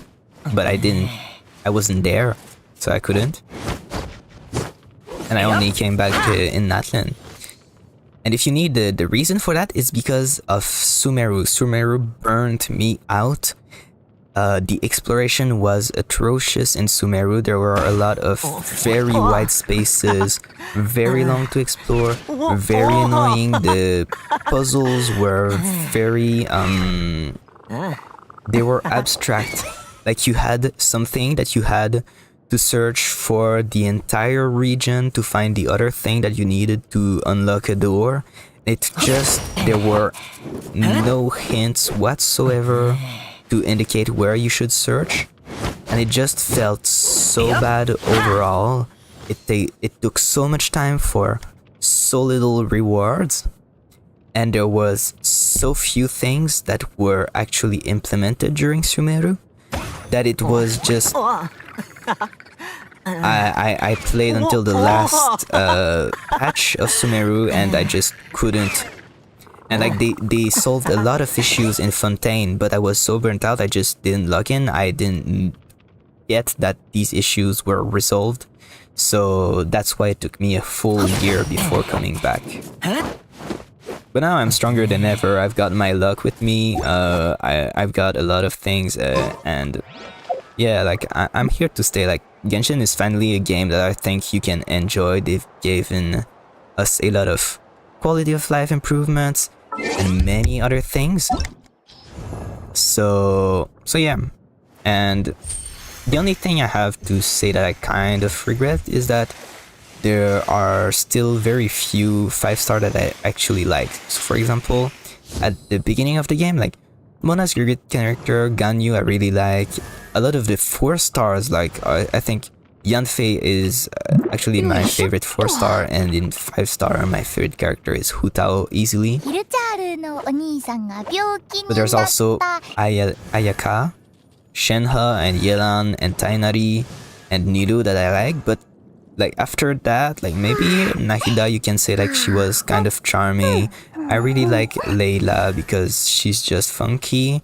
wasn't there, so I couldn't. And I only came back in Natlan. And if you need the reason for that, is because of Sumeru. Sumeru burned me out. The exploration was atrocious in Sumeru. There were a lot of very wide spaces, very long to explore, very annoying. The puzzles were very, they were abstract. Like, you had something that you had to search for the entire region to find the other thing that you needed to unlock a door. There were no hints whatsoever to indicate where you should search, and it just felt so bad overall. It took so much time for so little rewards, and there was so few things that were actually implemented during Sumeru that it was just I played until the last patch of Sumeru and I just couldn't. And like they solved a lot of issues in Fontaine, but I was so burnt out I just didn't log in. I didn't get that these issues were resolved. So that's why it took me a full year before coming back. But now I'm stronger than ever. I've got my luck with me. I've got a lot of things, and yeah, like I'm here to stay. Like Genshin is finally a game that I think you can enjoy. They've given us a lot of quality of life improvements and many other things. So yeah, and the only thing I have to say that I kind of regret is that there are still very few 5-star that I actually like. So for example, at the beginning of the game, like Mona's your good character, Ganyu I really like. A lot of the 4 stars, like I think Yanfei is actually my favorite 4-star, and in 5-star my favorite character is Hu Tao easily. But there's also Ayaka, Shenhe and Yelan and Tainari and Niru that I like, but like after that, like maybe Nahida you can say like she was kind of charming. I really like Layla because she's just funky.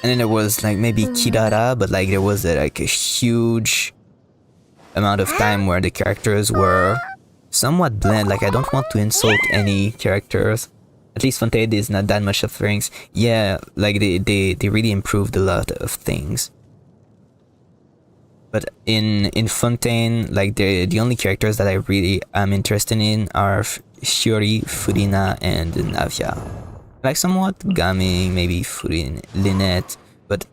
And then there was like maybe Kirara, but like there was like a huge amount of time where the characters were somewhat bland. Like I don't want to insult any characters. At least Fontaine is not that much of things. Yeah, like they really improved a lot of things. But in Fontaine, like the only characters that I really am interested in are Chiori, Furina, and Navia. Like somewhat Gaming, maybe Furin, Lynette, but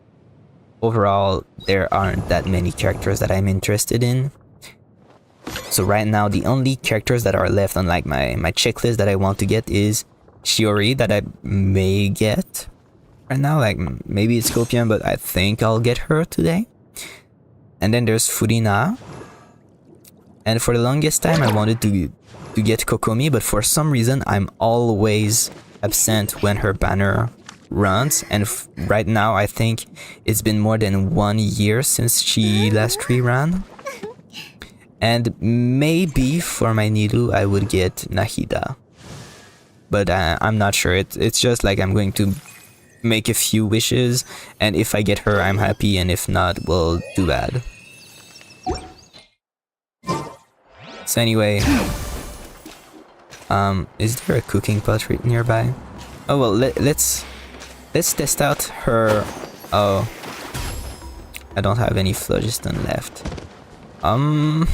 overall there aren't that many characters that I'm interested in. So right now the only characters that are left on like my checklist that I want to get is Chiori, that I may get right now, like maybe it's Scorpion, but I think I'll get her today. And then there's Furina, and for the longest time I wanted to get Kokomi, but for some reason I'm always absent when her banner runs, and right now I think it's been more than 1 year since she last reran. And maybe for my Niru I would get Nahida, but I'm not sure. It's just like I'm going to make a few wishes, and if I get her I'm happy, and if not, well, too bad. So anyway, is there a cooking pot right nearby? Oh well, let's test out her. Oh, I don't have any phlogiston left. I'll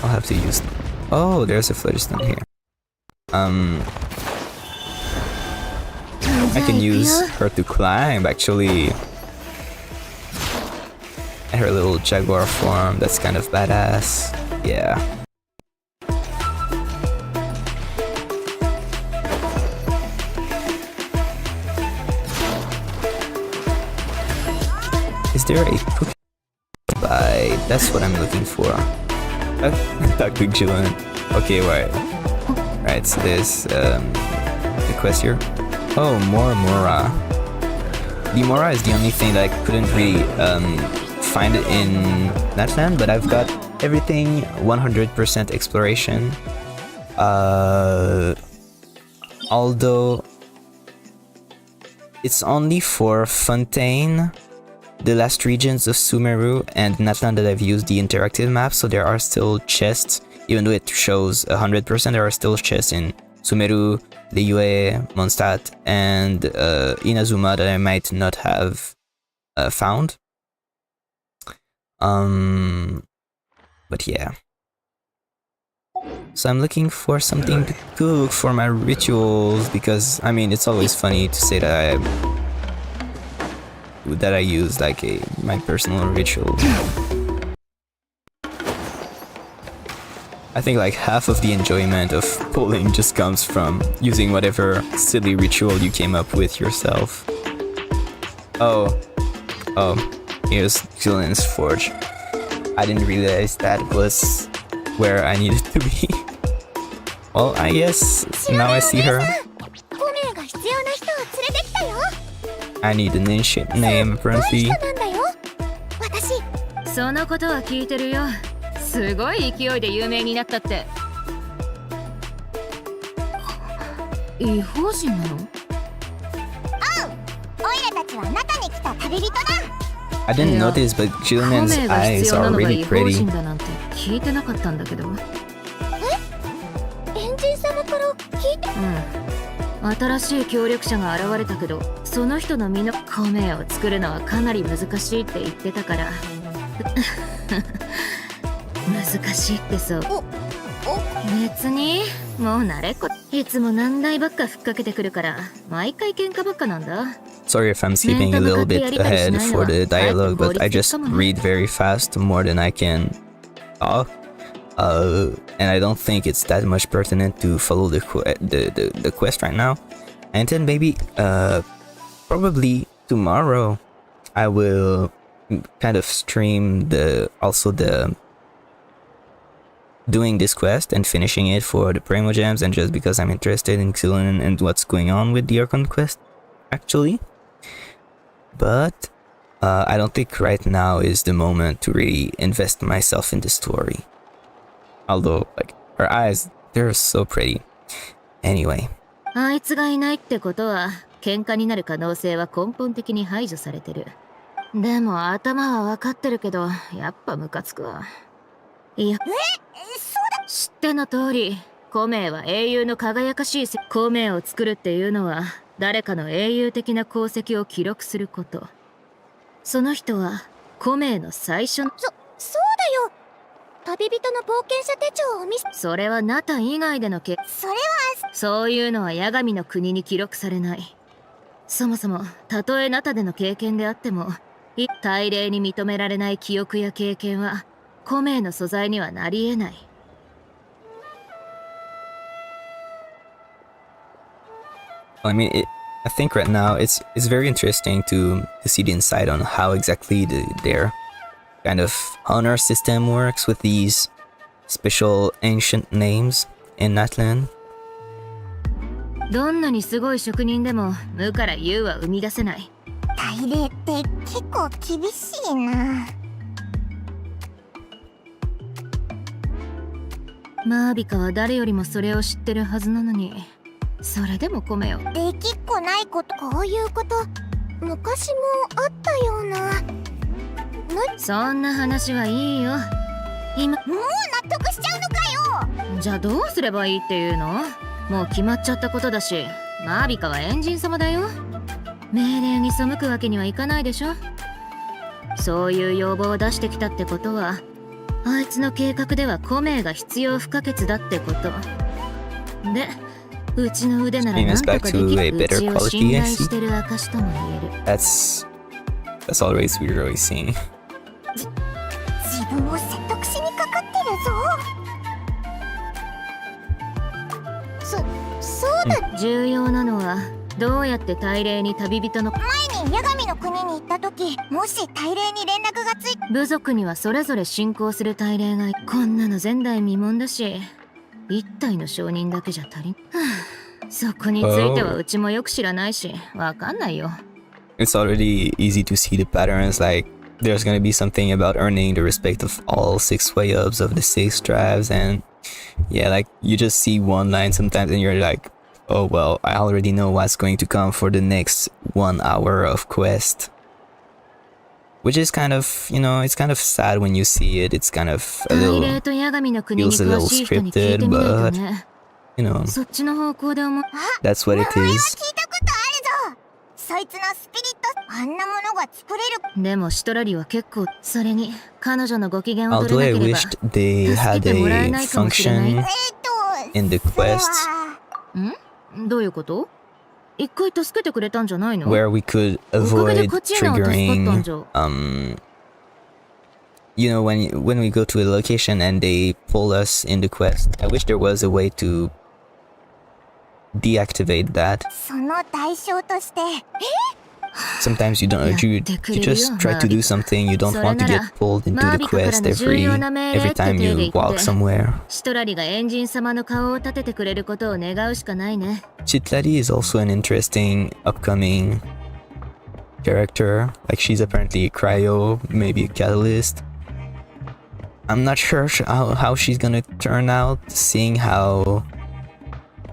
have to use. Oh, there's a phlogiston here. I can use her to climb, actually. And her little jaguar form, that's kind of badass. Yeah. Is there a cookie? Bye. That's what I'm looking for. Talk to Xilonen. Okay, right. Right, so there's the quest here. Oh, more Mora. The Mora is the only thing that I couldn't really find in Natland, but I've got everything 100% exploration. Although it's only for Fontaine, the last regions of Sumeru, and Natland that I've used the interactive map, so there are still chests. Even though it shows 100%, there are still chests in Sumeru, Liyue, Mondstadt, and Inazuma that I might not have found. But yeah. So I'm looking for something to cook for my rituals, because I mean it's always funny to say that I use like my personal ritual. I think like half of the enjoyment of pulling just comes from using whatever silly ritual you came up with yourself. Oh, here's Xilonen's forge. I didn't realize that was where I needed to be. Well, I guess now I see her. コメが必要な人を連れてきたよ。 I need an ancient name, どういう apparently. 人なんだよ。私。そのことは聞いてるよ。すごい勢いで有名になったって。異邦人なの？おいらたちはあなたに来た旅人だ。 I didn't notice, but カ Xilonen's メが必 eyes 要な are のが really 異邦 pretty. 人だなんて聞いてなかったんだけど。エンジン様から聞いて。うん。新しい協力者が現れたけど、その人の身のカメを作るのはかなり難しいって言ってたから。難しいってそう。別にもう慣れっこ。いつも難題ばっかふっかけてくるから毎回喧嘩ばっかなんだ。 Sorry if I'm skipping a little bit ahead for the dialogue, but I just read very fast more than I can talk. And I don't think it's that much pertinent to follow the quest right now. And then maybe probably tomorrow I will kind of stream the doing this quest and finishing it for the Primo Gems, and just because I'm interested in Xilonen and what's going on with the Archon quest, actually. But I don't think right now is the moment to really invest myself in the story. Although, like, her eyes, they're so pretty. Anyway. あいつがいないってことは喧嘩になる可能性は根本的に排除されてる。でも頭は分かってるけどやっぱムカつくわ。いや、そうだ。知っての通り、コメは英雄の輝かしいコメを作るっていうのは誰かの英雄的な功績を記録すること。その人はコメの最初のそうだよ。旅人の冒険者手帳を見せ。それはナタ以外でのそれはそういうのは八神の国に記録されない。そもそもたとえナタでの経験であっても大礼に認められない記憶や経験はコメの素材にはなり得ない。I mean, I think right now it's very interesting to see the insight on how exactly their kind of honor system works with these special ancient names in Natlan. どんなにすごい職人でも無から有は生み出せない。大礼って結構厳しいな。マービカは誰よりもそれを知ってるはずなのに、それでもコメを。できっこないこと、こういうこと昔もあったような。そんな話はいいよ。今もう納得しちゃうのかよ。じゃあどうすればいいっていうの？もう決まっちゃったことだし、マービカはエンジン様だよ。命令に背くわけにはいかないでしょ。そういう要望を出してきたってことは、あいつの計画ではコメが必要不可欠だってこと。で、うちの腕なら何とかできる。うちを信頼してる証とも言える。That's always we're always seeing. 自分を説得しにかかってるぞ。そうだ。重要なのはどうやって大礼に旅人の前に八神の国に行った時、もし大礼に連絡がつい部族にはそれぞれ信仰する大礼がこんなの前代未聞だし、一体の証人だけじゃ足りん。そこについてはうちもよく知らないしわかんないよ。It's already easy to see the patterns, like there's gonna be something about earning the respect of all 6 way-ups of the 6 tribes, and yeah, like you just see one line sometimes and you're like, oh well, I already know what's going to come for the next 1 hour of quest. Which is kind of, you know, it's kind of sad when you see it. It's kind of a little, feels a little scripted, but you know, that's what it is. 聞いたことあるぞ。そいつのスピリット、あんなものが作れる。でもシトラリは結構、それに彼女のご機嫌を取 Although れ I なければ wished they had a function in the quest どういうこと？一回助けてくれたんじゃないの？ where we could avoid triggering, you know, when we go to a location and they pull us in the quest. I wish there was a way to deactivate that. その代償として、Sometimes you don't, you just try to do something, you don't want to get pulled into the quest every time you walk somewhere. シトラリがエンジン様の顔を立ててくれることを願うしかないね。 Chitlari is also an interesting upcoming character. Like, she's apparently a cryo, maybe a catalyst. I'm not sure how she's gonna turn out, seeing how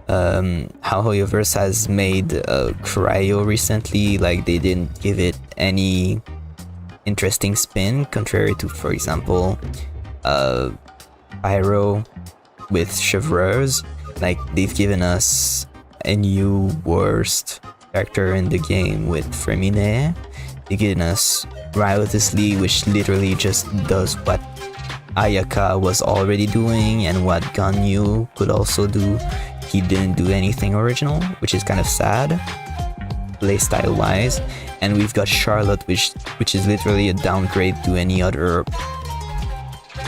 Hoyoverse has made cryo recently. Like, they didn't give it any interesting spin, contrary to, for example, Pyro with Chevreuse. Like, they've given us a new worst character in the game with Fremine. They've given us Riotously, which literally just does what Ayaka was already doing and what Ganyu could also do. He didn't do anything original, which is kind of sad, playstyle wise. And we've got Charlotte, which is literally a downgrade to any other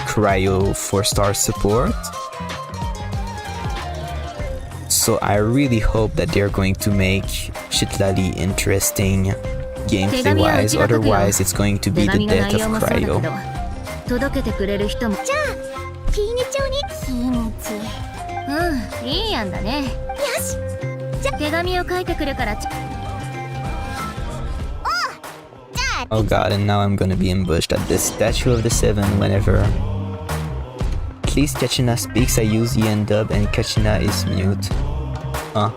cryo 4-star support. So I really hope that they're going to make Chitlali interesting gameplay wise, otherwise it's going to be the death of cryo. 届けてくれる人も。じゃあ日にちをに日にち。うん、いい案だね。よし。じゃ手紙を書いてくるから。じゃあ Oh god, and now I'm gonna be ambushed at the Statue of the Seven whenever. At least Kachina speaks, I use EN dub and Kachina is mute. Huh.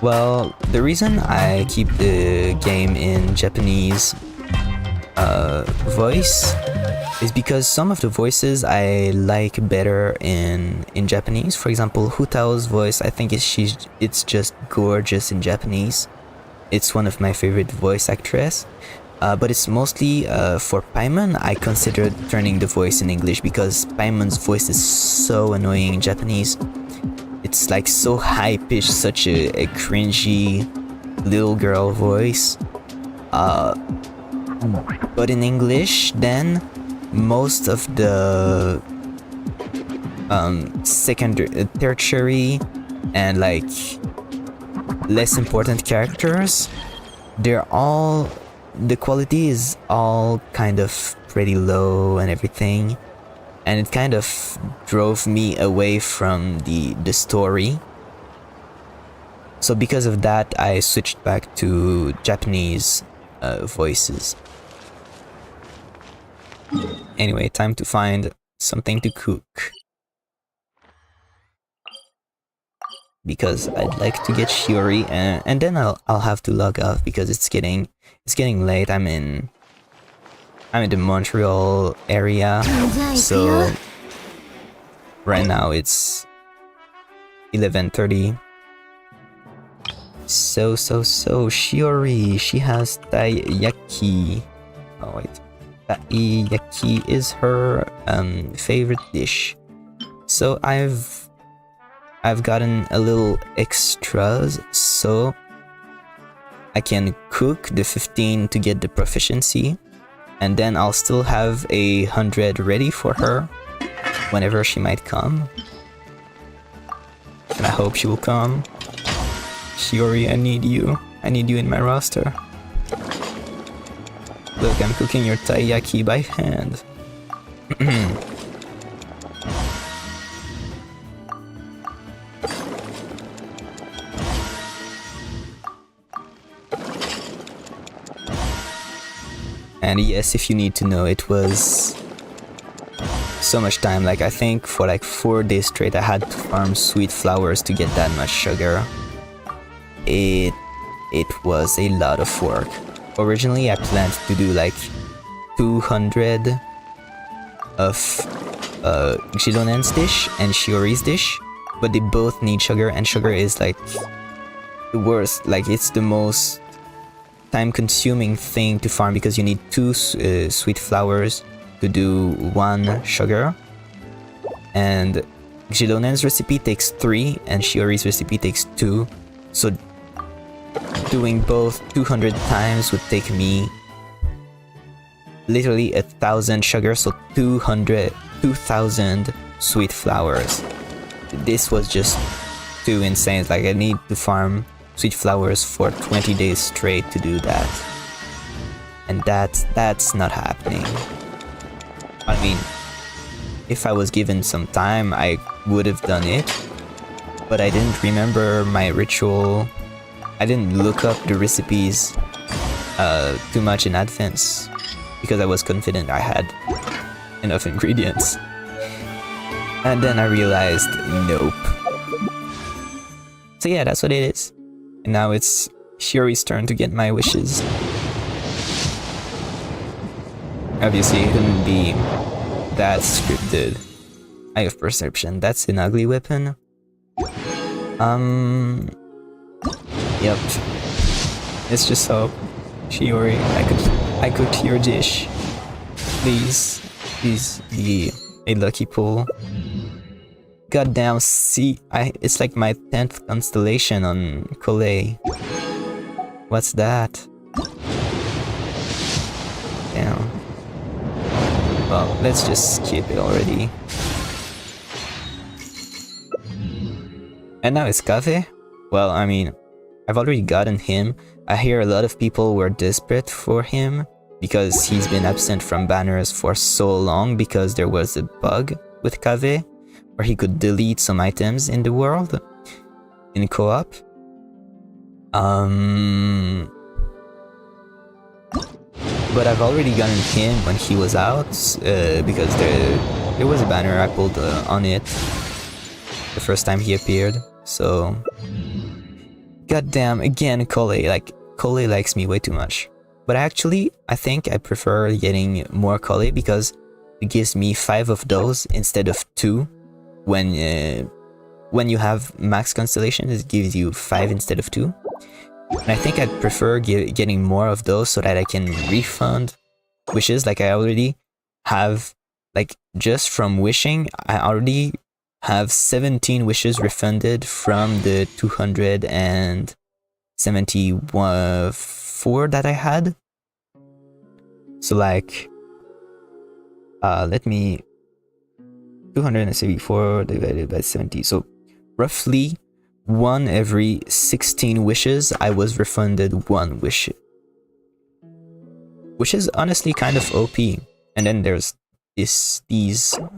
Well, the reason I keep the game in Japanese voice is because some of the voices I like better in Japanese. For example, Hutao's voice, I think it's just gorgeous in Japanese. It's one of my favorite voice actress. But it's mostly for Paimon. I considered turning the voice in English because Paimon's voice is so annoying in Japanese. It's like so high-pitched, such a cringy little girl voice. But in English, then most of the secondary, tertiary, and like less important characters, the quality is all kind of pretty low and everything, and it kind of drove me away from the story. So because of that, I switched back to Japanese voices. Anyway, time to find something to cook, because I'd like to get Chiori, and then I'll have to log off because it's getting late. I'm in the Montreal area, so right now it's 11:30. So Chiori, she has taiyaki. Oh wait, taiyaki is her favorite dish. So I've gotten a little extras, so I can cook the 15 to get the proficiency, and then I'll still have 100 ready for her whenever she might come. And I hope she will come. Chiori, I need you. I need you in my roster. Look, I'm cooking your taiyaki by hand. And yes, if you need to know, it was so much time. Like, I think for like 4 days straight I had to farm sweet flowers to get that much sugar. It was a lot of work. Originally I planned to do like 200 of Xilonen's dish and Chiori's dish, but they both need sugar, and sugar is like the worst. Like, it's the most time-consuming thing to farm because you need 2 sweet flowers to do 1 sugar, and Xilonen's recipe takes 3 and Chiori's recipe takes 2. So doing both 200 times would take me literally 1,000 sugar, so 2,000 sweet flowers. This was just too insane. Like, I need to farm sweet flowers for 20 days straight to do that. And that's not happening. I mean, if I was given some time, I would have done it. But I didn't remember my ritual. I didn't look up the recipes too much in advance because I was confident I had enough ingredients. And then I realized, nope. So yeah, that's what it is. And now it's Chiori's turn to get my wishes. Obviously, it couldn't be that scripted. Eye of Perception, that's an ugly weapon. Yep. It's just hope. Chiori, I could cure dish. Please be a lucky pull. Goddamn, see, it's like my 10th constellation on Collei. What's that? Damn. Well, let's just skip it already. And now it's Cave? Well, I mean, I've already gotten him. I hear a lot of people were desperate for him because he's been absent from banners for so long because there was a bug with Cave where he could delete some items in the world in co-op. But I've already gotten him when he was out because there was a banner I pulled on it the first time he appeared. So, goddamn, again, Collei. Like, Collei likes me way too much. But actually, I think I prefer getting more Collei because it gives me 5 of those instead of 2. When you have max constellation, it gives you 5 instead of 2. And I think I'd prefer getting more of those so that I can refund wishes. Like, I already have, like, just from wishing, I already have 17 wishes refunded from the 274 that I had. So, like, let me... 274 divided by 70. So, roughly 1 every 16 wishes, I was refunded 1 wish. Which is honestly kind of OP. And then there's these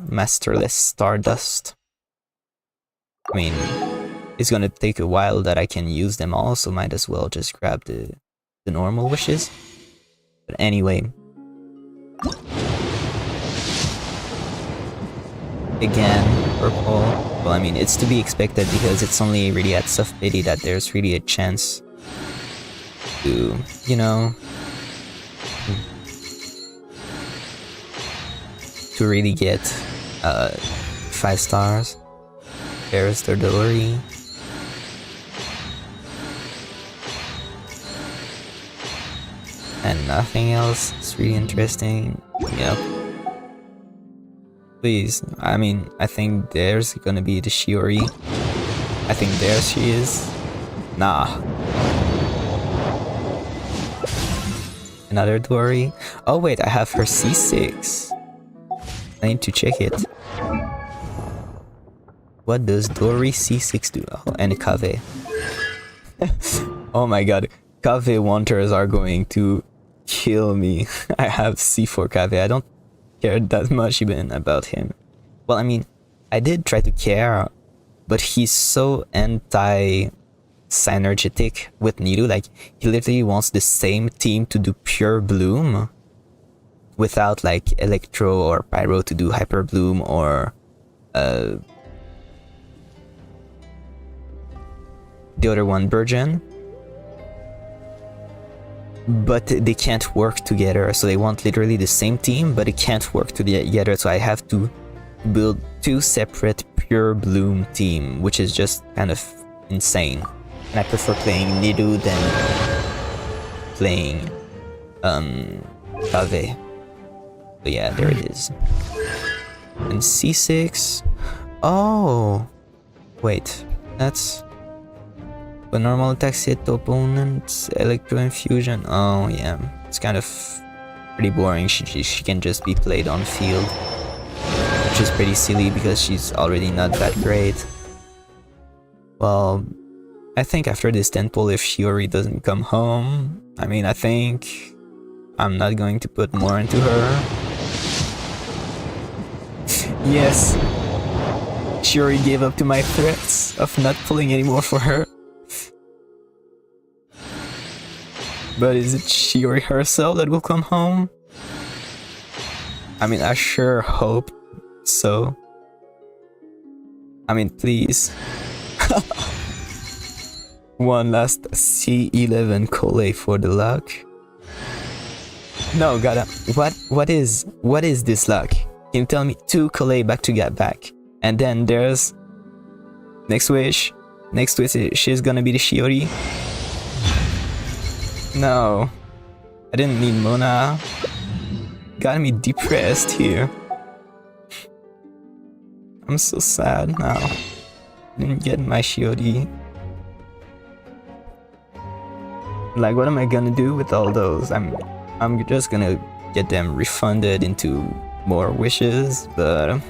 Masterless Stardust. I mean, it's gonna take a while that I can use them all, so might as well just grab the normal wishes. But anyway. Again, purple. Well, I mean, it's to be expected because it's only really at Soft Pity that there's really a chance to, you know, to really get 5 stars. There's the Dory. And nothing else is really interesting. Yep. Please, I mean, I think there's gonna be the Chiori. I think there she is. Nah. Another Dory. Oh wait, I have her C6. I need to check it. What does Dory C6 do? Oh, and Cave. Oh my god. Cave wanters are going to kill me. I have C4 Cave. I don't care that much even about him. Well, I mean, I did try to care, but he's so anti-synergetic with Niru. Like, he literally wants the same team to do pure bloom without like Electro or Pyro to do hyper bloom or the other one, Burgeon. But they can't work together, so they want literally the same team, but it can't work together, so I have to build 2 separate pure bloom team, which is just kind of insane. And I prefer playing Niru than playing Cave. But yeah, there it is. And C6. Oh, wait, that's when normal attacks hit opponents, Electro Infusion. Oh yeah, it's kind of pretty boring. She can just be played on field, which is pretty silly because she's already not that great. Well, I think after this temple, if Chiori doesn't come home, I mean, I think I'm not going to put more into her. Yes, Chiori gave up to my threats of not pulling anymore for her. But is it Chiori herself that will come home? I mean, I sure hope so. I mean, please. One last C11 collate for the luck. No, gotta. What is this luck? Can you tell me 2 collate back to get back? And then there's next wish. Next wish, she's gonna be the Chiori. No, I didn't need Mona. Got me depressed here. I'm so sad now. Didn't get my Chiori. Like, what am I gonna do with all those? I'm just gonna get them refunded into more wishes, but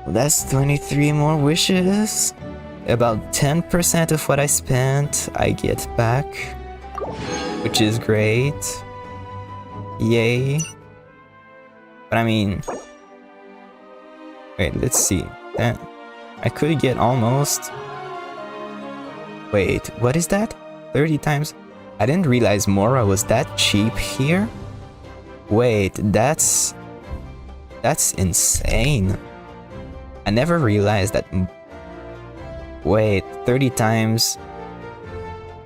that's 23 more wishes. About 10% of what I spent I get back, which is great. Yay. But I mean, wait, let's see. I could get almost. Wait, what is that? 30 times? I didn't realize Mora was that cheap here. Wait, that's insane. I never realized that. Wait, 30 times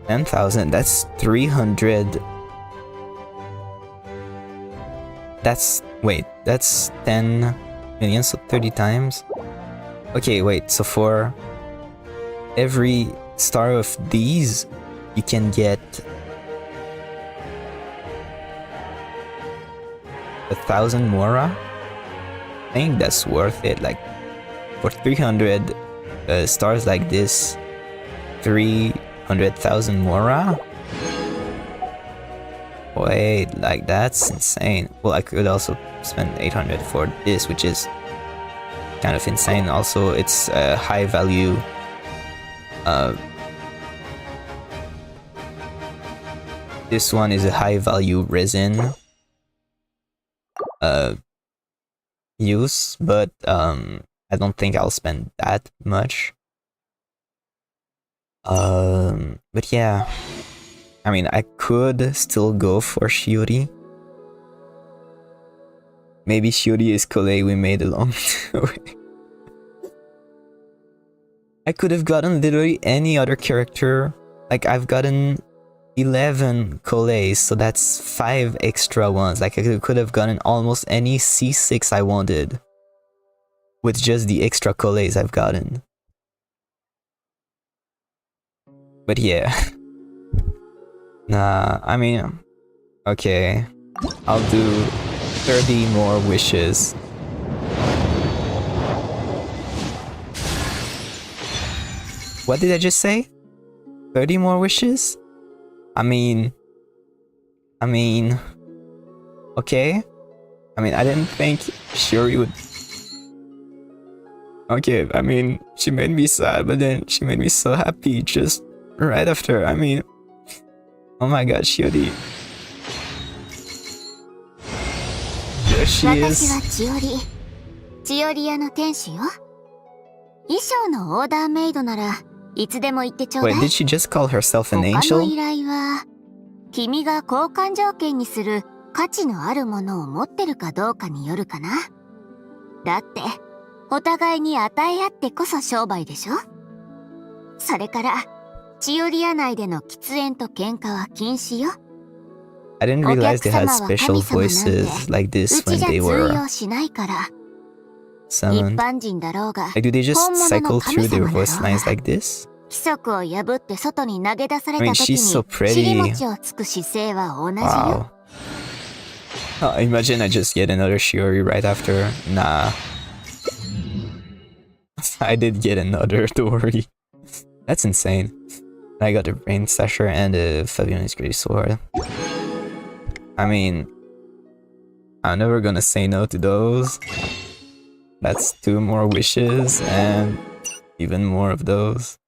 10,000, that's 300. That's 10 million, so 30 times. Okay, wait, so for every star of these, you can get 1,000 Mora. I think that's worth it. Like, for 300 stars like this, 300,000 Mora. Wait, like that's insane. Well, I could also spend 800 for this, which is kind of insane. Also, it's a high value. This one is a high value resin use, but I don't think I'll spend that much. But yeah, I mean, I could still go for Chiori. Maybe Chiori is collate we made along the way. I could have gotten literally any other character. Like, I've gotten 11 collays, so that's 5 extra ones. Like, I could have gotten almost any C6 I wanted with just the extra collays I've gotten. But yeah. Nah, I mean, okay. I'll do 30 more wishes. What did I just say? 30 more wishes? I mean, okay. I mean, I didn't think Chiori would. Okay, I mean, she made me sad, but then she made me so happy just right after. I mean, oh my god, Chiori. There she is. 私はチオリ。チオリ屋の店主よ。衣装のオーダーメイドならいつでも言ってちょうだい。 Wait, did she just call herself an 他の angel? 依頼は君が交換条件にする価値のあるものを持ってるかどうかによるかな。だってお互いに与え合ってこそ商売でしょ。それからチオリ屋内での喫煙と喧嘩は禁止よ。 I didn't realize they had special voices like this when they were summoned. Like, do they just cycle through their voice lines like this? I mean, she's so pretty. Wow. Oh, imagine I just get another Chiori right after. Nah. I did get another, don't worry. That's insane. I got a Brain Slasher and a Fabione's Great Sword. I mean, I'm never gonna say no to those. That's 2 more wishes, and Even more of those.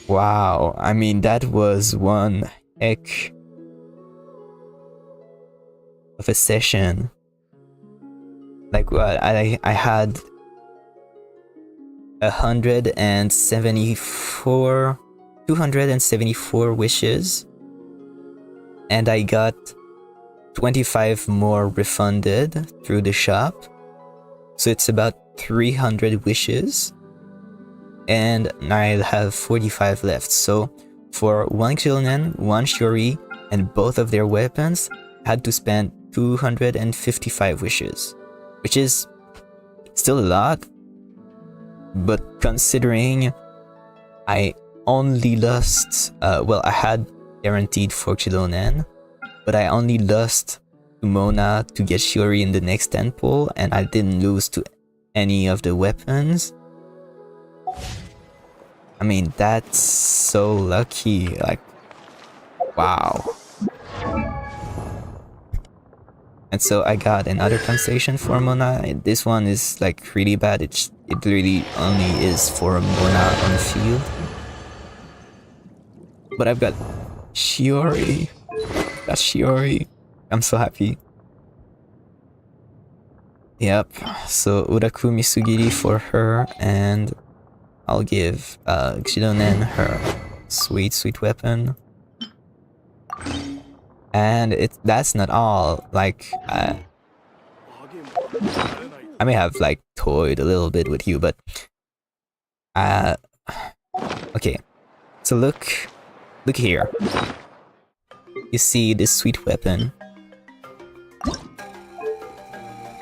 Wow, I mean, that was one heck of a session. Like, what? I had 274 wishes, and I got 25 more refunded through the shop. So it's about 300 wishes, and I have 45 left. So for one Xilonen, one Chiori, and both of their weapons, I had to spend 255 wishes, which is still a lot, but considering I only lost, well, I had guaranteed for Xilonen, but I only lost to Mona to get Chiori in the next 10 pull, and I didn't lose to any of the weapons. I mean, that's so lucky, like, wow. And so I got another translation for Mona. This one is like really bad. It really only is for Mona on the field. But I've got Chiori. That's Chiori. I'm so happy. Yep. So Uraku Misugiri for her, and I'll give Xilonen her sweet weapon. And that's not all. Like, I may have like toyed a little bit with you, but okay. So look here. You see this sweet weapon?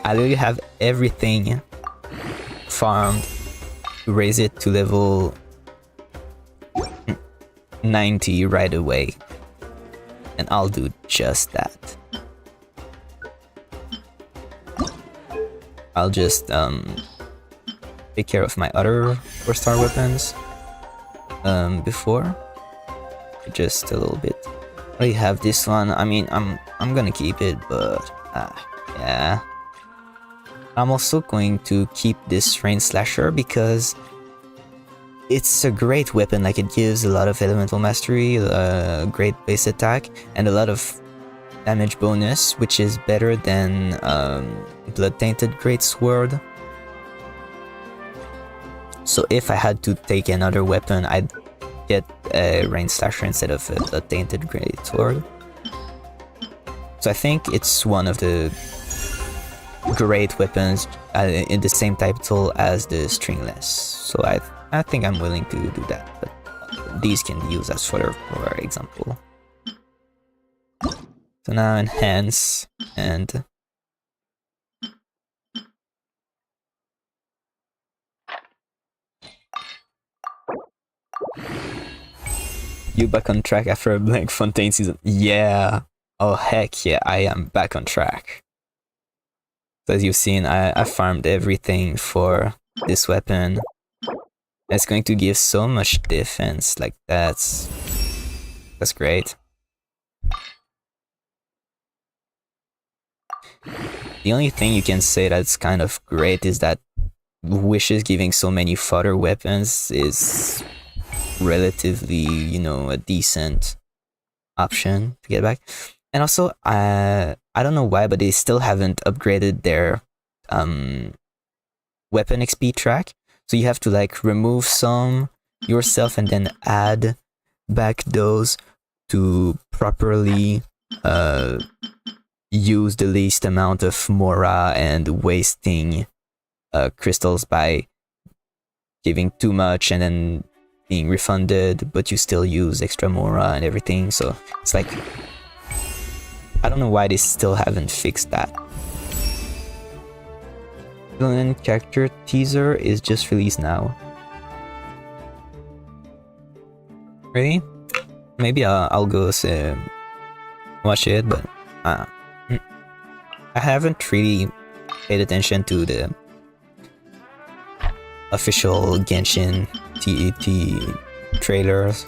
I literally have everything farmed to raise it to level 90 right away. And I'll do just that. I'll just take care of my other 4-star weapons before, just a little bit. I have this one. I mean, I'm gonna keep it, but yeah. I'm also going to keep this Rain Slasher because it's a great weapon. Like, it gives a lot of elemental mastery, great base attack, and a lot of damage bonus, which is better than Blood Tainted Greatsword. So if I had to take another weapon, I'd get a Rain Slasher instead of a Blood Tainted Greatsword. So I think it's one of the great weapons in the same title as the Stringless. So I think I'm willing to do that, but these can be used as fodder, for example. So now enhance, and you back on track after a blank Fontaine season? Yeah. Oh heck yeah, I am back on track. So as you've seen, I farmed everything for this weapon. It's going to give so much defense. Like, that's great. The only thing you can say that's kind of great is that Wishes giving so many fodder weapons is relatively, you know, a decent option to get back. And also, I don't know why, but they still haven't upgraded their weapon XP track. So you have to like remove some yourself and then add back those to properly use the least amount of Mora and wasting crystals by giving too much and then being refunded, but you still use extra Mora and everything. So it's like, I don't know why they still haven't fixed that. Villain character teaser is just released now. Really? Maybe I'll go watch it, but I haven't really paid attention to the official Genshin TET trailers.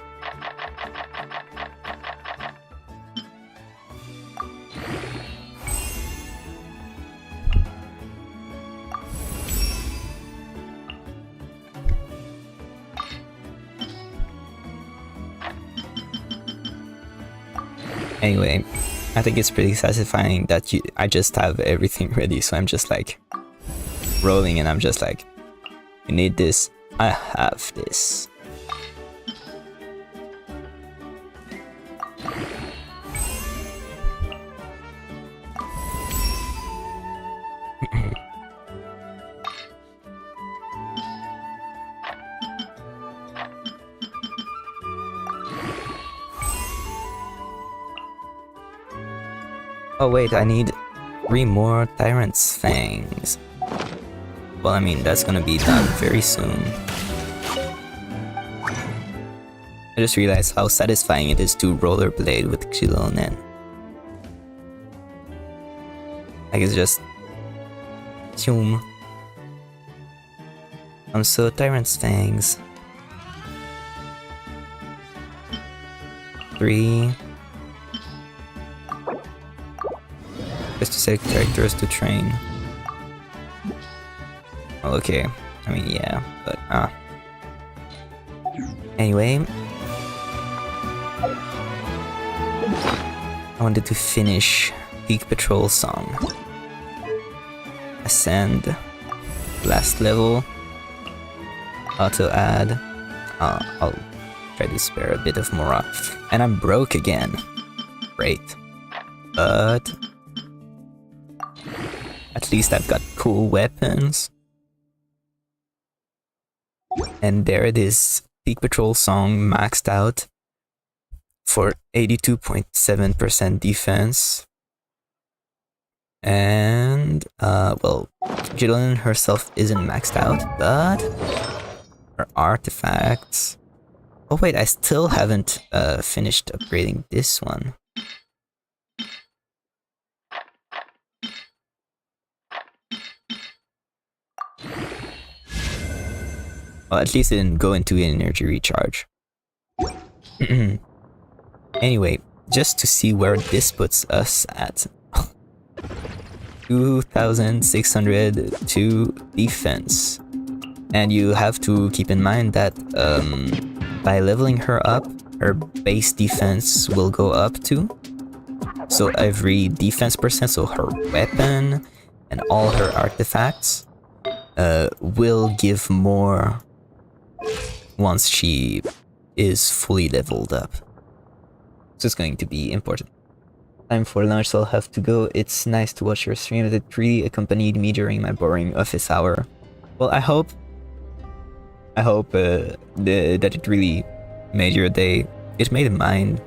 Anyway, I think it's pretty satisfying that I just have everything ready, so I'm just like rolling and I'm just like, you need this, I have this. Oh wait, I need 3 more Tyrant's Fangs. Well, I mean, that's gonna be done very soon. I just realized how satisfying it is to rollerblade with Xilonen. Like, it's just... Zoom. So Tyrant's Fangs. 3... Just to select characters to train. Well, okay. I mean, yeah, but anyway, I wanted to finish Peak Patrol Song. Ascend. Last level. Auto add. I'll try to spare a bit of Mora. And I'm broke again. Great. But at least I've got cool weapons. And there it is. Peak Patrol Song maxed out for 82.7% defense. And, well, Xilonen herself isn't maxed out, but her artifacts... Oh wait, I still haven't finished upgrading this one. Well, at least it didn't go into an energy recharge. Anyway, just to see where this puts us at. 2,602 defense. And you have to keep in mind that by leveling her up, her base defense will go up too. So every defense percent, so her weapon and all her artifacts will give more once she is fully leveled up. So it's going to be important. Time for lunch, so I'll have to go. It's nice to watch your stream. It really accompanied me during my boring office hour. Well, I hope that it really made your day. It made mine.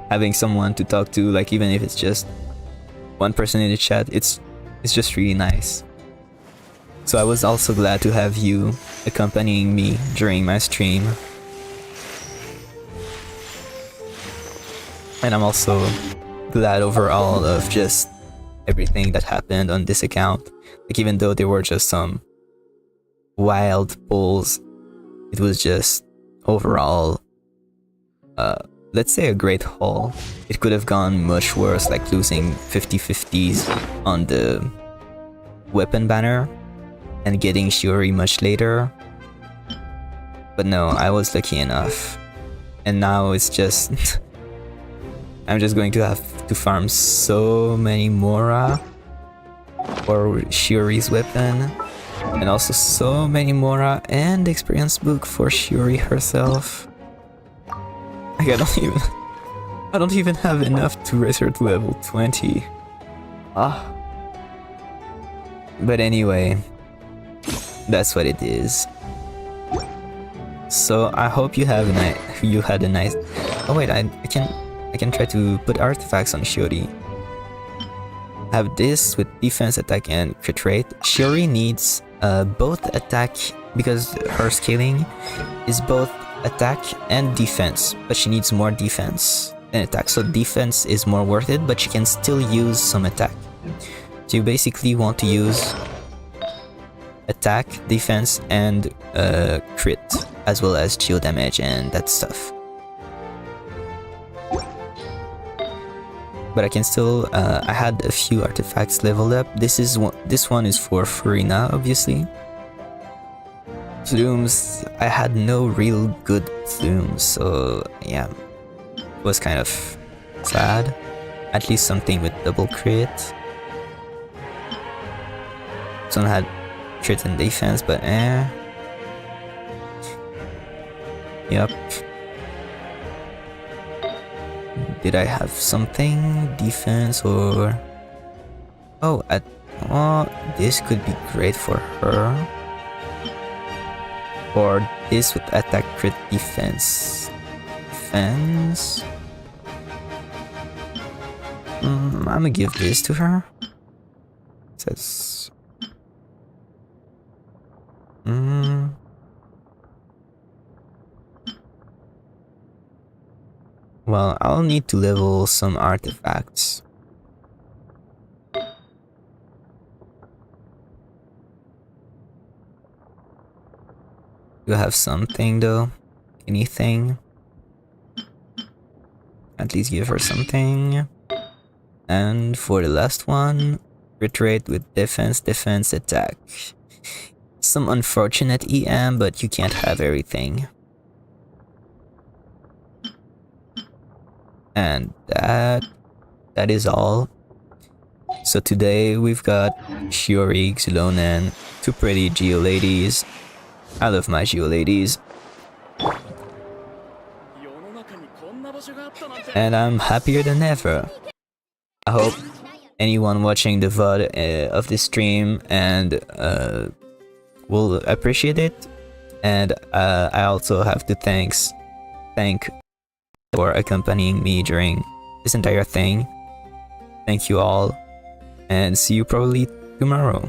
Having someone to talk to, like even if it's just one person in the chat, it's just really nice. So I was also glad to have you accompanying me during my stream. And I'm also glad overall of just everything that happened on this account. Like even though there were just some wild pulls, it was just overall, let's say a great haul. It could have gone much worse, like losing 50/50s on the weapon banner and getting Chiori much later. But no, I was lucky enough. And now it's just... I'm just going to have to farm so many Mora for Chiori's weapon. And also so many Mora and experience book for Chiori herself. Like I don't even have enough to raise her to level 20. But anyway, that's what it is. So I hope you had a nice... Oh wait, I can try to put artifacts on Chiori. Have this with defense, attack, and crit rate. Chiori needs both attack, because her scaling is both attack and defense, but she needs more defense than attack. So defense is more worth it, but she can still use some attack. So you basically want to use attack, defense, and crit, as well as geo damage and that stuff. But I can still, I had a few artifacts leveled up. This one is for Furina, obviously. Zooms, I had no real good zooms, so yeah, it was kind of sad. At least something with double crit. Some had crit and defense, but Yep. Did I have something? Defense or... Oh, this could be great for her. Or this with attack crit defense. I'm gonna give this to her. It says... Well, I'll need to level some artifacts. Do I have something though? Anything? At least give her something. And for the last one, crit rate with defense, defense, attack. Some unfortunate EM, but you can't have everything. And that is all. So today we've got Chiori, Xilonen, two pretty Geo ladies. I love my Geo ladies. And I'm happier than ever. I hope anyone watching the VOD of this stream and will appreciate it. And I also have to thank for accompanying me during this entire thing. Thank you all, and see you probably tomorrow.